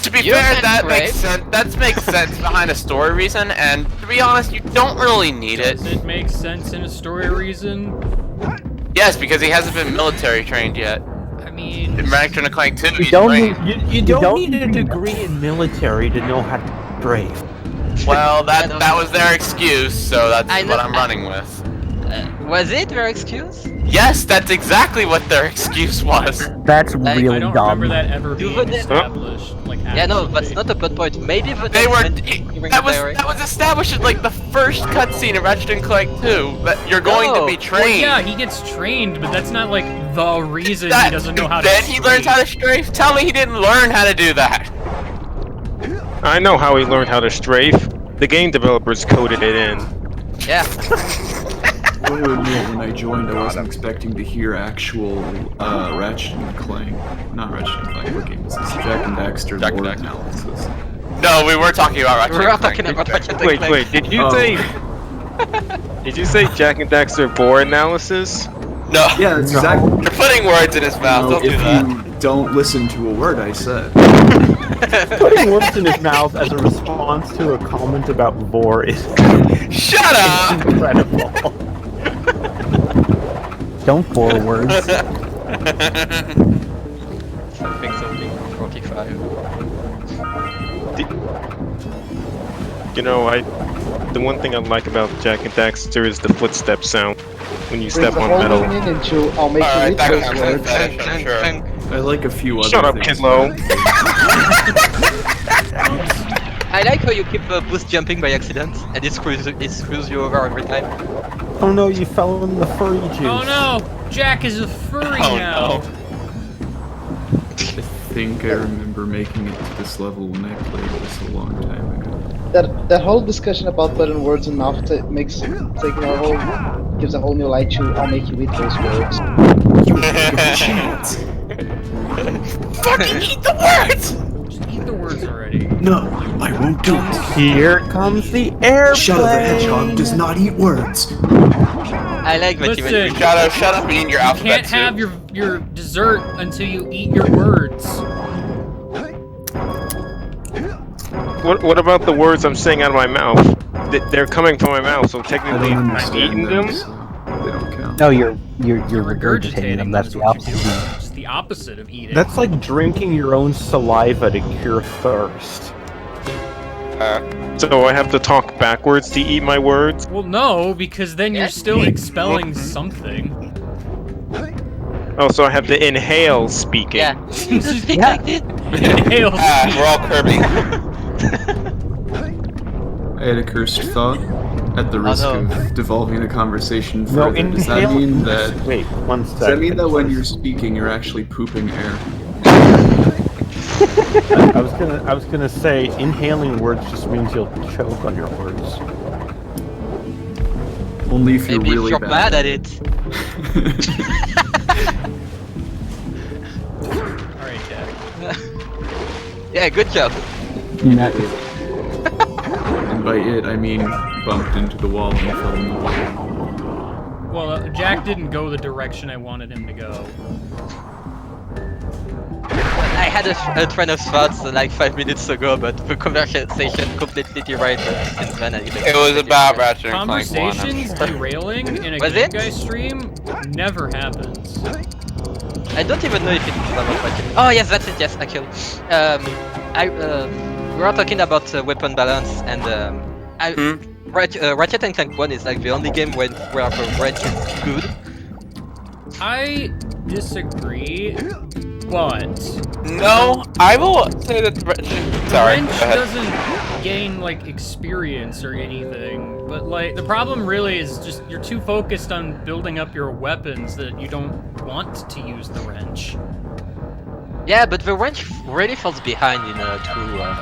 To be fair, that makes sense. That makes sense behind a story reason, and to be honest, you don't really need it. Does it make sense in a story reason? Yes, because he hasn't been military trained yet. I mean, in Ratchet and Clank 2, he's don't trained. you don't need a degree in military to know how to strafe. Well, that was their excuse, so that's what I'm running with. Was it their excuse? Yes, that's exactly what their excuse was. That's really I don't dumb. remember that ever being established. Like, yeah, no, that's not a plot point. Maybe they were. That was established in like the first cutscene in Ratchet and Clank 2. That you're going to be trained. Well, yeah, he gets trained, but that's not like the reason he doesn't know how to. Then he learns how to strafe. Tell me he didn't learn how to do that. I know how he learned how to strafe. The game developers coded it in. Yeah. I will admit, when I joined, I wasn't expecting to hear actual Ratchet and Clank. Not Ratchet and Clank, what game is this? Jak and Daxter lore analysis. No, we were talking about Ratchet. We were talking about Ratchet and Clank. Wait, did you say... Did you say Jak and Daxter lore analysis? No. Yeah, that's exactly... You're putting words in his mouth, don't do that. If you don't listen to a word I said. Putting words in his mouth as a response to a comment about lore is... Shut up! Incredible. Don't forward. Something 45. You know, the one thing I like about Jak and Daxter is the footstep sound when you step on metal. I'll make you eat those words. I like a few other Shut up, things. Kidlo. I like how you keep boost jumping by accident, and it screws you over every time. Oh no, you fell in the furry juice. Oh no! Jack is a furry now! I think I remember making it to this level when I played this a long time ago. That whole discussion about putting words in mouth makes gives a whole new light to I'll make you eat those words. You give a chance. Fucking eat the words! Just eat the words already. No, I won't do it. Here comes the airplane. Shadow the Hedgehog does not eat words. I like what Listen, Shadow, shut up eating your alphabet. You can't have your dessert until you eat your words. What about the words I'm saying out of my mouth? They're coming from my mouth, so technically I'm eating them? They don't count. No, you're regurgitating them. That's the opposite. It's the opposite of eating. That's like drinking your own saliva to cure thirst. So I have to talk backwards to eat my words? Well, no, because then you're still expelling something. Oh, so I have to inhale speaking. Yeah. Speak like this. Inhale. We're all Kirby. I had a cursed thought. At the risk of devolving the conversation No, further, does that mean that... Wait, one second. Does that mean that when you're speaking, you're actually pooping air? I was gonna say inhaling words just means you'll choke on your words. Only if you're Maybe really if you're bad at it. Alright, Jack. Yeah, good job. And by it, I mean bumped into the wall and fell in the wall. Well, Jack didn't go the direction I wanted him to go. I had a train of thoughts like 5 minutes ago, but the conversation completely derailed since then. It was about Ratchet and Clank 1. Conversations derailing in a Game Guy stream never happens. I don't even know if it's about Ratchet. Oh yes, that's it. Yes, actually. We were talking about weapon balance, and Ratchet and Clank 1 is like the only game where the range is good. I disagree, What? No, I will say that the sorry. Wrench Go ahead. doesn't gain like experience or anything, but like the problem really is just you're too focused on building up your weapons that you don't want to use the wrench. Yeah, but the wrench really falls behind in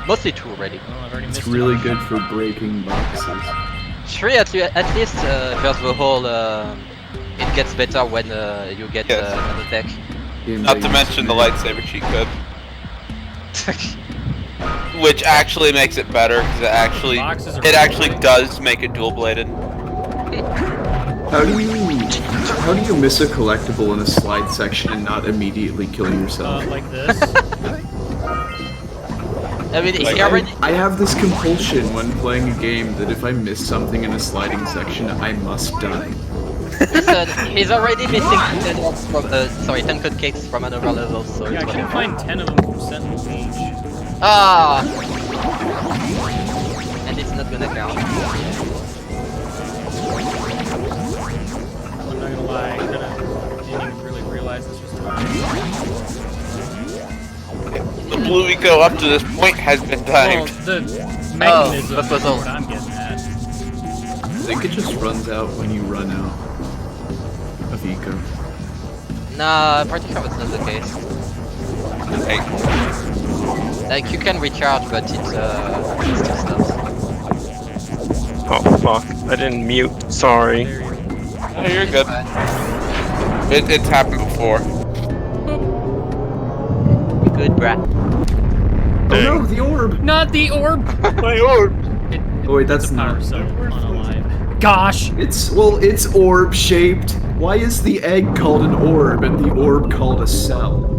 mostly 2 already. It's really good for breaking boxes. 3 at least there's the whole it gets better when you get an attack. Not to mention the lightsaber cheat code. Which actually makes it better, because it actually does make it dual-bladed. How do you miss a collectible in a slide section and not immediately kill yourself? Like this? I mean, I have this compulsion when playing a game that if I miss something in a sliding section, I must die. Listen, he's already missing 10 Cupcakes from another level, so yeah, I can find 10 of them from Sentinel Beach. Ah! And it's not gonna count. I'm not gonna lie, I didn't even really realize this was timed. The blue eco up to this point has been timed. Well, the mechanism that was is all. what I'm getting at. I think it just runs out when you run out of eco. Nah, I'm pretty sure that's not the case. Like, you can recharge, but it still stops. Oh fuck, I didn't mute, sorry. Oh, you're good. It's happened before. Good, brah. Oh no, the orb! Not the orb! My orb! Oh wait, that's not. Gosh! It's orb shaped. Why is the egg called an orb and the orb called a cell?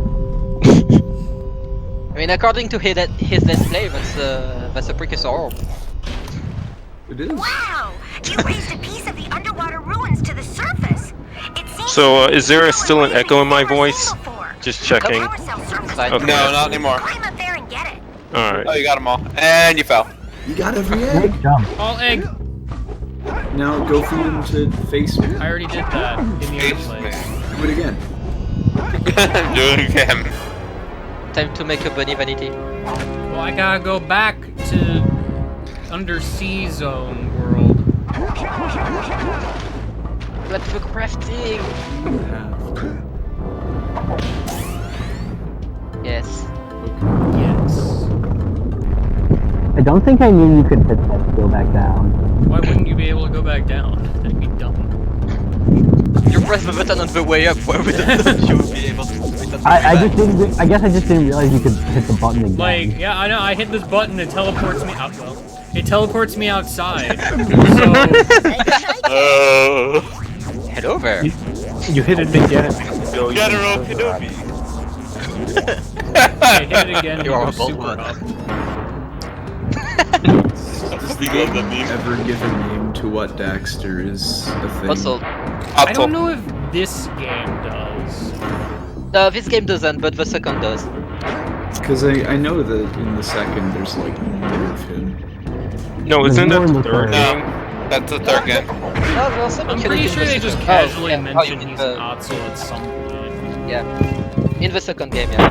I mean, according to his display, that's a precursor orb. It is. Wow! You raised a piece of the underwater ruins to the surface. It seems So, is there still an echo in my voice? Just checking. Okay. No, not anymore. Climb up there and get it. Alright. Oh, you got them all. And you fell. You got every egg. All egg! Now go feed him to face me. I already did that in the other place. Do it again. Do it again. Time to make a bunny vanity. Well, I gotta go back to Undersea Zone world. But for crafting! Yes. Yes. I don't think I knew you could hit that to go back down. Why wouldn't you be able to go back down? That'd be dumb. You press the button on the way up, why would you be able to? I just didn't. I guess I just didn't realize you could hit the button again. Like, yeah, I know. I hit this button, it teleports me out. Well, it teleports me outside. So. Head over. You hit it again. General Kenobi. I hit it again. You are a super bold one. up. Does the game ever give a name to what Daxter is a thing? Also, I don't know if this game does. no, this game doesn't, but the second does. Because I know that in the second there's like more of him. No, isn't that the third game? No, that's the third game. No, well, I'm pretty sure they just casually mention he's an Otso at some point. Yeah. In the second game, yeah.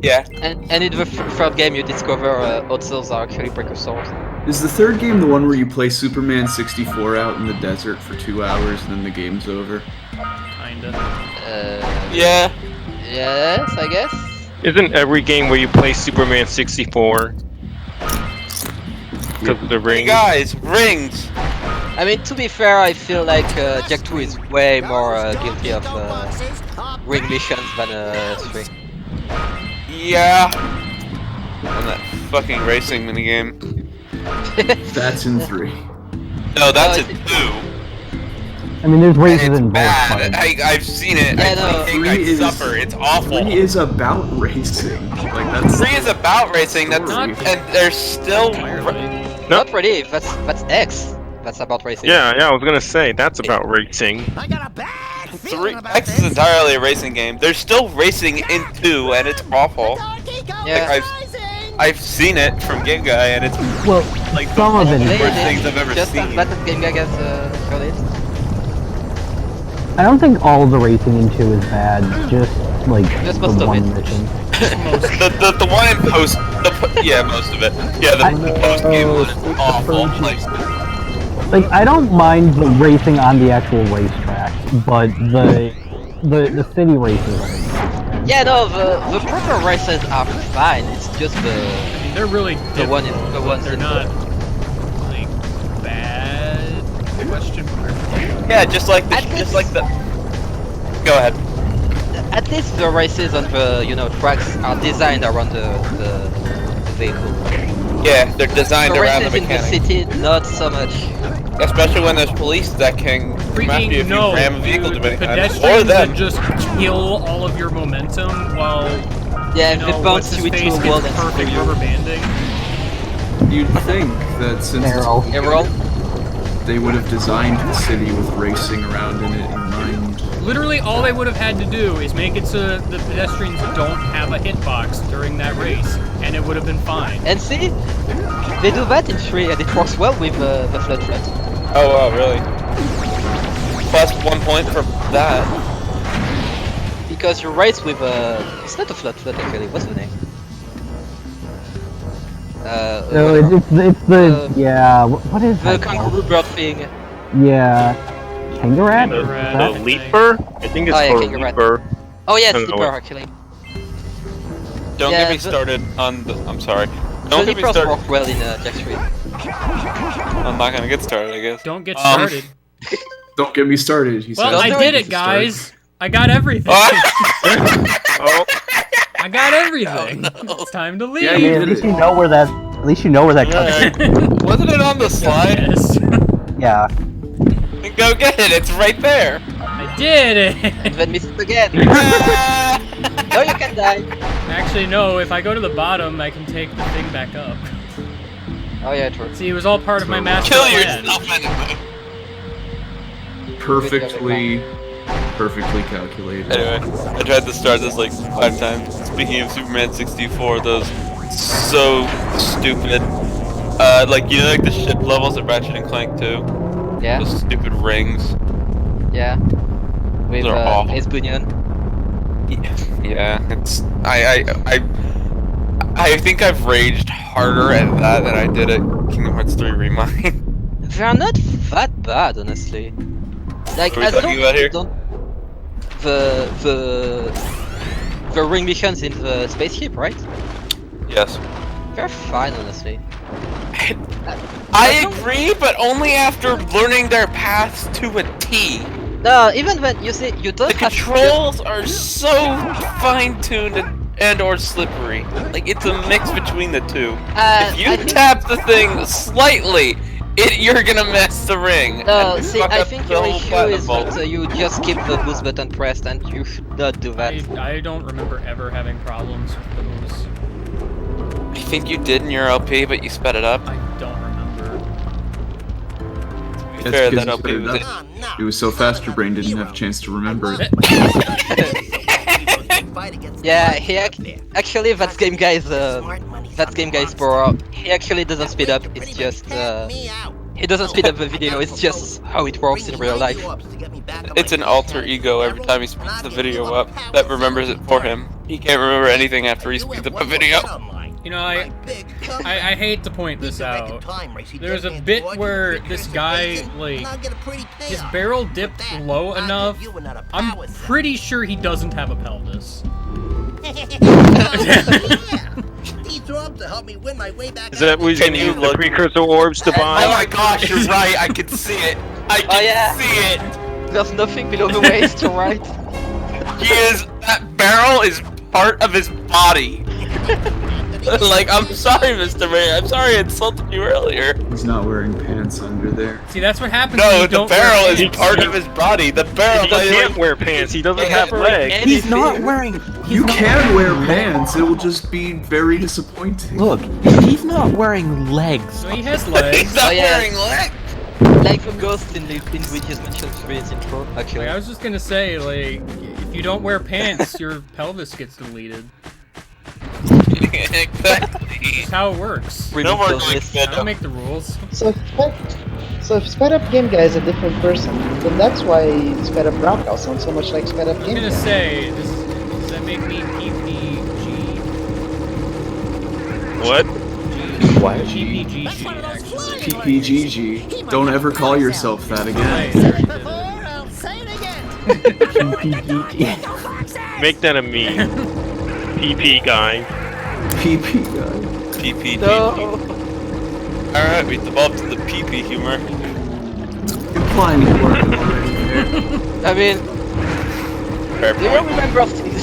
Yeah. And in the third game, you discover Otsos are actually precursors. Is the third game the one where you play Superman 64 out in the desert for 2 hours and then the game's over? Kinda. Yeah. Yes, I guess. Isn't every game where you play Superman 64? Because of the Hey ring? guys, rings! I mean, to be fair, I feel like Jak 2 is way more guilty of ring missions than 3. Yeah. And that fucking racing minigame. That's in 3. No, that's in 2. I mean, there's races It's in both. bad. I've seen it. Yeah, I no. think I'd suffer. It's awful. 3 is about racing. Like that's 3 is about racing. That's and there's still. Not really. That's X. That's about racing. Yeah, I was gonna say, that's about racing. I got a bad feeling 3 about X is entirely a racing game. There's still racing in 2, and it's awful. Yeah. Like, I've seen it from Game Guy, and it's like the some of it is worst things I've ever Just seen. that game guy gets released. I don't think all the racing in 2 is bad. Just Like Just the most of one it. mission. The one in post. Yeah, most of it. Yeah, the post game one is awful. Like I don't mind the racing on the actual racetrack, but the city races are. Yeah, no, the proper races are fine. It's just the. I mean, they're really the one in the ones they're in not like bad question mark. Yeah, just like the. Go ahead. At least the races on the tracks are designed around the vehicle. Yeah, they're designed the around the races in the mechanics. city, not so much. Especially when there's police that can come after you if you ram a vehicle too many times. Or Pedestrians them. would just kill all of your momentum while Yeah, you know, they bounce you what's-his-face into a wall gets and perfect screw you. rubber banding. You'd think that since they would have designed the city with racing around in it in mind. Literally, all they would have had to do is make it so the pedestrians don't have a hitbox during that race, and it would have been fine. And see, they do that in 3, and it works well with the flat flat. Oh wow, really? Plus 1 point for that. Because you race with it's not a flat flat actually. What's the name? No, it's the yeah. What is the that? kangaroo bird thing. Yeah, kangaroo. The leaper? I think it's called kangaroo. leaper. Oh yeah, I don't it's know leaper what- actually. Don't Yeah, get me the- started on the. I'm sorry. The Don't get me leapers started. work well in Jak 3. I'm not gonna get started, I guess. Don't get started. Don't get me started, he Well, said. I did it, guys. I got everything. Oh. I got everything. It's time to leave. Yeah, I mean, at least you know where that. At least you know where that comes from. Wasn't it on the slide? Yes. Yeah. Go get it, it's right there. I did it. And then miss it again. No, you can die. Actually, no. If I go to the bottom, I can take the thing back up. Oh yeah, true. See, it was all part of my master Kill plan. yourself anyway. Perfectly calculated. Anyway, I tried to start this like 5 times. Speaking of Superman 64, those so stupid. Like you know, like the ship levels of Ratchet and Clank 2. Yeah. Those stupid rings. Yeah. With They're awful. Ace Bunyan. Yeah, it's I think I've raged harder at that than I did at Kingdom Hearts 3 Remind. They are not that bad, honestly. Like, What are we as talking long about as here? you don't the ring missions in the spaceship, right? Yes. They're fine, honestly. I agree, but only after learning their paths to a T. No, even when you see you don't The have controls are so fine-tuned and or slippery. Like it's a mix between the two. If you tap the thing slightly, you're gonna mess the ring. No, and see, fuck I up think the your whole issue platinum is vault. that you just keep the boost button pressed, and you should not do that. I don't remember ever having problems with those. I think you did in your LP, but you sped it up. I don't remember. To be That's fair, because that LP you was sped it up. It was so fast your brain didn't have a chance to remember it. Yeah, actually that game guy's power. He actually doesn't speed up. It's just he doesn't speed up the video. It's just how it works in real life. It's an alter ego every time he speeds the video up that remembers it for him. He can't remember anything after he speeds up a video. You know, I hate to point this out. There's a bit where this guy, like, his barrel dipped low enough. I'm pretty sure he doesn't have a pelvis. Is that what he's gonna use the precursor orbs to bind? Oh my gosh, you're right. I can see it. I can see it. There's nothing below the waist to right. That barrel is part of his body. Like, I'm sorry, Mr. Ray. I'm sorry I insulted you earlier. He's not wearing pants under there. See, that's what happens when No, you the don't barrel wear is pants. part of his body. The barrel. He can't wear pants. He doesn't have legs. He's not wearing. You can wear pants. It will just be very disappointing. Look, he's not wearing legs. No, he has legs. He's not Oh, yeah. wearing legs. Like the ghost in Luigi's Mansion 3's intro, actually. Like, I was just gonna say, like, if you don't wear pants, your pelvis gets deleted. Exactly. That's how it works. No more going I sped don't up. make the rules. So if Sped Up Game Guy is a different person, then that's why Sped Up Roundhouse sounds so much like Sped Up I was Game gonna Guy. say, does that make me PPG? What? What? PPGG. PPGG. Don't ever call yourself that again. Make that a meme. PP guy. PP guy. PP. No. Alright, we developed the PP humor. Implying you weren't already there. I mean,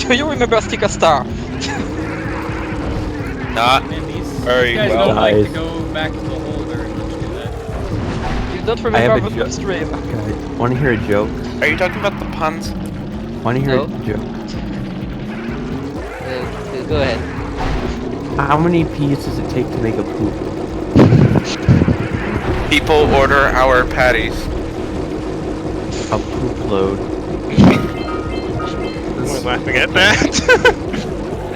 do you remember Sticker Star? Not very You guys well. don't like to go back to the hole very much, do that? You don't I remember have a the joke. stream? Want to hear a joke? Are you talking about the puns? Want to hear No. a joke? Go ahead. How many peas does it take to make a poop? People order our patties. A poop load. We're laughing at that.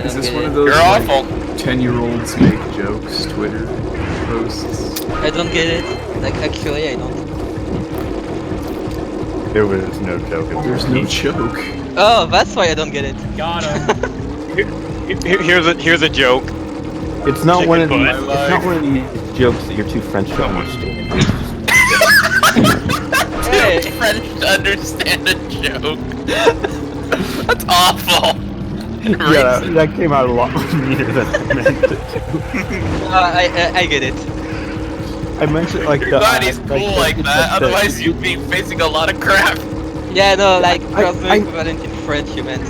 Is this one of those You're like, awful. 10-year-olds make jokes Twitter posts? I don't get it. Like, actually, I don't. There was no joke. There's no joke. Oh, that's why I don't get it. Got him. Here's a joke. It's not one of Chicken these. butt. It's not one of these jokes that you're too French to understand. Hey. Too French to understand a joke. That's awful. Yeah, that came out a lot meaner than I meant it to. I get it. I mentioned like You're the. glad he's cool like that, otherwise you'd be facing a lot of crap. Yeah, no, like I- personal I- equivalent in French, you meant.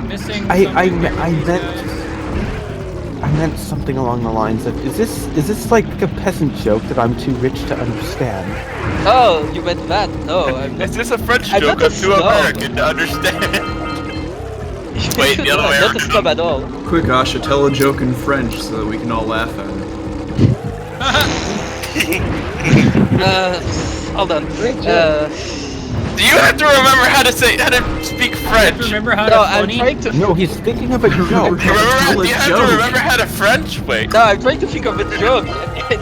Missing I meant something along the lines of is this like a peasant joke that I'm too rich to understand? Oh, you meant that? No, I'm not. Is this a French I'm joke? not a I'm too snob. American to understand. Wait, the other way I'm not a around. snob at all. Quick, Asha, tell a joke in French so that we can all laugh at it. Hold on. Do you have to remember how to speak French? Remember how No, to I'm funny? trying to. No, he's thinking of a joke. Do you have to remember how to French? Wait. No, I'm trying to think of a joke.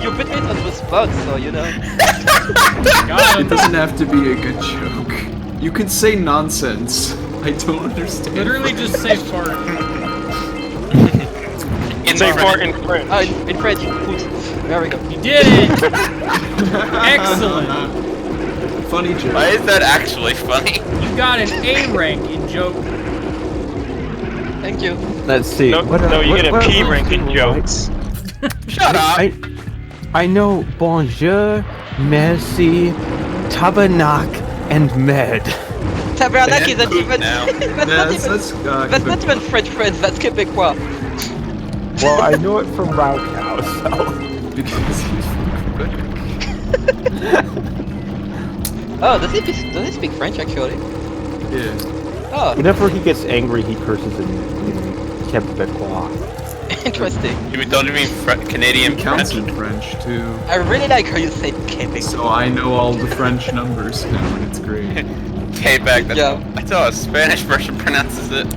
You put me on the spot, so you know. It doesn't have to be a good joke. You can say nonsense. I don't understand. Literally just say fart. Say fart in French. Oh, in French. Good. There we go. You did it! Excellent. Funny joke. Why is that actually funny? You got an A rank in joke. Thank you. Let's see. No, you get a P rank in jokes. Shut up. I know bonjour, merci, tabernacle, and med. Tabernacle isn't even. That's not even French friends. That's Québécois. Well, I know it from Roundhouse, so. Because he's from Quebec. Oh, does he speak French actually? Yeah. Oh, Whenever he gets angry, he curses in Quebecois. interesting. Don't you mean Canadian He counts French? in French too. I really like how you say Quebec. So I know all the French numbers now, and it's great. Quebec, Yeah. that's how a Spanish person pronounces it.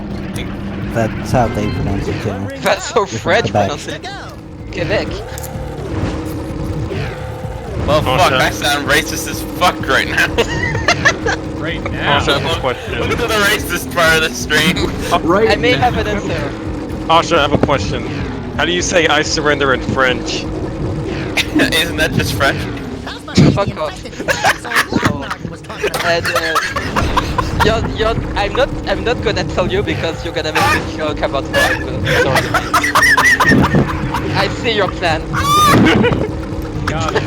That's how they pronounce it, too. That's so French Quebec. pronunciation. Quebec. Well, Oh, fuck, shit. I sound racist as fuck right now. Right now. Also, I have a question. Look at the racist part of the stream. Right I may now. have an answer. Asha, I have a question. How do you say I surrender in French? Isn't that just French? Fuck off. And I'm not gonna tell you because you're gonna make a joke about what. Sorry. I see your plan. Got it.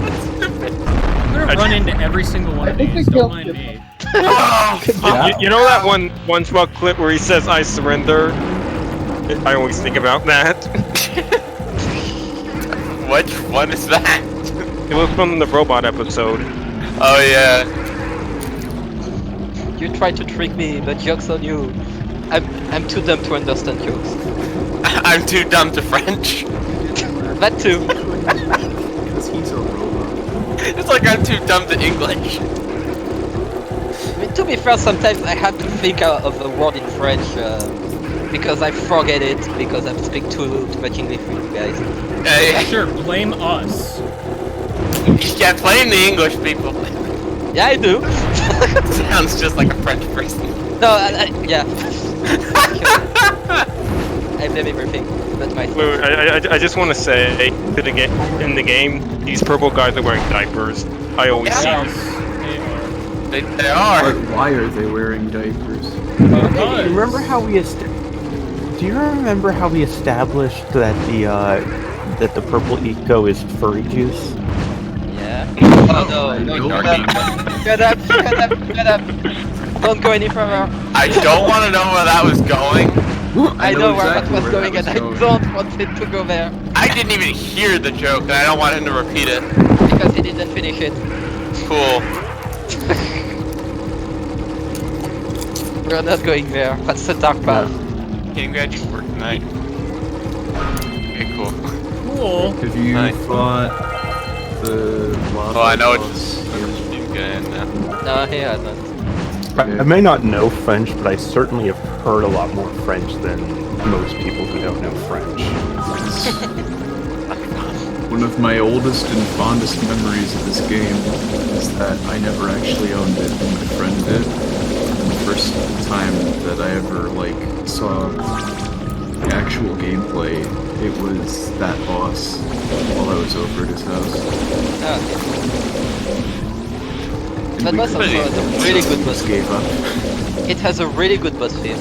I'm gonna run into every single one of these. Don't mind me. You know that one small clip where he says I surrender? I always think about that. Which one is that? It was from the robot episode. Oh yeah. You try to trick me, but joke's on you. I'm too dumb to understand jokes. I'm too dumb to French. That too. Because he's a robot. It's like I'm too dumb to English. I mean, to be fair, sometimes I have to think of a word in French because I forget it because I speak too much English with you guys. Yeah. Sure, blame us. You can't blame the English people. Yeah, I do. Sounds just like a French person. No, yeah. I blame everything, but myself. Wait, I just want to say that in the game, these purple guys are wearing diapers. I always see them. They are. But why are they wearing diapers? Remember how we Do you remember how we established that the purple eco is furry juice? Yeah. Oh no! Shut up! Shut up! Don't go any further. I don't want to know where that was going. I know where that was going, and I don't want it to go there. I didn't even hear the joke, and I don't want him to repeat it. Because he didn't finish it. Cool. We're not going there. That's the dark path. Getting glad you work tonight. Okay, cool. Cool. Have you fought the lava? Oh, I know boss? it's good now. No, he hasn't. I may not know French, but I certainly have heard a lot more French than most people who don't know French. One of my oldest and fondest memories of this game is that I never actually owned it, my friend did. And the first time that I ever, saw the actual gameplay, it was that boss while I was over at his house. That boss also has a really good boss gave up. It has a really good boss theme.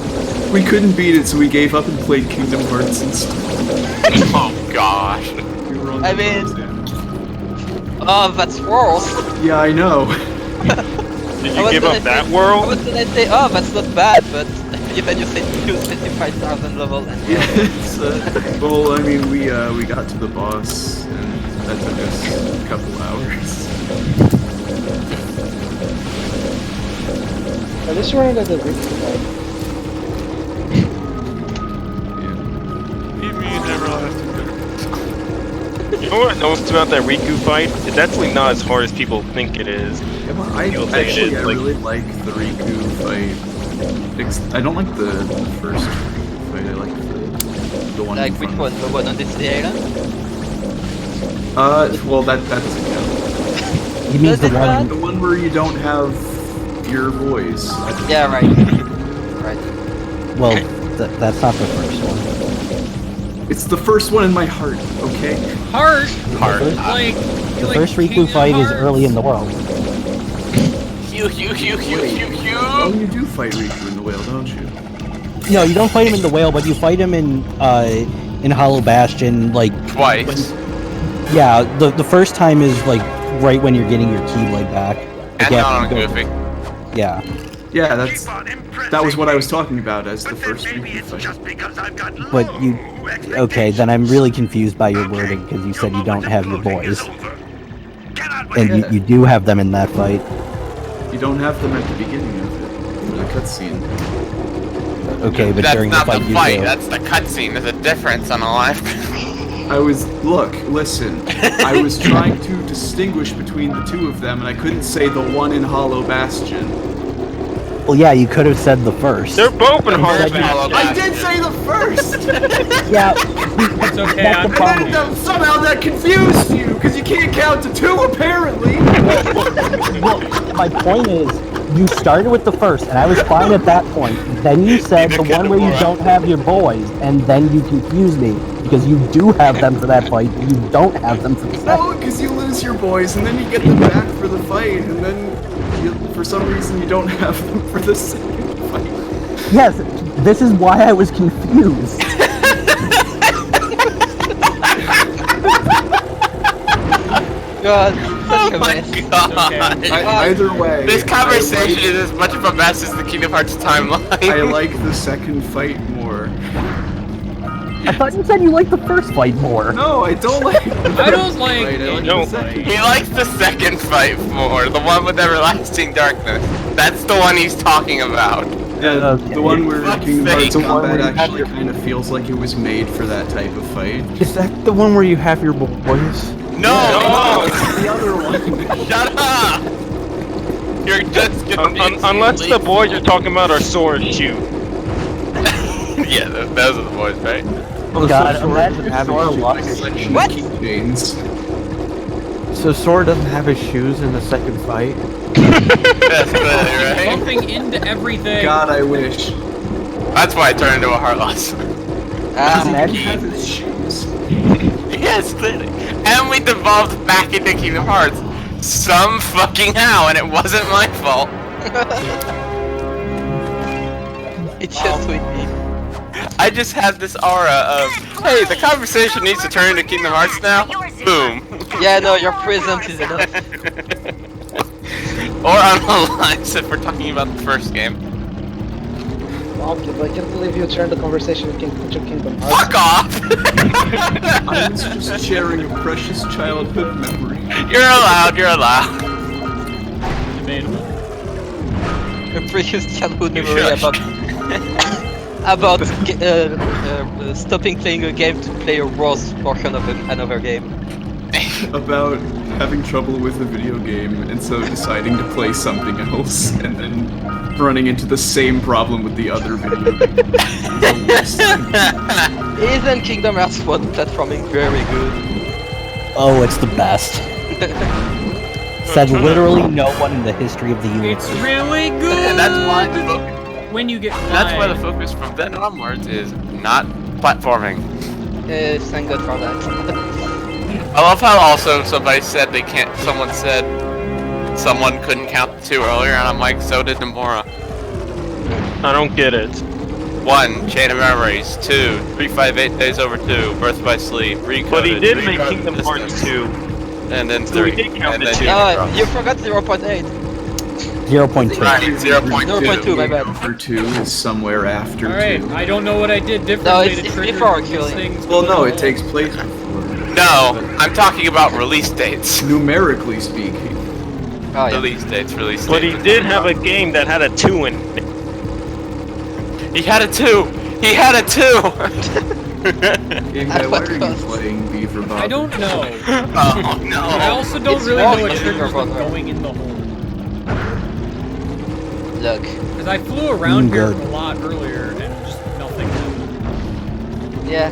We couldn't beat it, so we gave up and played Kingdom Hearts instead. Oh gosh. I mean... Oh, that's worse. Yeah, I know. Did you give up that world? I was gonna say, oh, that's not bad, but then you said you 25,000 level and... Yes, well, I mean, we got to the boss, and that took us a couple hours. At least we're into the big fight. You know what I noticed about that Riku fight? It's actually not as hard as people think it is. Yeah, well, I really like the Riku fight. I don't like the first Riku fight. I like the one. Like which one? The one on this island? Well, that doesn't count. He means the one. The one where you don't have your voice. Yeah, right. Right. Well, that's not the first one. It's the first one in my heart, okay? Heart? Heart. The first Riku fight is early in the world. Hugh. Oh, you do fight Riku in the whale, don't you? No, you don't fight him in the whale, but you fight him in Hollow Bastion, twice. Yeah, the first time is right when you're getting your Keyblade back. And not on Goofy. Yeah. Yeah, that was what I was talking about as the first Riku fight. But you... Okay, then I'm really confused by your wording, because you said you don't have your boys. And you do have them in that fight. You don't have them at the beginning of it, in the cutscene. Okay, but during the fight you do. That's the cutscene. There's a difference on a live. Listen. I was trying to distinguish between the two of them, and I couldn't say the one in Hollow Bastion. Well, yeah, you could have said the first. They're both in Hollow Bastion. I did say the first! Yeah. It's okay, somehow that confused you, because you can't count to two, apparently! Well, my point is, you started with the first, and I was fine at that point. Then you said the one where you don't have your boys, and then you confused me. Because you do have them for that fight, you don't have them for the second. No, because you lose your boys, and then you get them back for the fight, and then for some reason you don't have them for the second fight. Yes, this is why I was confused. God, oh my god. Either way. This conversation is as much of a mess as the Kingdom Hearts timeline. I like the second fight more. I thought you said you liked the first fight more. No, I don't like I don't like He likes the second fight more, the one with Everlasting Darkness. That's the one he's talking about. Yeah, the one where Kingdom Hearts combat actually kind of feels like it was made for that type of fight. Is that the one where you have your boys? No! It's the other one. Shut up! You're just gonna unless the boys you're talking about are Sora and Hugh. Yeah, those are the boys, right? Oh, God, so imagine Sora lost. What? Keychains. So Sora doesn't have his shoes in the second fight? That's clearly right. Bumping into everything. God, I wish. That's why I turned into a Heartless. He has his shoes. Yes, clearly. And we devolved back into Kingdom Hearts. Some fucking how, and it wasn't my fault. It's just with me. I just had this aura of, hey, the conversation needs to turn into Kingdom Hearts now. Boom. Yeah, no, your presence is enough. Or on the lines if we're talking about the first game. Wow, kid, I can't believe you turned the conversation into Kingdom Hearts. Fuck off! I was just sharing a precious childhood memory. You're allowed, you're allowed. Debatable. A precious childhood memory about stopping playing a game to play a worse portion of another game. About having trouble with a video game and so deciding to play something else and then running into the same problem with the other video game. Isn't Kingdom Hearts 1 platforming very good? Oh, it's the best. Said literally no one in the history of the universe. It's really good. And that's why the focus. When you get That's why the focus from then onwards is not platforming. Thank God for that. I love how also somebody said they can't. Someone said someone couldn't count to 2 earlier, and I'm like, so did Nomura. I don't get it. 1. Chain of Memories. 2. 358 Days Over 2. Birth by Sleep. Recoded. But he did make Kingdom Hearts 2. And then 3. So we did count the 2. You forgot 0.8. 0.2. Right, 0.2. My bad. Number 2 is somewhere after 2. Alright, I don't know what I did differently No, to it's trigger before these killing. things. Well, no, it takes place before. No, I'm talking about release dates. Numerically speaking. Oh, yeah. Release dates. But he did have a game that had a 2 in it. He had a 2! He had a 2! Game guy, why are you playing Beaver Bob? I don't know. Oh no! I also don't It's really know what wrong. triggers them going in the hole. Look. Because I flew around here a lot earlier and just nothing happened. Yeah.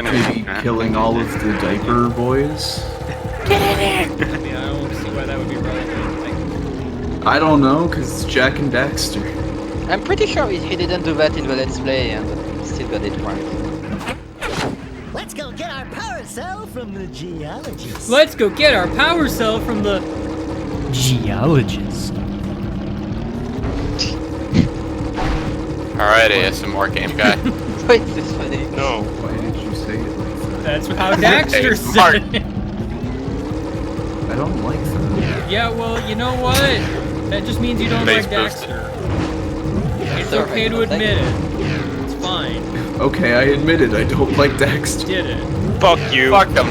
Maybe killing all of the diaper boys? I mean, I don't see why that would be relevant. I don't know, cause it's Jak and Daxter. I'm pretty sure he didn't do that in the Let's Play and he still got it right. Let's go get our power cell from the geologist. Let's go get our power cell from the geologist. Alrighty, some more game guy. Wait, this is funny. No. Why did you say it like that? That's how Daxter said it. I don't like that. Yeah, well, you know what? That just means you don't like Daxter. It's okay to admit it. It's fine. Okay, I admit it, I don't like Daxter. Did it. Fuck you. Fuck him.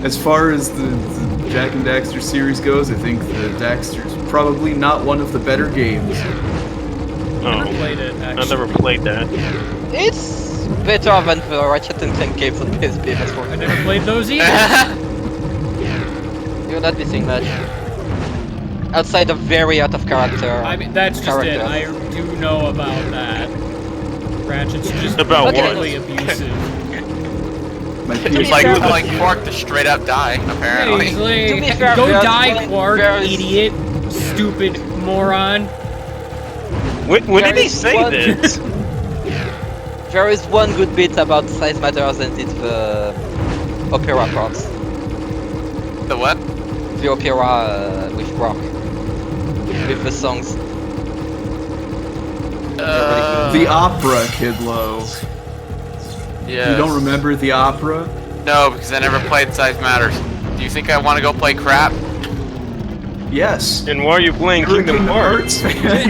As far as the Jak and Daxter series goes, I think the Daxter's probably not one of the better games. I never played it, I actually. never played that. It's better than the Ratchet and Clank games on PSP, that's for I never played those either. You're not missing much. Outside of very out of character. I mean, that's just it. I do know about that. Ratchet's just About what? really abusive. He's like Quark to straight up die, apparently. Hey, To be fair, go there's die, one- Quark, there's- idiot, stupid moron. When did he There say is one- this? There is one good bit about size matters and it's the opera parts. The what? The opera with Quark. With the songs. The opera, Kidlo. Yeah. You don't remember the opera? No, because I never played Size Matters. Do you think I want to go play crap? Yes. And why are you playing Kingdom Hearts? Fuck right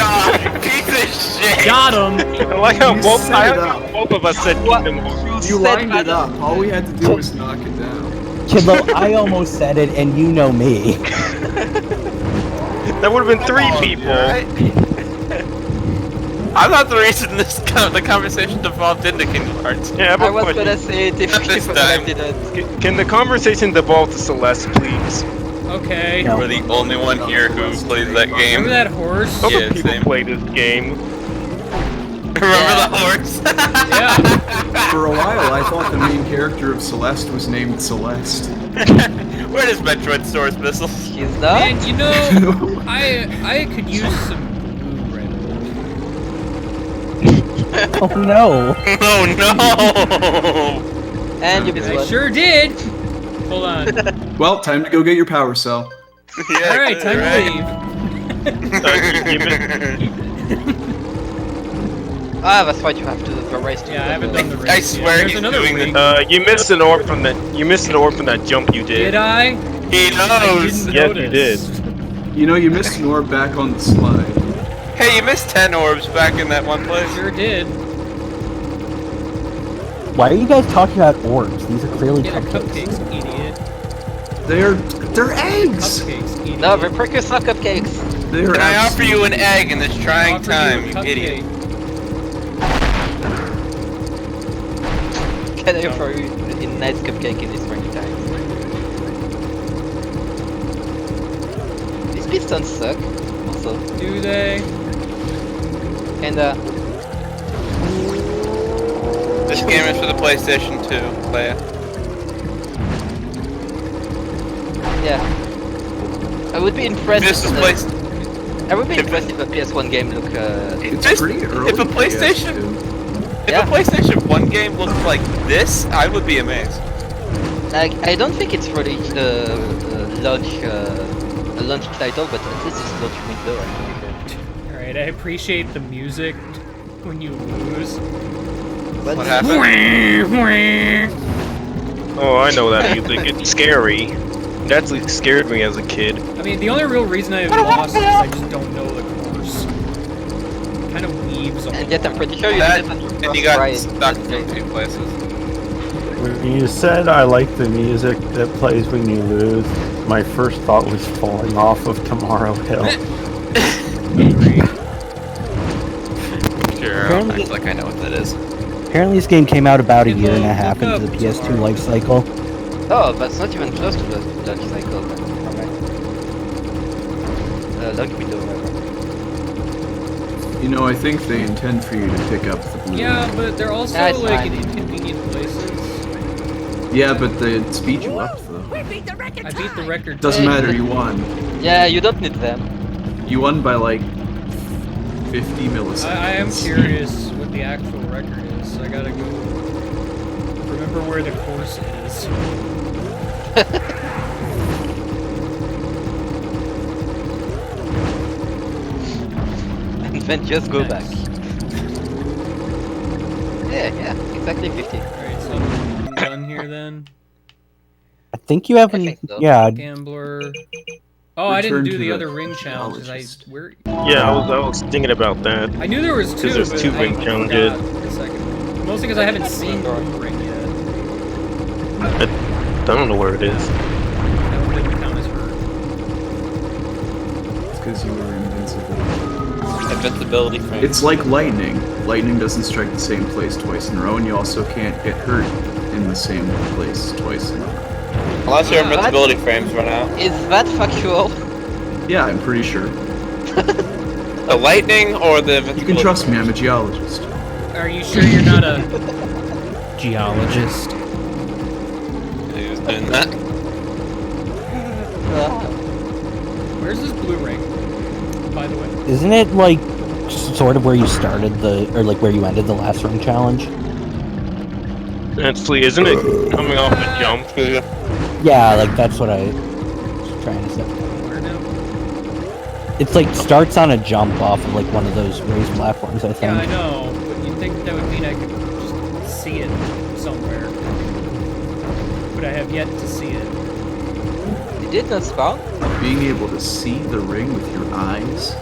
on! Piece of shit! Got him! I like how You both, set it up. both of us said Kingdom Hearts. You lined it up. All we had to do was knock it down. Kidlo, I almost said it, and you know me. That would have been 3 people. Right? I'm not the reason the conversation devolved into Kingdom Hearts. Yeah, I have a I was question. gonna say it if This I time. didn't. Can the conversation devolve to Celeste, please? Okay. No. We're the only one here who plays that game. Remember that horse? Other Yeah, people same. play this game. Remember the horse? Yeah. For a while, I thought the main character of Celeste was named Celeste. Where does Metroid stores missiles? He's not. Man, you know, I could use some glue right Oh no! Oh no! And you I sure did! Hold on. Well, time to go get your power cell. Yeah, Alright, time to leave. That's right. You have to do the race. Yeah, I haven't done the race. I swear There's he's another doing ring. You missed an orb from that. You missed an orb from that jump you did. Did I? He knows. Yes, you did. You know, you missed an orb back on the slide. Hey, you missed 10 orbs back in that one place. Sure did. Why are you guys talking about orbs? These are clearly Get a cupcakes. cupcakes, idiot. They're eggs. Cupcakes, idiot. No, they're precursor cupcakes. They're Can I offer you an egg in this trying Offer time, you you a idiot? Can I offer you a nice cupcake in this trying time? These pistons suck. Also. Do they? And This game is for the PlayStation 2, Leia. yeah. I would be impressed. This is place. I would be impressed if a PS1 game look. It's pretty early. If a PlayStation, if a PlayStation 1 game looked like this, I would be amazed. Like, I don't think it's really a launch title, but at least it's launch window. Alright, I appreciate the music when you lose. What Oh, I know that music. It's scary. It actually scared me as a kid. I mean, the only real reason I lost is I just don't know the course. It kind of weaves on. And yet I'm pretty sure you That, didn't and you got stuck in 2 places. When you said I like the music that plays when you lose, my first thought was falling off of Tomorrow Hill. Sure, Apparently- acts like I know what that is. Apparently this game came out about a year and a half into the PS2 life cycle. Oh, that's not even close to the launch cycle. Launch window, whatever. You know, I think they intend for you to pick up the blue. Yeah, but they're also That's like in fine. inconvenient places. Yeah, but they speed you up though. I beat the record. Doesn't time. matter, you won. Yeah, you don't need them. You won by like 50 milliseconds. I am curious what the actual record is. I gotta go remember where the course is. And then just go back. Yeah, exactly 50. Alright, so I'm done here then. I think you haven't. so. Yeah. Gambler. Oh, I didn't Return do to the the other ring challenge because geologist. where Yeah, I was thinking about that. I knew there was 2, There's but 2 I ring challenges. forgot the second one. Mostly because I haven't seen the ring yet. I don't know where it is. That one didn't count as her. It's because you were invincible. Invincibility frame. It's like lightning. Lightning doesn't strike the same place twice in a row, and you also can't get hurt in the same place twice in a row. Unless your invincibility frames run out. Is that factual? Yeah, I'm pretty sure. The lightning or the You invincibility? can trust me, I'm a geologist. Are you sure you're not a geologist? He was doing that. Where's this blue ring, by the way? Isn't it like sort of where you started or like where you ended the last ring challenge? Actually, isn't it coming off a jump? Yeah, like that's what I was trying to say. Where now? It's like starts on a jump off of like one of those raised platforms, I think. Yeah, I know, but you'd think that would mean I could just see it somewhere. But I have yet to see it. You did not spawn? Being able to see the ring with your eyes.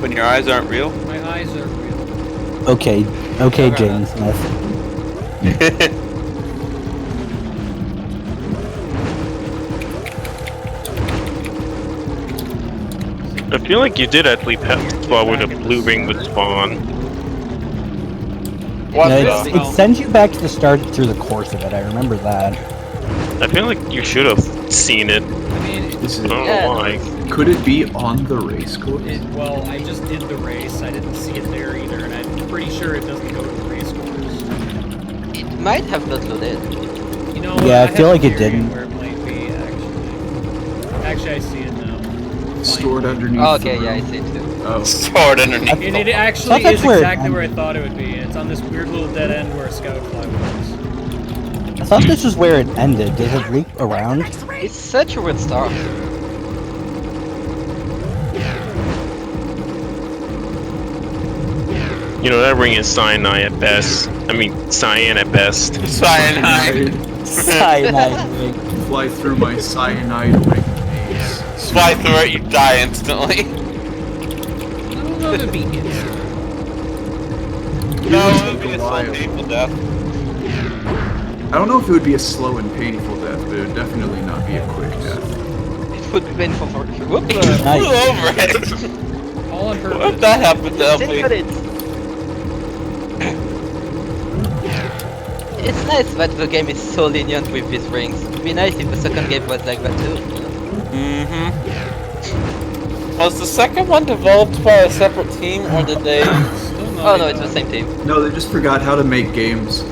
When your eyes aren't real? My eyes are real. Okay, Jaden Smith. I feel like you did actually spot where the blue ring would spawn. What No, the? it sends you back to the start through the course of it. I remember that. I feel like you should have seen it. I mean, This I is, don't know why. could it be on the race course? well, I just did the race. I didn't see it there either, and I'm pretty sure it doesn't go to the race course. might have not loaded. You know, Yeah, I feel have like a it theory didn't. Where it might be actually, I see it now. Stored underneath. Oh, okay, yeah, I see it too. Oh. Stored underneath. And it actually that's is where it exactly where I ended. thought it would be. It's on this weird little dead end where a scout fly was. I thought this was where it ended. Does it loop around? It's such a weird start. You know, that ring is cyanide at best. I mean, cyan at best. Cyanide. Cyanide ring. Fly through my cyanide ring. Fly through it, you die instantly. I don't know if it'd be instant. No, it would be a slow, painful death. I don't know if it would be a slow and painful death, but it would definitely not be a quick death. It would be painful for you. Whoops! Flew over it. All on purpose. What if that happened to LP? It's nice that the game is so lenient with these rings. It'd be nice if the second game was like that too. Was the second one developed by a separate team, or did they... Oh no, it's the same team. No, they just forgot how to make games.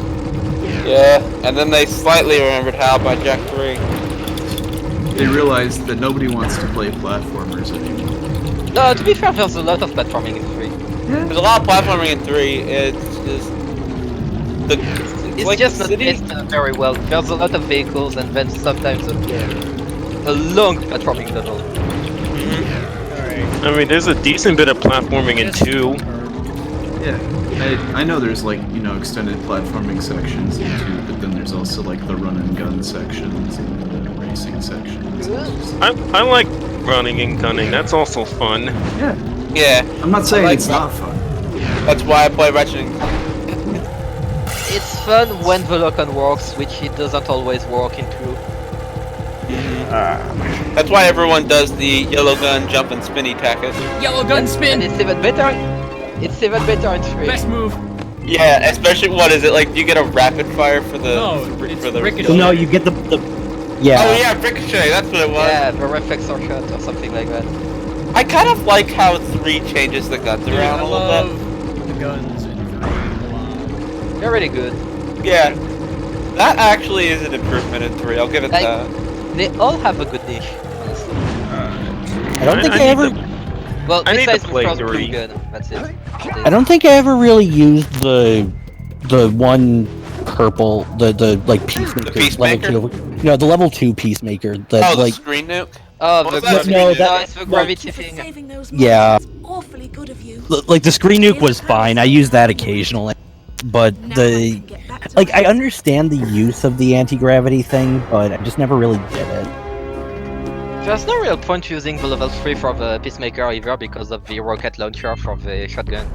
Yeah, and then they slightly remembered how by Jak 3. They realized that nobody wants to play platformers anymore. No, to be fair, there's a lot of platforming in 3. There's a lot of platforming in 3, it's just... It's like just the not city. paced very well. There's a lot of vehicles and then sometimes a long platforming level. I mean, there's a decent bit of platforming in 2. Yeah, I know there's like, you know, extended platforming sections in 2, but then there's also like the run and gun sections and the racing sections. I like running and gunning. That's also fun. Yeah. Yeah. I'm not saying like it's not fun. That's why I play Ratchet. It's fun when the lock-on works, which it doesn't always work in 2. That's why everyone does the yellow gun jump and spinny tacket. Yellow gun spin! And it's even better. It's even better in 3. Best move. Yeah, especially what is it like? Do you get a rapid fire for the it's the ricochet. No, you get the yeah. Oh yeah, ricochet. That's what it was. Yeah, the reflexor shot or something like that. I kind of like how 3 changes the guns around I a little love the guns in 3 a lot. They're really good. Yeah, that actually is an improvement in 3. I'll give it that. They all have a good niche, honestly. I don't think I ever. Well, I need to besides the play first 3. blue gun, that's it. I don't think I ever really used the one purple the like peacemaker. Peacemaker? Level 2, no, the level 2 peacemaker. That The like screen nuke. Oh, What the was that? gravity. No, No, that- it's the gravity thing. yeah. Awfully good of you. Like the screen nuke was fine. I use that occasionally, but the like I understand the use of the anti-gravity thing, but I just never really did it. There's no real point using the level 3 for the Peacemaker either because of the rocket launcher for the shotgun.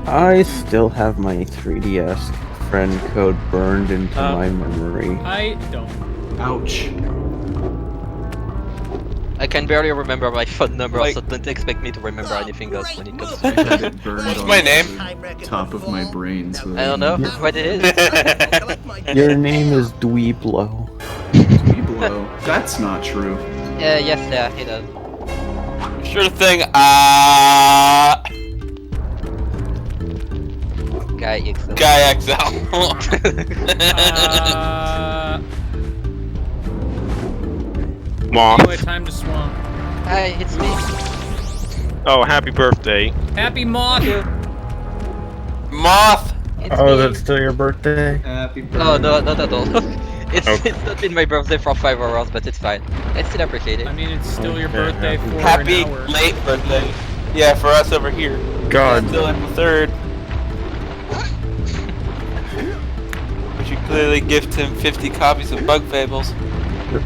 I still have my 3DS friend code burned into my memory. I don't. Ouch. I can barely remember my phone number, Like- so don't expect me to remember anything else when it comes I to had it burned What's on my name? the top of my brain. So I don't know what it is. Your name is Dweeblo. Dweeblo. That's not true. Yeah, he does. Sure thing. Guy XL. Guy XL. Moth. Anyway, time to swamp. Hi, it's me. Oh, happy birthday. Happy moth! Moth. It's Oh, me. that's still your birthday? Happy birthday. Oh, no, not at all. It's Okay. not been my birthday for 5 hours, but it's fine. I still appreciate it. I mean, it's still your birthday for Happy an hour. late birthday. Yeah, for us over here. God. Still in the 3rd. We should clearly gift him 50 copies of Bug Fables. Your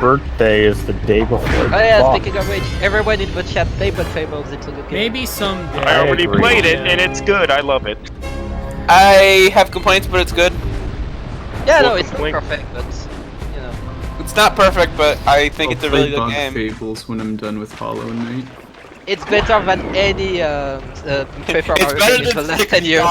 birthday is the day before. Oh yeah, Fuck. speaking of which, everyone in the chat play Bug Fables, it's a good game. Maybe someday. I already agree. played it, and it's good. I love it. I have complaints, but it's good. Yeah, no, Well, it's not complaint- perfect, but, you know. It's not perfect, but I think it's a really good Bug game. Fables when I'm done with Hollow Knight. It's better than any Paper It's Mario better game in the than last 10 years.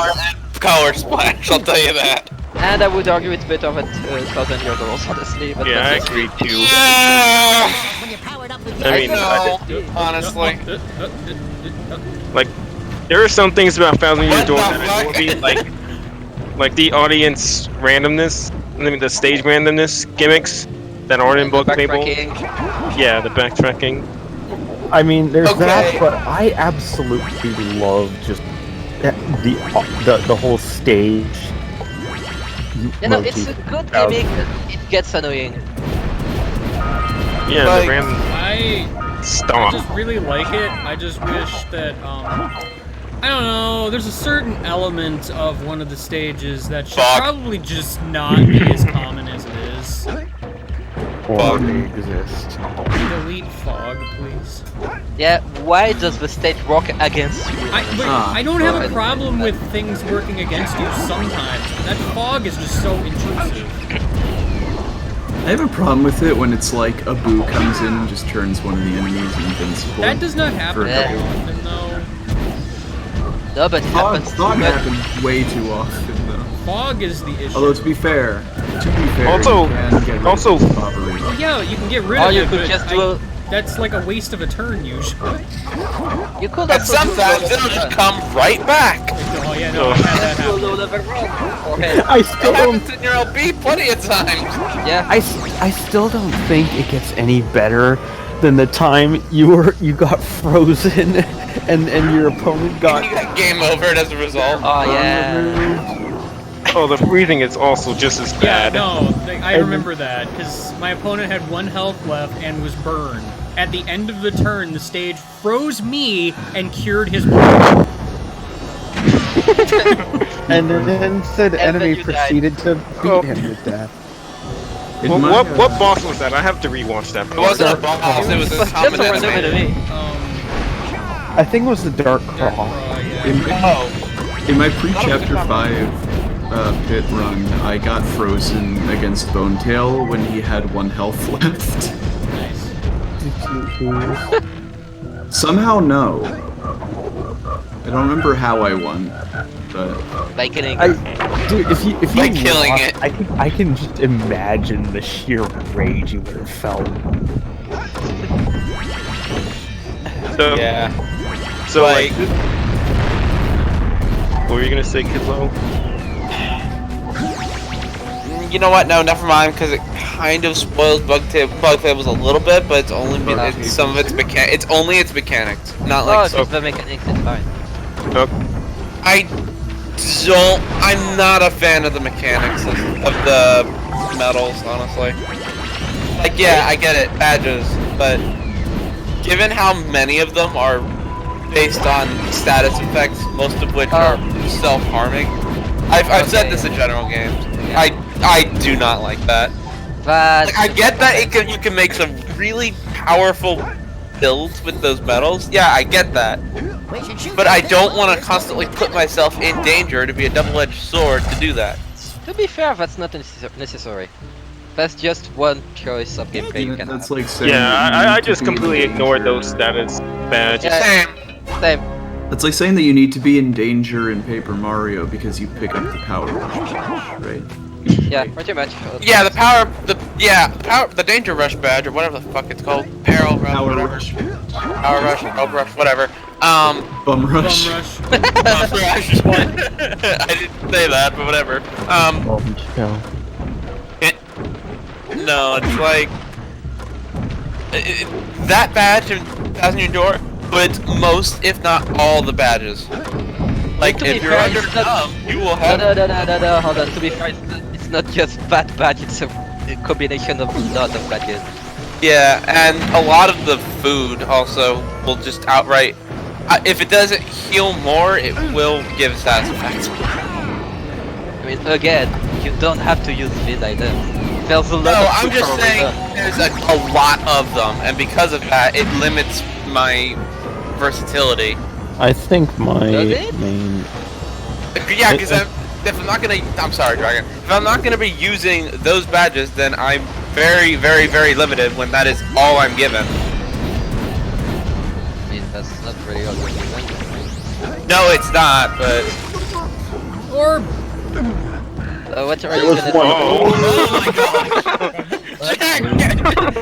Color Splash, I'll tell you that. And I would argue it's better than 1,000 Year Dolls, honestly. But Yeah, I that's just agree me. too. Yeah, When you're powered up with I mean, know, honestly. like, there are some things about 1,000 Year What Door the that I will fuck? be like. Like the audience randomness, I mean the stage randomness gimmicks that aren't in book table. Yeah, the backtracking. I mean, there's that, but I absolutely love just the whole stage. You know, it's a good gimmick. It gets annoying. Yeah, Like, the random I stomp. just really like it. I just wish that I don't know. There's a certain element of one of the stages that should probably just not be as common as it is. Fog exist. Delete fog, please. Yeah, why does the stage work against you? I don't have a problem with things working against you sometimes. That fog is just so intrusive. I have a problem with it when it's like a boo comes in and just turns one of the enemies invincible. That does not happen for a that couple. often, though. No, but it happens. Fog happens way too often, though. Fog is the issue. Although to be fair, Also- you can get rid also- of the bobbery. Yeah, you can get rid Or of you it, could but just do that's like a waste of a turn usually. You could And also sometimes it'll just come right back. Oh yeah, no, I've had that happen. I still It don't. happens in your LP plenty of times. Yeah. I still don't think it gets any better than the time you got frozen and your opponent got You got game overed as a result. Oh yeah. Oh, the freezing is also just as Yeah, bad. no, I remember that because my opponent had 1 health left and was burned. At the end of the turn, the stage froze me and cured his burn. and then said enemy you proceeded to beat him to death. What boss was that? I have to rewatch that. It wasn't a boss, it was a common enemy. I think it was the Dark Crawl. In my pre-chapter 5 pit run, I got frozen against Bonetail when he had 1 health left. Somehow, no. I don't remember how I won, but By killing Dude, if you By killing lost, it. I can just imagine the sheer rage you would have felt. So, Yeah. So like, what were you gonna say, Kidlo? You know what? No, never mind, because it kind of spoils bug tables a little bit, but it's only some of its mechanics. It's only its mechanics, not like. Oh, the mechanics is fine. I'm not a fan of the mechanics of the medals, honestly. Like, yeah, I get it, badges, but given how many of them are based on status effects, most of which are self-harming, I've said this in general games. I do not like that. But like, I get that you can make some really powerful builds with those medals. Yeah, I get that. But I don't want to constantly put myself in danger to be a double-edged sword to do that. To be fair, that's not necessary. That's just one choice of gameplay you can That's have. like saying Yeah, I just completely ignored those status badges. Yeah, same. That's like saying that you need to be in danger in Paper Mario because you pick up the power rush, right? Yeah, pretty much. Yeah, the danger rush badge or whatever the fuck it's called, peril rush, Power whatever. rush. Power rush, gold rush, whatever. Bum rush. Bum rush. Bum rush. I didn't say that, but whatever. No, it's like that badge in Thousand Year Door puts most, if not all, the badges. Like, if you're under you will have. No, hold on. To be fair, it's not just that badge, it's a combination of a lot of badges. Yeah, and a lot of the food also will just outright. If it doesn't heal more, it will give status effects. I mean, again, you don't have to use these items. There's a lot No, of I'm just super saying reserve. there's a lot of them, and because of that, it limits my versatility. I think my Does it? main. Yeah, because if I'm not gonna, I'm sorry, Dragon. If I'm not gonna be using those badges, then I'm very, very, very limited when that is all I'm given. I mean, that's not really all you're using. No, it's not, but. Or. What are you gonna do? Oh my god!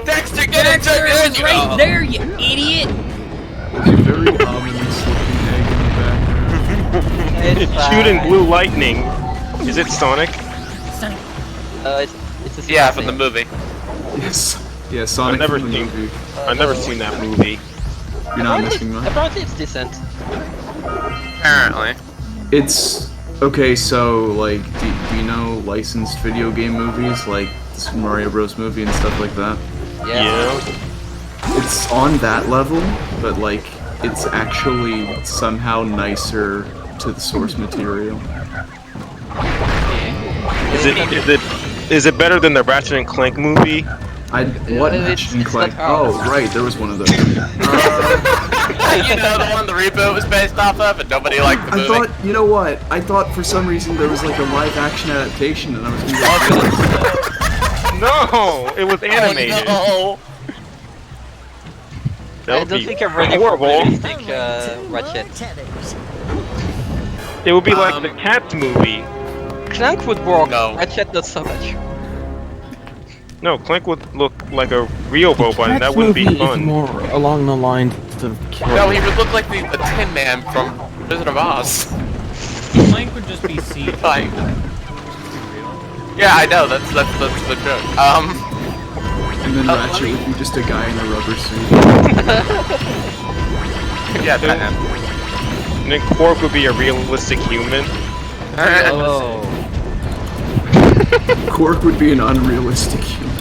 Dexter, get into Dexter is right there, you idiot! A very ominous looking egg in the background. It's shooting blue lightning. Is it Sonic? Sonic. It's a Yeah, from the movie. Yes. Yeah, Sonic I've never from the seen. movie. I've never seen that movie. You're not missing much. Apparently it's decent. Apparently. It's okay. So, like, do you know licensed video game movies like Super Mario Bros. Movie and stuff like that? Yeah. It's on that level, but like, it's actually somehow nicer to the source material. Is it better than the Ratchet and Clank movie? What Ratchet and Clank? Oh, right, there was one of those. You know the one the reboot was based off of, and nobody liked the movie. I thought, you know what? I thought for some reason there was like a live action adaptation, and I was gonna No, it was animated. Oh, That I would don't be think I'm ready for horrible. realistic Ratchet. It would be like the Cats movie. Clank would work. Ratchet not so much. No, Clank would look like a real robot, and that wouldn't be movie is fun. more along the lines of No, he would look like the Tin Man from Wizard of Oz. Clank would just be C. Like, yeah, I know. That's the joke. And then Ratchet would be just a guy in a rubber suit. Yeah, that. And then Quark would be a realistic human. Oh. Quark would be an unrealistic human.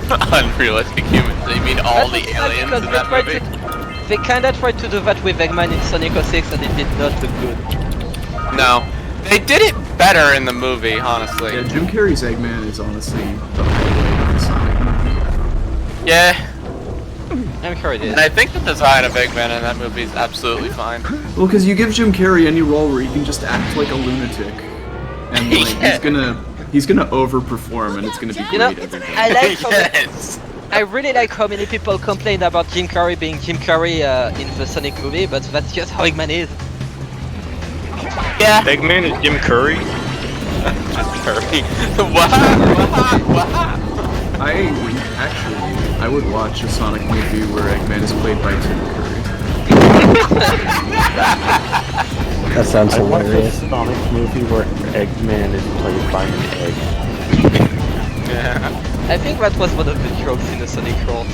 Unrealistic humans. So you mean all the aliens in that movie? They kinda tried to do that with Eggman in Sonic 06 and it did not look good. No. They did it better in the movie, honestly. Yeah, Jim Carrey's Eggman is honestly the highlight of the Sonic movie. Yeah. I'm sure it is. And I think the design of Eggman in that movie is absolutely fine. Well, because you give Jim Carrey any role where he can just act like a lunatic, and like he's gonna overperform, and it's gonna be great. You know, every time. I like how I really like how many people complain about Jim Carrey being Jim Carrey in the Sonic movie, but that's just how Eggman is. Yeah. Eggman is Jim Curry. Jim Curry. I would watch a Sonic movie where Eggman is played by Tim Curry. That sounds I watched hilarious. a Sonic movie where Eggman is played by an egg. Yeah. I think that was one of the jokes in the Sonic shorts.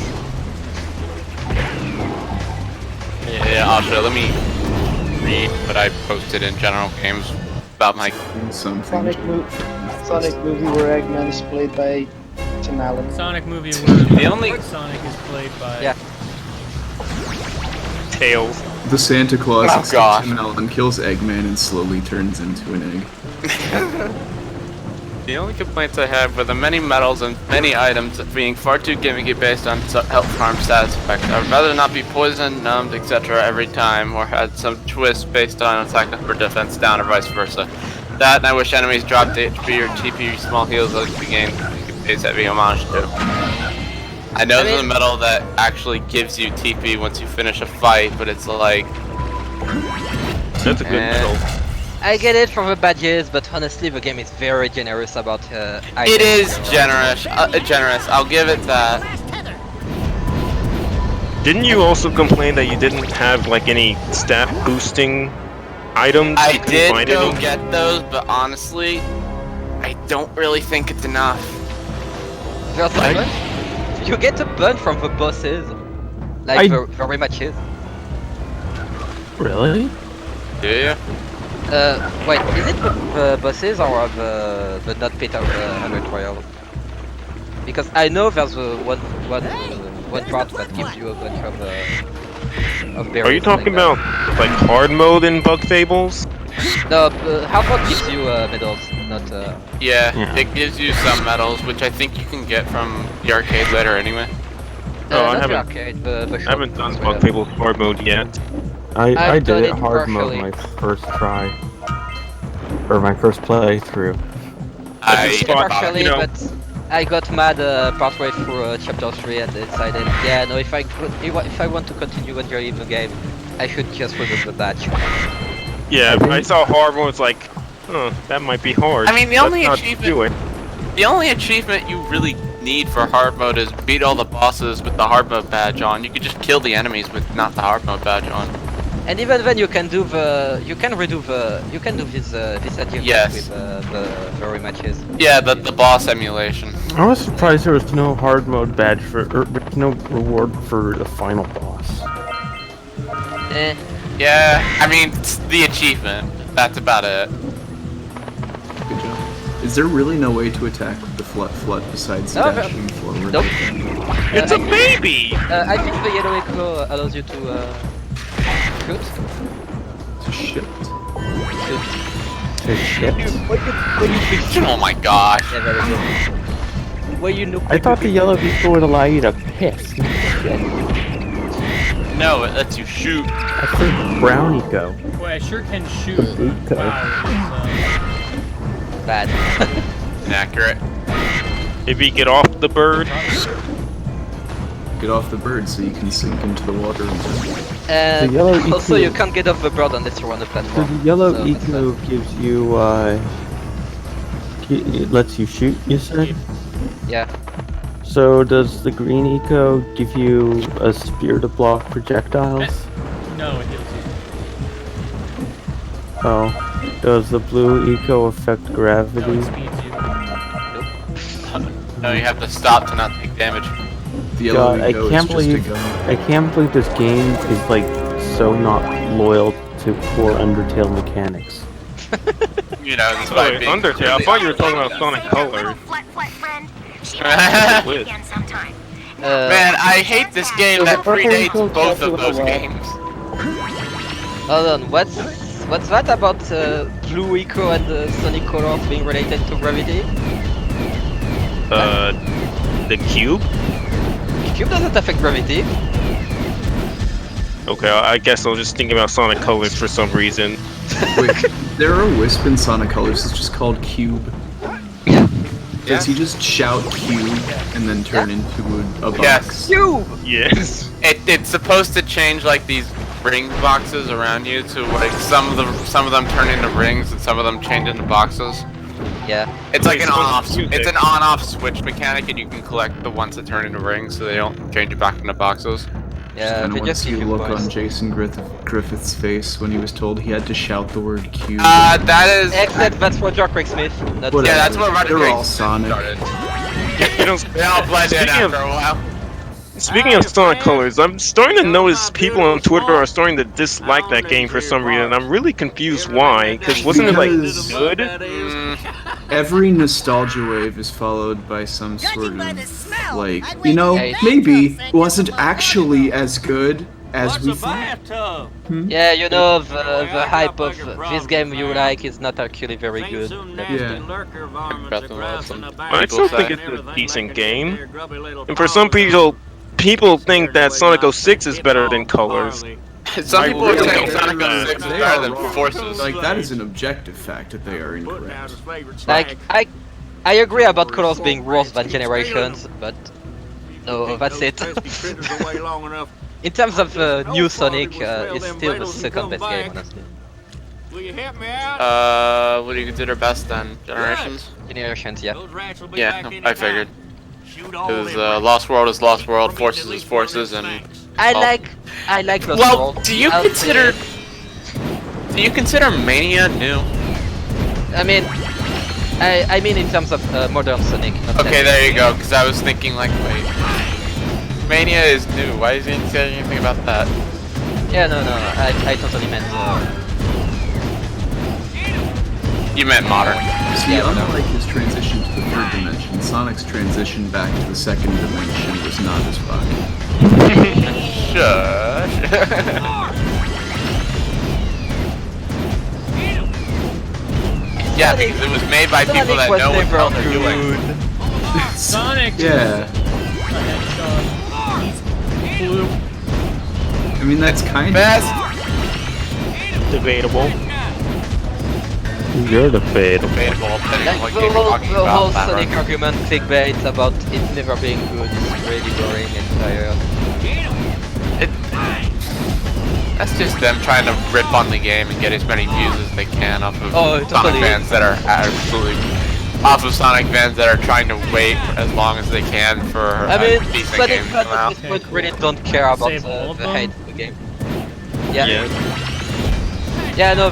Yeah, also, let me read what I posted in General Games about my... Sonic movie where Eggman is played by Tim Allen. Sonic movie where The only- Sonic is played by... Yeah. Tails. The Santa Claus Oh, except gosh. Tim Allen kills Eggman and slowly turns into an egg. The only complaints I have were the many medals and many items being far too gimmicky based on health harm status effects. I would rather not be poisoned, numbed, etc. every time, or had some twist based on attack up or defense down, or vice versa. That, and I wish enemies dropped HP or TP small heals like the game pays heavy homage to. I know there's a medal that actually gives you TP once you finish a fight, but it's like... That's a good medal. I get it from the badges, but honestly the game is very generous about items. It is generous, I'll give it that. Didn't you also complain that you didn't have like any stat boosting items? I You couldn't did find go any? get those, but honestly, I don't really think it's enough. There's a bunch. You get a bunch from the bosses, like the rematches. Really? Do you? Wait, is it the bosses or the not pit of the 100 Royal? Because I know there's one part that gives you a bunch of berries. Are you talking about like hard mode in Bug Fables? No, hard mode gives you medals, not. Yeah, it gives you some medals, which I think you can get from the arcade later anyway. Oh, I not the haven't. arcade, the I haven't done Bug Fables hard mode yet. I I've done did it it hard mode partially. my first try. Or my first playthrough. Partially, but I got mad partway through chapter 3 and decided, yeah, no, if I want to continue enjoying the game, I should just remove the badge. Yeah, I saw hard mode. It's like, that might be hard. I mean, the only Let's not do it. The only achievement you really need for hard mode is beat all the bosses with the hard mode badge on. You could just kill the enemies with not the hard mode badge on. And even then, you can do the, you can do this achievement Yes. with the rematches. Yeah, the boss emulation. I was surprised there was no hard mode badge for, or no reward for the final boss. Eh. Yeah, I mean, it's the achievement. That's about it. Good job. Is there really no way to attack with the flut besides No, dashing forward? Nope. It's a baby! I think the yellow echo allows you to shoot. To shit. To shit? Oh my gosh. Yeah, very good. Well, you know. I thought the yellow eco would allow you to piss. No, it lets you shoot. I think brown eco. Boy, I sure can shoot. Eco. Bad. Inaccurate. Maybe get off the bird. Get off the bird so you can sink into the water. And The yellow also, eco- you can't get off the bird unless you're on the So platform. the yellow So that's eco gives you, it lets you shoot, you said? Yeah. So does the green eco give you a spear to block projectiles? No, it heals you. Oh. Does the blue eco affect gravity? No, it speeds you. No, you have to stop to not take damage. The yellow God, I eco can't is just a believe gun. I can't believe this game is like so not loyal to core Undertale mechanics. You know, that's Oh, why wait, being Undertale. I thought you were talking about Sonic Colors. Weird. Man, I hate this game that predates both of those games. Hold on, what's that about blue eco and Sonic Colors being related to gravity? The cube? Cube doesn't affect gravity. Okay, I guess I was just thinking about Sonic Colors for some reason. Wait, there are a wisp in Sonic Colors that's just called Cube. Does he just shout Cube and then turn into a box? Yes. Cube! Yes. It's supposed to change like these ring boxes around you to like some of them turn into rings and some of them change into boxes. Yeah. It's like an It's on-off. supposed to It's be an on-off switch mechanic, and you can collect the ones that turn into rings, so they don't change it back into boxes. Yeah, And they I want just to see give the you look points. on Jason Griffith's face when he was told he had to shout the word Cube. That is. Except that's Roger Craig-Smith. Not Whatever. Yeah, that's what Roger They're all Craig Sonic. started. You know, They all blend in Speaking after of- a while. speaking of Sonic Colors, I'm starting to notice people on Twitter are starting to dislike that game for some reason. I'm really confused why, because wasn't it like Because- good? Every nostalgia wave is followed by some sort of, like, I'd you know, wait maybe wasn't actually as good as we thought. Yeah, you know, the hype of this game you like is not actually very good. Yeah. I still think it's a decent game. And for some people think that Sonic 06 is better than Colors. Some I people are really saying don't Sonic think 06 is They better are than wrong. Forces. Like, that is an objective fact that they are incorrect. Like, I agree about Colors being worse than Generations, but no, that's it. In terms of new Sonic, it's still the second best game, honestly. What do you consider best then? Generations? Generations, yeah. Yeah, no, I figured. Because Lost World is Lost World, Forces is Forces, and I like Lost well, World. do you I'll consider say- Mania new? I mean in terms of modern Sonic. not Okay, that- there you go. Because I was thinking like, wait, Mania is new. Why is he saying anything about that? Yeah, no, I totally meant. You meant modern. See, unlike his transition to the third dimension, Sonic's transition back to the second dimension was not as fun. Shush. Yeah, because it was made by people that know what the hell they're doing. Sonic. Yeah. Blue. I mean, that's kind Best. Debatable. You're the fade. Debatable, depending on what The game you're whole, talking the whole about. Sonic argument clickbait about it never being good is really boring and tired. That's just them trying to rip on the game and get as many views as they can off of Sonic totally. fans that are absolutely off of Sonic fans that are trying to wait as long as they can for I mean, a decent Sonic game to fans come at out. this point really don't care about Save all of the them? hate of the game. Yeah. Yeah, no,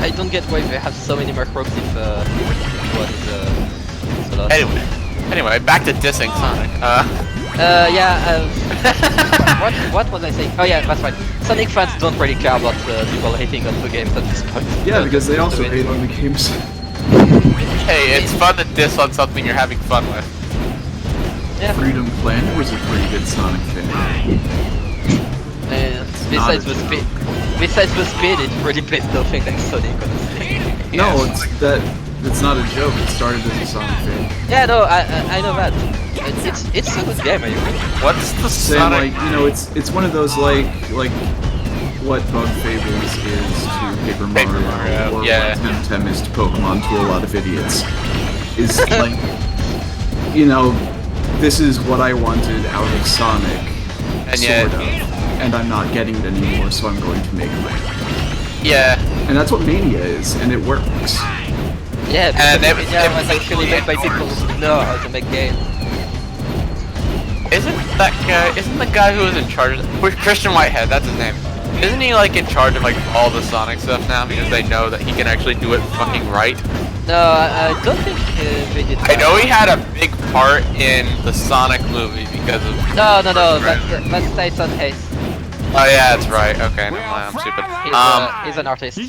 I don't get why they have so many microbes if one is a lot. Anyway, back to dissing Sonic. What was I saying? Oh yeah, that's right. Sonic fans don't really care about people hating on the games at this point. Yeah, because they also hate on the games. Hey, it's fun to diss on something you're having fun with. Yeah. Freedom Planet was a pretty good Sonic thing. Besides the speed, it's really based on things like Sonic, honestly. No, it's not a joke. It started as a Sonic thing. Yeah, no, I know that. It's a good game, I agree. What's the Same, Sonic? like, you know, it's one of those like what Bug Fables is to Paper Mario, or yeah. what Temtem is to Pokemon to a lot of idiots. Is like, you know, this is what I wanted out of Sonic, And sort of, and I'm not getting it anymore, so I'm going to make my own. Yeah. And that's what Mania is, and it works. Yeah, and it was actually made by people who know how to make games. Isn't the guy who was in charge of Christian Whitehead, that's his name. Isn't he like in charge of like all the Sonic stuff now because they know that he can actually do it fucking right? No, I don't think they did that. I know he had a big part in the Sonic movie because of... No, that's Tyson Hayes. Oh yeah, that's right. Okay, never mind, I'm stupid. He's an artist. He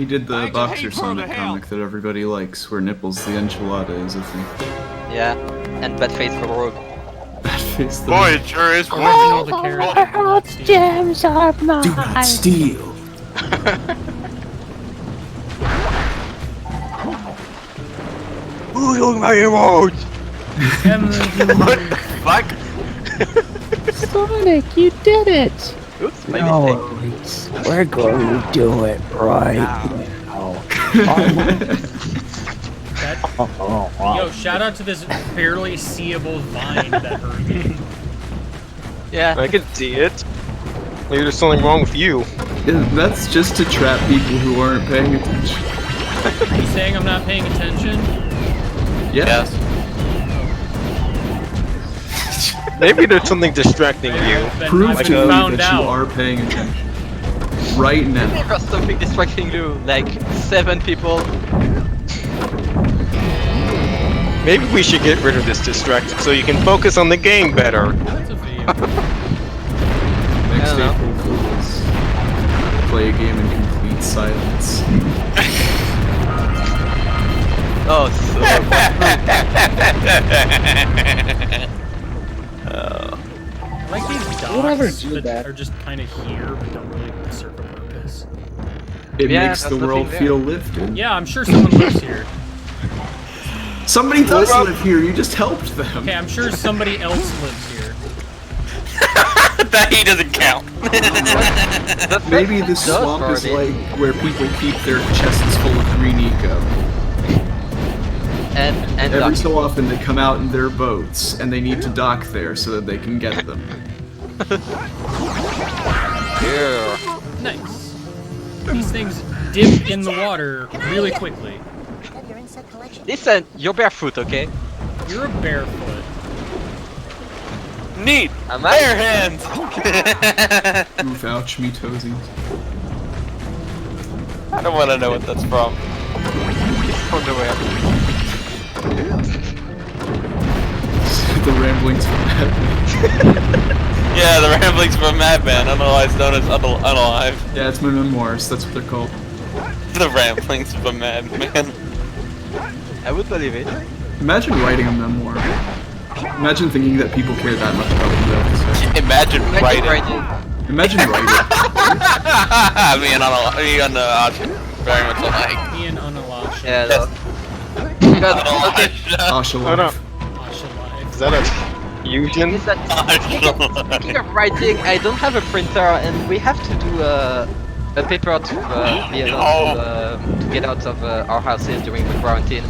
did the Boxer Sonic comic that everybody likes, where Nipples the enchilada is a thing. Yeah, and Badface the Rogue. Badface the Boy, it sure is. All the characters. Gems are mine. Do not steal. Who took my emote? What the fuck? Sonic, you did it! Oops, my mistake. We're going to do it right now. Yo, shout out to this barely seeable vine that hurt me. Yeah. I can see it. Maybe there's something wrong with you. Yeah, that's just to trap people who aren't paying attention. Are you saying I'm not paying attention? Yes. Maybe there's something distracting you. Prove I've to me found that out. you are paying attention. Right now. There's something distracting you, like 7 people. Maybe we should get rid of this distraction so you can focus on the game better. That's a video. Next April Fools. Play a game in complete silence. Oh, so I like these dots that are just kind of here but don't really serve a purpose. It Yeah, makes the that's the world thing feel lifted. Yeah, I'm sure someone lives here. Somebody does live here, you just helped them. Okay, I'm sure somebody else lives here. That he doesn't count. Maybe the swamp is like where people keep their chests full of green eco. And every so often they come out in their boats and they need to dock there so that they can get them. Yeah. Nice. These things dip in the water really quickly. Listen, you're barefoot, okay? You're a barefoot. Neat. Am I? Bare hands. Ooh, ouch, me toesies. I don't want to know what that's from. It's underwear. The Ramblings from Madman. Yeah, the Ramblings from Madman, otherwise known as Unalive. Yeah, it's my memoirs, that's what they're called. The Ramblings from Madman. I would believe it. Imagine writing a memoir. Imagine thinking that people care that much about what you have to say. Imagine writing. Imagine writing. Me and Unalive very much alike. Me and Unalive. Yeah, Yes. Asha. Is that a fusion? Speaking of writing, I don't have a printer, and we have to do a paper to be allowed to get out of our houses during the quarantine.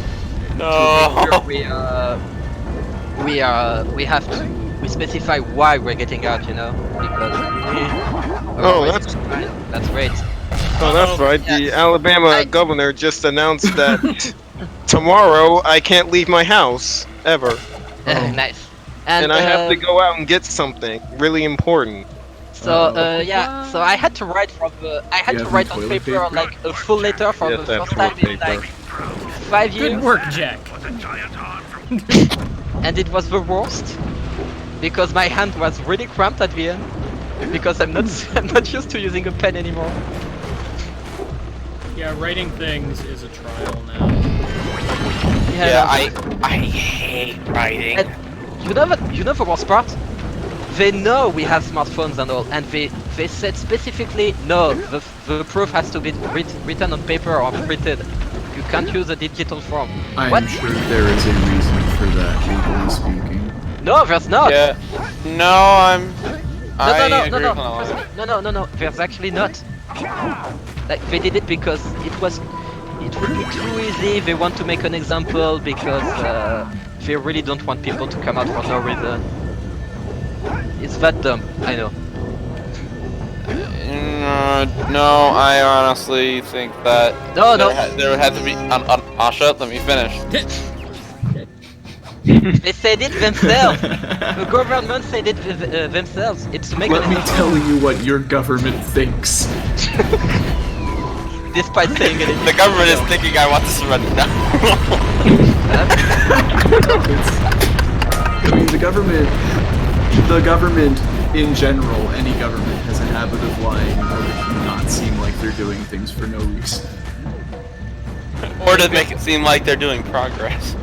No. We specify why we're getting out, you know, because that's great. Oh, that's right. The Alabama governor just announced that tomorrow I can't leave my house ever. Nice. And I have to go out and get something really important. yeah, so I had to write from I had to write on paper like a full letter for the first time in like 5 years. Good work, Jack. And it was the worst because my hand was really cramped at the end because I'm not used to using a pen anymore. Yeah, writing things is a trial now. Yeah, I hate writing. And you know the worst part? They know we have smartphones and all, and they said specifically, no, the proof has to be written on paper or printed. You can't use a digital form. I'm sure there is a reason for that, legally speaking. No, there's not. Yeah. No, No, there's actually not. Like, they did it because it would be too easy. They want to make an example because they really don't want people to come out for no reason. It's that dumb, I know. No, I honestly think that No. There would have to be Asha, let me finish. They said it themselves. The government said it themselves. It's to make. Let me tell you what your government thinks. Despite saying it, the government is thinking I want to surrender now. I mean, the government in general, any government has a habit of lying in order to not seem like they're doing things for no reason. Or to make it seem like they're doing progress.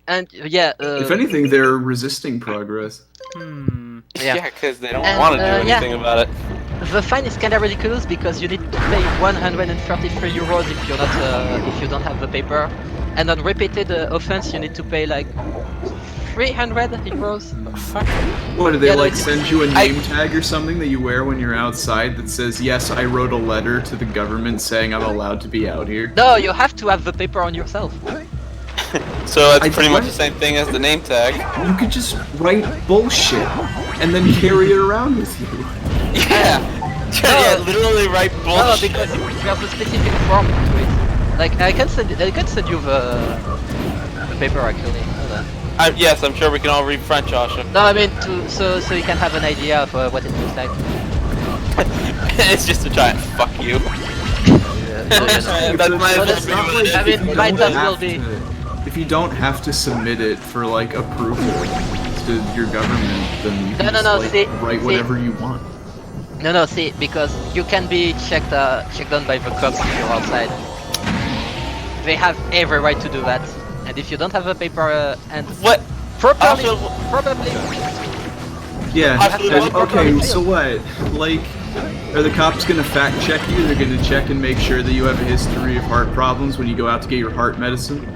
And yeah, if anything, they're resisting progress. Yeah, because they don't want to do anything about it. The fine is kind of ridiculous because you need to pay 133 euros if you're not if you don't have the paper, and on repeated offense you need to pay like 300 euros. What, do they send you a name tag or something that you wear when you're outside that says, yes, I wrote a letter to the government saying I'm allowed to be out here? No, you have to have the paper on yourself. So it's pretty much the same thing as the name tag. You could just write bullshit and then carry it around with you. Yeah, yeah, literally write bullshit. No, because there's a specific form to it. Like I can send you the paper actually. Yes, I'm sure we can all read French, Asha. No, I mean so you can have an idea of what it looks like. It's just a giant fuck you. If you don't have to submit it for like approval to your government, then you can write whatever you want. No, see, because you can be checked on by the cops if you're outside. They have every right to do that, and if you don't have a paper and what probably. Yeah. Okay. So what? Like, are the cops gonna fact check you? They're gonna check and make sure that you have a history of heart problems when you go out to get your heart medicine?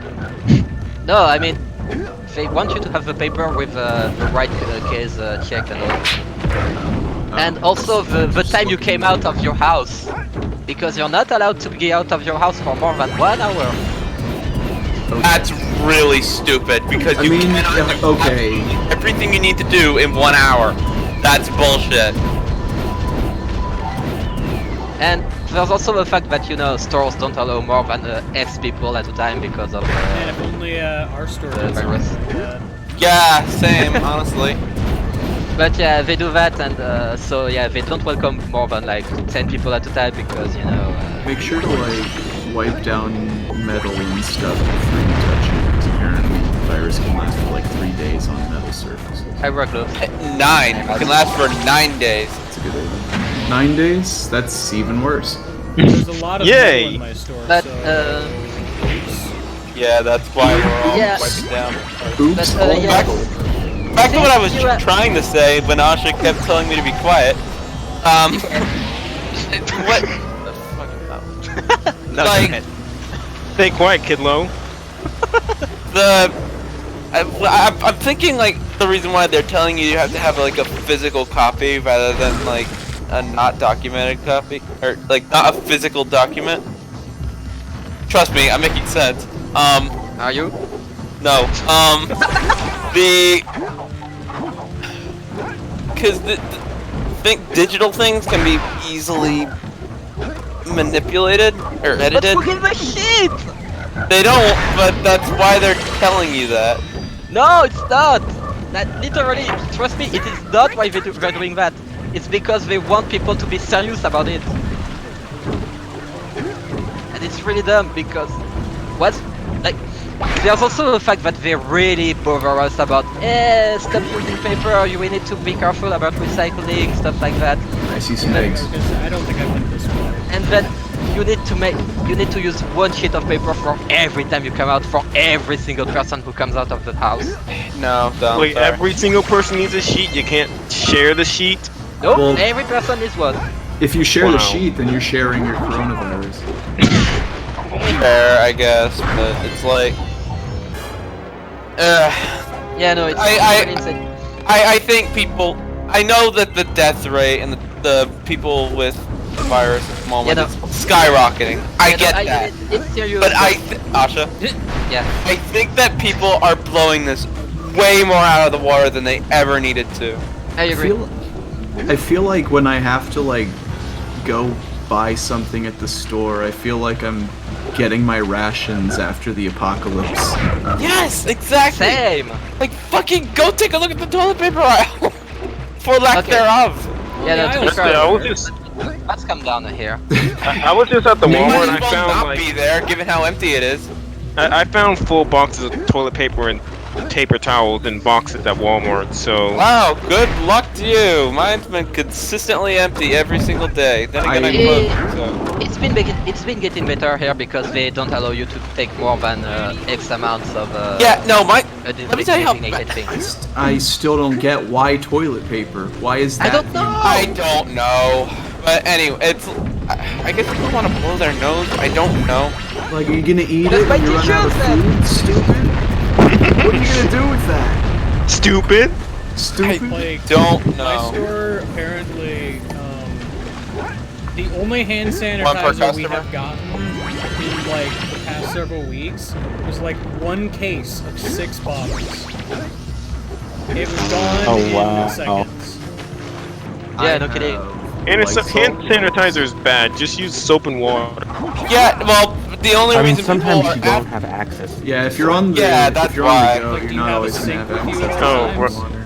No, I mean, they want you to have the paper with the right case checked and all. And also the time you came out of your house, because you're not allowed to be out of your house for more than 1 hour. That's really stupid because you cannot do everything you need to do in 1 hour. That's bullshit. And there's also the fact that, you know, stores don't allow more than X people at a time because of and if only our store the virus. Yeah, same, honestly. But yeah, they do that, and so yeah, they don't welcome more than like 10 people at a time because, you know... Make sure to like wipe down metal and stuff before you touch it, because apparently the virus can last for like 3 days on metal surfaces. I wear gloves. 9! It can last for 9 days. That's a good idea. 9 days? That's even worse. There's a lot of metal in my store, but, yeah, that's why we're all wiping down. Oops. But, Back to what I was trying to say when Asha kept telling me to be quiet. What the fuck about? No, like, stay quiet, Kidlo. I'm thinking like the reason why they're telling you have to have like a physical copy rather than like a not documented copy or like not a physical document. Trust me, I'm making sense. Are you? No. Because digital things can be easily manipulated or edited. But look at my shit! They don't, but that's why they're telling you that. No, it's not! That literally, trust me, it is not why they're doing that. It's because they want people to be serious about it. And it's really dumb because what's like there's also the fact that they really bother us about stop using paper, we need to be careful about recycling, stuff like that. I see some eggs. I don't think I went this way. And then you need to use one sheet of paper for every time you come out, for every single person who comes out of the house. No, don't. Wait, every single person needs a sheet? You can't share the sheet? Nope, Well, every person needs one. If you share the Wow. sheet, then you're sharing your coronavirus. Fair, I guess, but it's like... Yeah, no, it's insane. I think people... I know that the death rate and the people with the virus at the moment is skyrocketing. I get that. It's serious. But Asha? Yeah. I think that people are blowing this way more out of the water than they ever needed to. I agree. I feel like when I have to like go buy something at the store, I feel like I'm getting my rations after the apocalypse. Yes, exactly. Same. Like fucking go take a look at the toilet paper aisle. For lack thereof. Yeah, no, to be fair, I was just let's come down here. I was just at the Walmart and I Might as well found not like be there, given how empty it is. I found full boxes of toilet paper and paper towels in boxes at Walmart, so... Wow, good luck to you. Mine's been consistently empty every single day. Then again, I closed, so... It's been getting better here because they don't allow you to take more than X amounts of. Yeah, no, let me tell you how. I still don't get why toilet paper. Why is that? I don't know. But anyway, it's. I guess people want to blow their nose. I don't know. Like, are you gonna eat it when you run out of food? Stupid. What are you gonna do with that? Stupid. Stupid. Like, don't know. My store apparently, the only hand One per sanitizer we customer? have gotten in like the past several weeks was like one case of 6 bottles. It was gone in seconds. Yeah, no kidding. And hand sanitizer is bad. Just use soap and water. Yeah, well, the only reason sometimes people you are don't have access. Yeah, if you're on the that's if you're on why. the go, Like, you're do you not have a always gonna sink have with you access at to all water. times?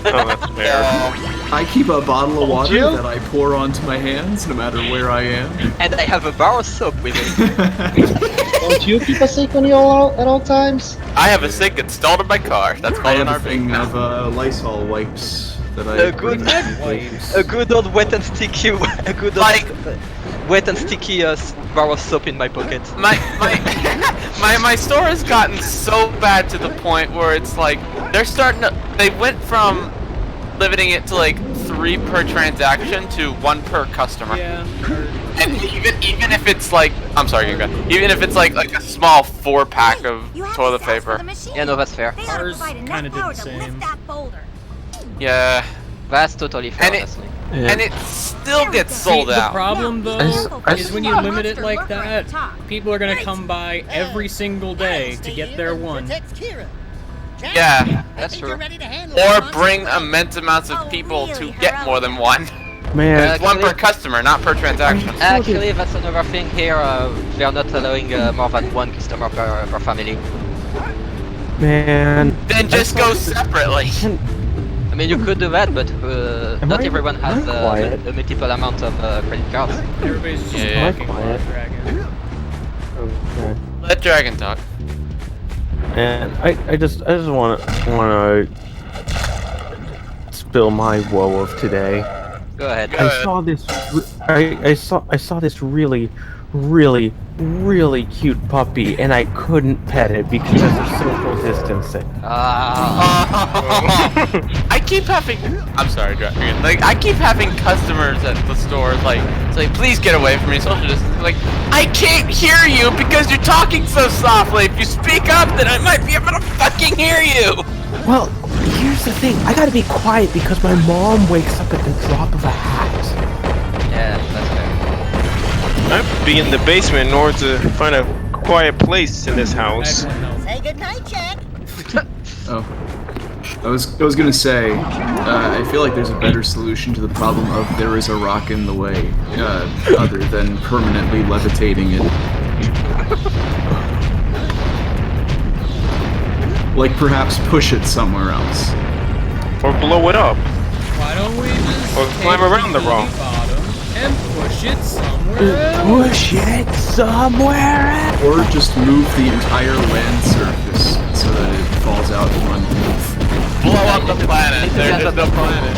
Oh, that's fair. I keep a bottle of water that I pour onto my hands no matter where I am. And I have a bar of soap with it. Don't you keep a sink on you at all times? I have a sink installed in my car. That's I called an have a RV. thing of Lysol wipes that I. A good old wet and sticky, a good old wet and sticky bar of soap in my pocket. My store has gotten so bad to the point where it's like they're starting to. They went from limiting it to like 3 per transaction to 1 per customer. Yeah. And even if it's like, I'm sorry, you go. Even if it's like a small 4-pack of toilet paper. Yeah, no, that's fair. Ours kind of did the same. Yeah. That's totally fair, And it, honestly. and it still gets sold See, out. the problem though is when you limit it like that, people are gonna come by every single day to get their one. Yeah. That's true. Or bring immense amounts of people to get more than one. Man. It's 1 per customer, not per transaction. Actually, that's another thing here. They are not allowing more than 1 customer per family. Man. Then just go separately. I mean, you could do that, but not I- everyone has am I quiet? a multiple amount of credit cards. Everybody's just Yeah. talking about Dragon. Okay. Let Dragon talk. And I just wanna spill my woe of today. Go ahead. I saw this. I saw this really cute puppy, and I couldn't pet it because of social distancing. I keep having. I'm sorry, Dragon. Like I keep having customers at the store like say, please get away from me, social distancing. Like I can't hear you because you're talking so softly. If you speak up, then I might be able to fucking hear you. Well, here's the thing. I gotta be quiet because my mom wakes up at the drop of a hat. Yeah, that's fair. I'd be in the basement in order to find a quiet place in this house. Say goodnight, Jack. Oh. I was gonna say, I feel like there's a better solution to the problem of there is a rock in the way, other than permanently levitating it. Like perhaps push it somewhere else. Or blow it up. Why don't we just Or climb around the rock. Bottom and push it somewhere else. Push it somewhere else. Or just move the entire land surface so that it falls out from underneath. Blow up the planet. There's just no planet.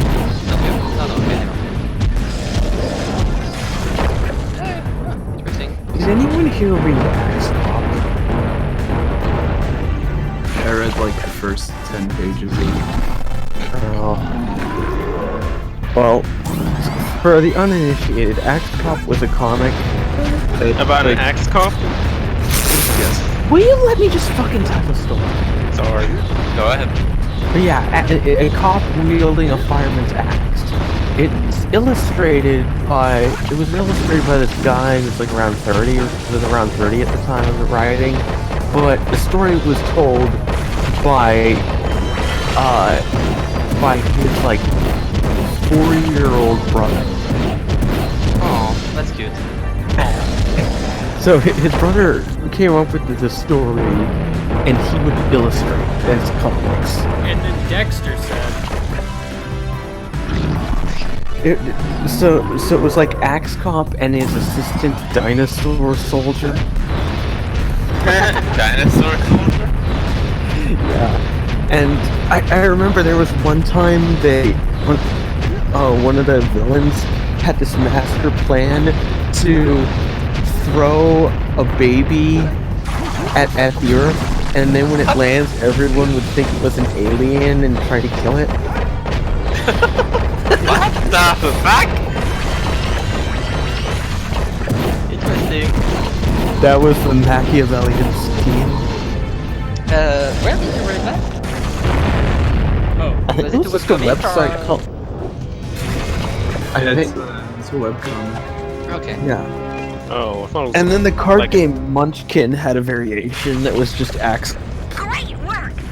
Did anyone here read Axe Cop? I read like the first 10 pages. Oh. Well, for the uninitiated, Axe Cop was a comic about an axe cop. Yes. Will you let me just fucking tell the story? Sorry. Go ahead. But yeah, a cop wielding a fireman's axe. It was illustrated by this guy who's like around 30 or was around 30 at the time of the writing. But the story was told by his like 4-year-old brother. Oh, that's cute. So his brother came up with the story, and he would illustrate as comics. And then Dexter said, So it was like Axe Cop and his assistant Dinosaur Soldier. Dinosaur Soldier? Yeah. And I remember there was one time one of the villains had this master plan to throw a baby at the Earth, and then when it lands, everyone would think it was an alien and try to kill it. What the fuck? Interesting. That was the Machiavellian scheme. Where did you read that? oh, I think it was just a website called... It's a webcomic. Okay. Yeah. Oh, I thought it was And then the card like game Munchkin had a variation that was just Axe.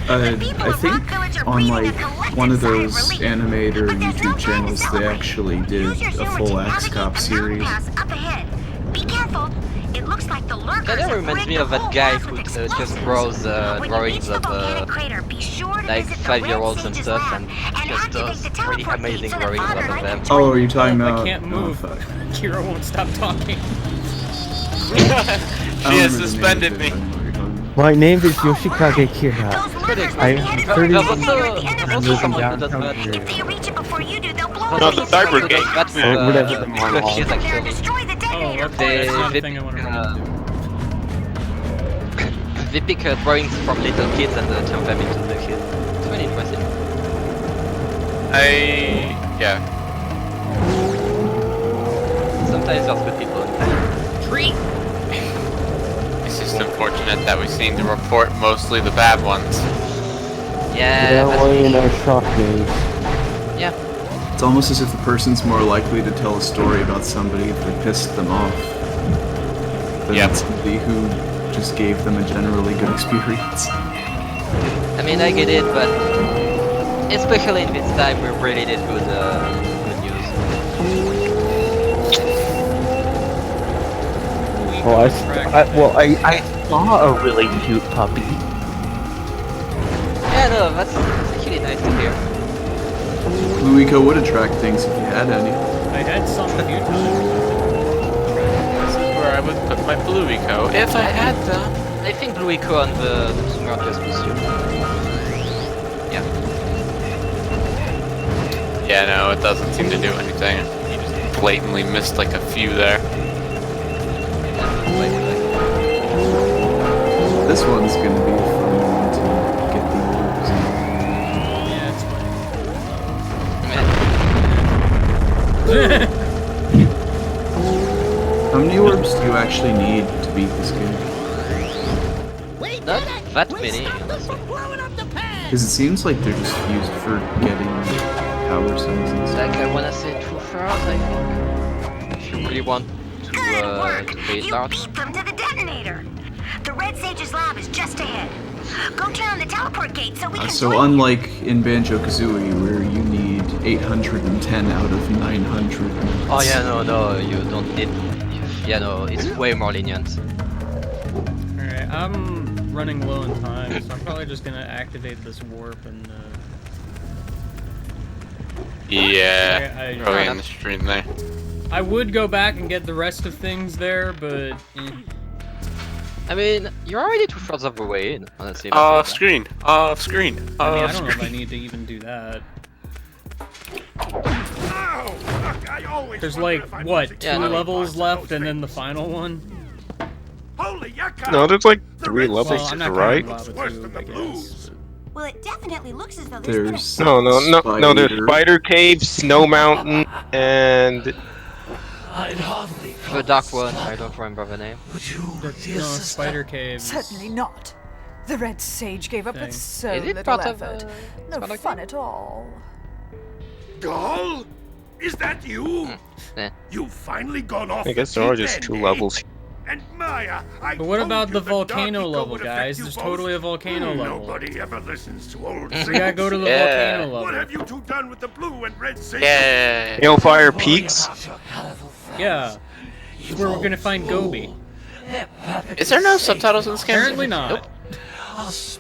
I think on like one of those animator YouTube channels, they actually did a full Axe Cop series. That reminds me of that guy who just draws drawings of like 5-year-olds and stuff, and just does really amazing drawings of them. Oh, are you talking about? I can't move. Kira won't stop talking. She has suspended me. My name is Yoshikage Kira. I am 30 also living someone who does downtown that. here. No, the Cyber Gang. That's with Whatever. Cupcakes actually. Oh, that's not a thing I want to run into. They pick drawings from little kids and turn them into the kids. It's really interesting. Yeah. Sometimes there's good people in time. Tree! It's just unfortunate that we seem to report mostly the bad ones. Yeah, well, you know, shock news. Yeah. It's almost as if the person's more likely to tell a story about somebody if they pissed them off than somebody who just gave them a generally good experience. I mean, I get it, but especially in this time, we really did good news. Well, I saw a really cute puppy. Yeah, no, that's actually nice to hear. Luico would attract things if you had any. I had some futures. This is where I would put my Blueico if I had them. I think Blueico and the Tumor just boost you. Yeah. Yeah, no, it doesn't seem to do anything. You just blatantly missed like a few there. This one's gonna be a fun one to get the orbs in. Yeah, it's How many orbs do you actually need to beat this game? Not that many, honestly. Because it seems like they're just used for getting power cells and stuff. Like, I wanna say 2 hours, I think. If you really want to play it out. Beat them to the detonator. The Red Sage's lab is just ahead. Go turn on the teleport gate so we can. So unlike in Banjo-Kazooie, where you need 810 out of 900. Oh yeah, no, you don't need. Yeah, no, it's way more lenient. Alright, I'm running low on time, so I'm probably just gonna activate this warp and. Yeah, I probably in the stream there. I would go back and get the rest of things there, but. I mean, you're already 2/3 of the way in, honestly. Off screen. Off screen. I mean, I don't know if I need to even do that. There's like, what, 2 levels left and then the final one? No, there's like 3 levels Well, I'm to not the right. counting Lava 2, I guess. Well, it definitely looks as though There's No, there's Spider Cave, Snow Mountain, and The dark one, I don't remember the name. No, Spider Cave. Certainly not. The Red Sage gave up with so Is it little part of, effort. No fun at all. Gall? Is that you? Eh. You've finally gone off. I guess there are just 2 levels. And Maya, I But what told about you the Dark volcano Eco level, would affect guys? you There's both. totally a volcano level. Nobody ever listens to old We gotta go to the volcano level. What have you two done with the blue and red sage? Yeah. Hailfire Peaks. Yeah. It's where we're gonna find Gobi. Is there no subtitles in this game? Apparently not.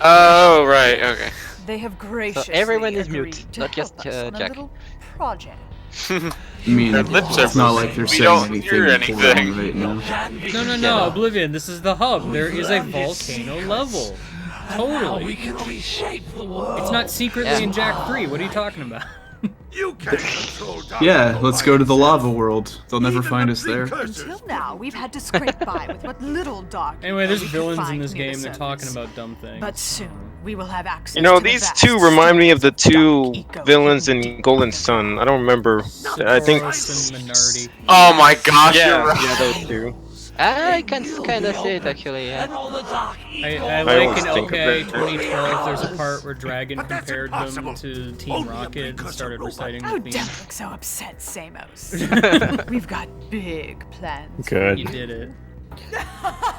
Oh, right, okay. They have graciously everyone is agreed mute, to not help just, us on a Jack. little project. I mean, Their lips it's are not like they're we saying don't anything hear anything. important right now. No, Oblivion, this is the hub. There is a volcano level. Totally. It's not secretly in Jak 3. What are you talking about? You can't control Dark Yeah, Eco let's by go to the yourself. lava world. They'll never find us there. Until now, we've had to scrape by with what little dark. Anyway, there's we could villains in find this near the game. They're talking surface. about dumb things. But soon, we will have access You know, to the these vast 2 remind me of the 2 Dark Eco villains in Golden Sun. I don't remember. I think. Boros and Minardi. Oh my gosh, Yeah, you're right. yeah, those 2. I can kind of see it actually, yeah. I like in OK 2012, there's a part where Dragon compared them to Team Rocket and started reciting Oh, the don't theme. look so upset, Samos. We've got big plans. Good. You did it.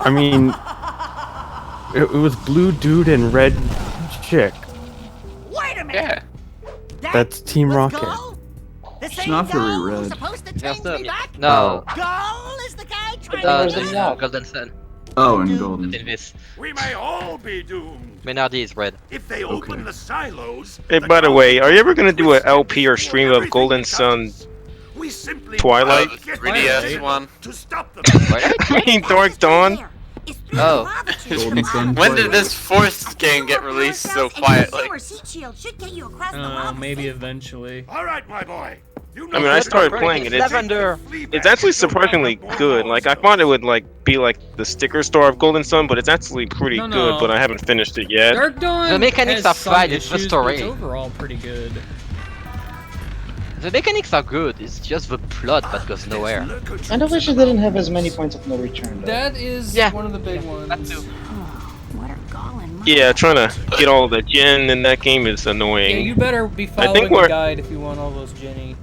I mean, it was blue dude and red chick. Wait a minute. Yeah. That's Team was Rocket. Gall? The It's same not very Gall who's red. supposed to Yes, change me back? No. Gall is the guy trying to The Golden Sun. Oh, and golden. In this. We may all be doomed. Minardi is red. If they open the silos. Hey, by the way, are you ever gonna do an LP or stream of Golden Sun We simply Twilight? The 3DS one. to stop them. I mean, Dark Dawn? Oh. Golden Sun. When did this 4th game get released so quietly? Maybe eventually. All right, my boy. I mean, I started playing it. It's actually surprisingly good. Like, I thought it would be like the sticker store of Golden Sun, but it's actually pretty No, good. no. But I haven't finished it yet. Dark Dawn The mechanics has are some fine, it's the issues, but story. It's overall pretty good. The mechanics are good, it's just the plot that goes nowhere. Kinda wish it didn't have as many points of no return. Though. That is one of the big ones. That too. Yeah, trying to get all the gen in that game is annoying. Yeah, you better be I following think the we're. guide if you want all those Jenny.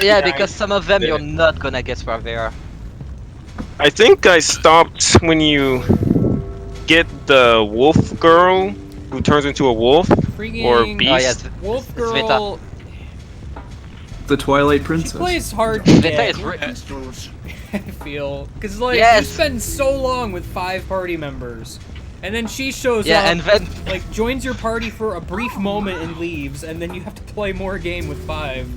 Yeah, because some of them you're not gonna guess where they are. I think I stopped when you get the wolf girl who turns into a wolf or beast. Oh, yeah, Wolf it's Veta. Girl. The Twilight She Princess. plays hard to Veta get. is I feel, cause like Yes. you spend so long with 5 party members, and then she shows Yeah, up, and then like joins your party for a brief moment and leaves, and then you have to play more game with 5.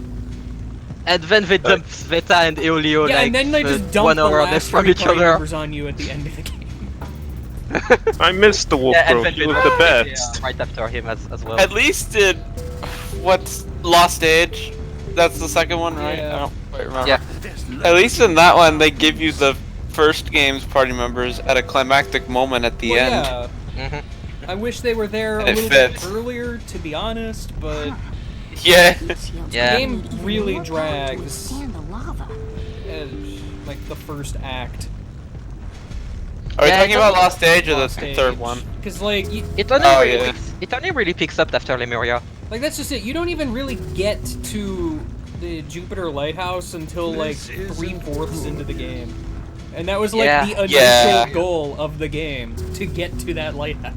and then they dump Sveta and Eolio Yeah, like and then they just dump 1 the hour last left from 3 each party other. members on you at the end of the game. I missed the wolf Yeah, and girl. then She they was dump the best. right after him as well. At least in what's Lost Age? That's the second one, right? Yeah. I don't quite remember. Yeah. At least in that one, they give you the first game's party members at a climactic moment at the end. Yeah. Mm-hmm. I wish they were there a And it little bit fits. earlier, to be honest, but Yeah. Yeah. the game really drags. Like the first act. Are we Yeah, talking it's about okay. Lost Age or the Lost third Age. one? Cause like It only, Oh, really yeah. it only really picks up after Lemuria. like that's just it. You don't even really get to the Jupiter Lighthouse until like 3/4 into the game, and that was like Yeah. the initial Yeah. goal of the game to get to that lighthouse.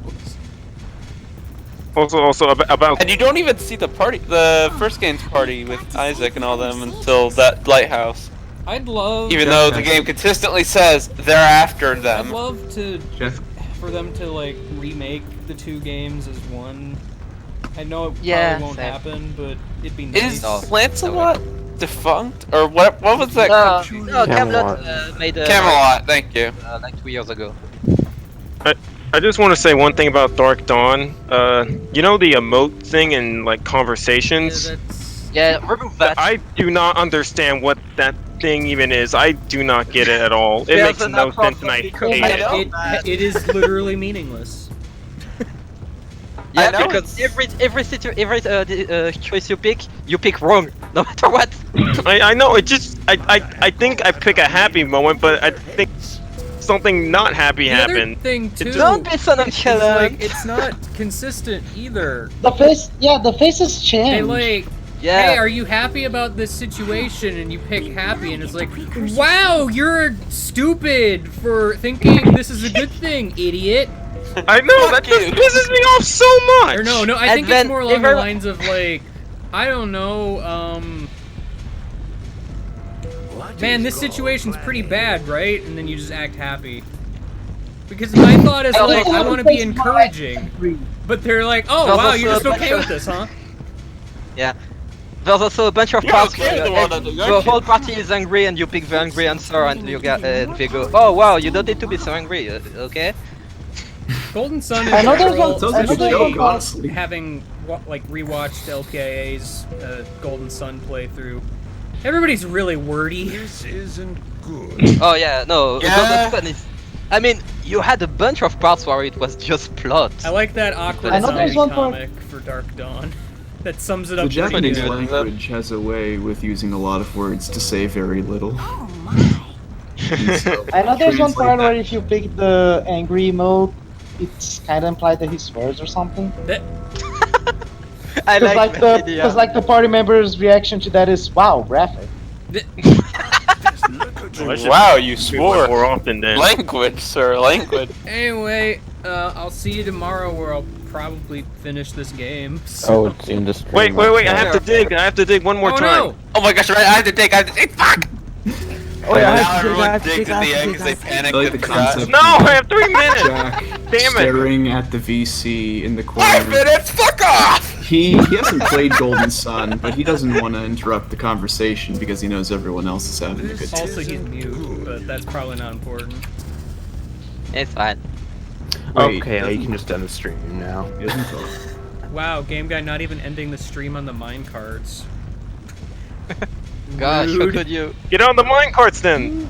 Also about And you don't even see the first game's party with Isaac and all them until that lighthouse. I'd love, Even though the game consistently says they're after I'd them. love to Jeff. for them to like remake the 2 games as one. I know it Yeah, probably won't same. happen, but it'd be nice. Is Lancelot defunct? Or what was that? No, Camelot made a Camelot, thank you. like 2 years ago. I just want to say one thing about Dark Dawn. You know the emote thing in like conversations? Yeah, remove that. I do not understand what that thing even is. I do not get it at all. It There's makes an no upfront sense and I hate it. It is literally meaningless. Yeah, because every choice you pick wrong, no matter what. I know. It just I think I pick a happy moment, but I think something not happy happened. The other thing too, Don't be so nonchalant. like it's not consistent either. The faces change. They like, yeah. hey, are you happy about this situation? And you pick happy, and it's like, wow, you're stupid for thinking this is a good thing, idiot. I know, that just pisses me off so much! Or no, I think it's more along the lines of like, I don't know, man, this situation's pretty bad, right? And then you just act happy. Because my thought is like, I want to be encouraging. But they're like, oh wow, you're just okay with this, huh? Yeah. There's also a bunch of parts where the whole party is angry and you pick the angry answer and you get they go, oh wow, you don't need to be so angry, okay? Golden Sun I know in there's general, one- I know there's especially one- honestly, having like rewatched LPIA's Golden Sun playthrough, everybody's really wordy. This isn't good. Oh yeah, no, Golden Sun is... I mean, you had a bunch of parts where it was just plot. I like that awkward I know there's zombie one comic for Dark Dawn. That sums it The up pretty Japanese good. language has a way with using a lot of words to say very little. I know there's one part where if you pick the angry mode, it's kind of implied that he swears or something. I like that idea. Because like the party member's reaction to that is, wow, graphic. Wow, you swore. More often then. Language, sir, language. Anyway, I'll see you tomorrow where I'll probably finish this game. Oh, it's in the stream. Wait, I have to dig. I have to dig one more time. No. Oh my gosh, right, I have to dig, fuck! Oh yeah, Now everyone digs at the end because they panicked I like the and forgot. concept. No, I have 3 minutes! Jack Damn it! staring at the VC in the corner. 5 minutes, fuck off! He hasn't played Golden Sun, but he doesn't want to interrupt the conversation because he knows everyone else is having a good time. Also, he's mute, but that's probably not important. It's fine. Wait, Okay, you can just end the stream now. He doesn't talk. Wow, Game Guy not even ending the stream on the minecarts. Gosh, how Rude. could you? Get on the minecarts then!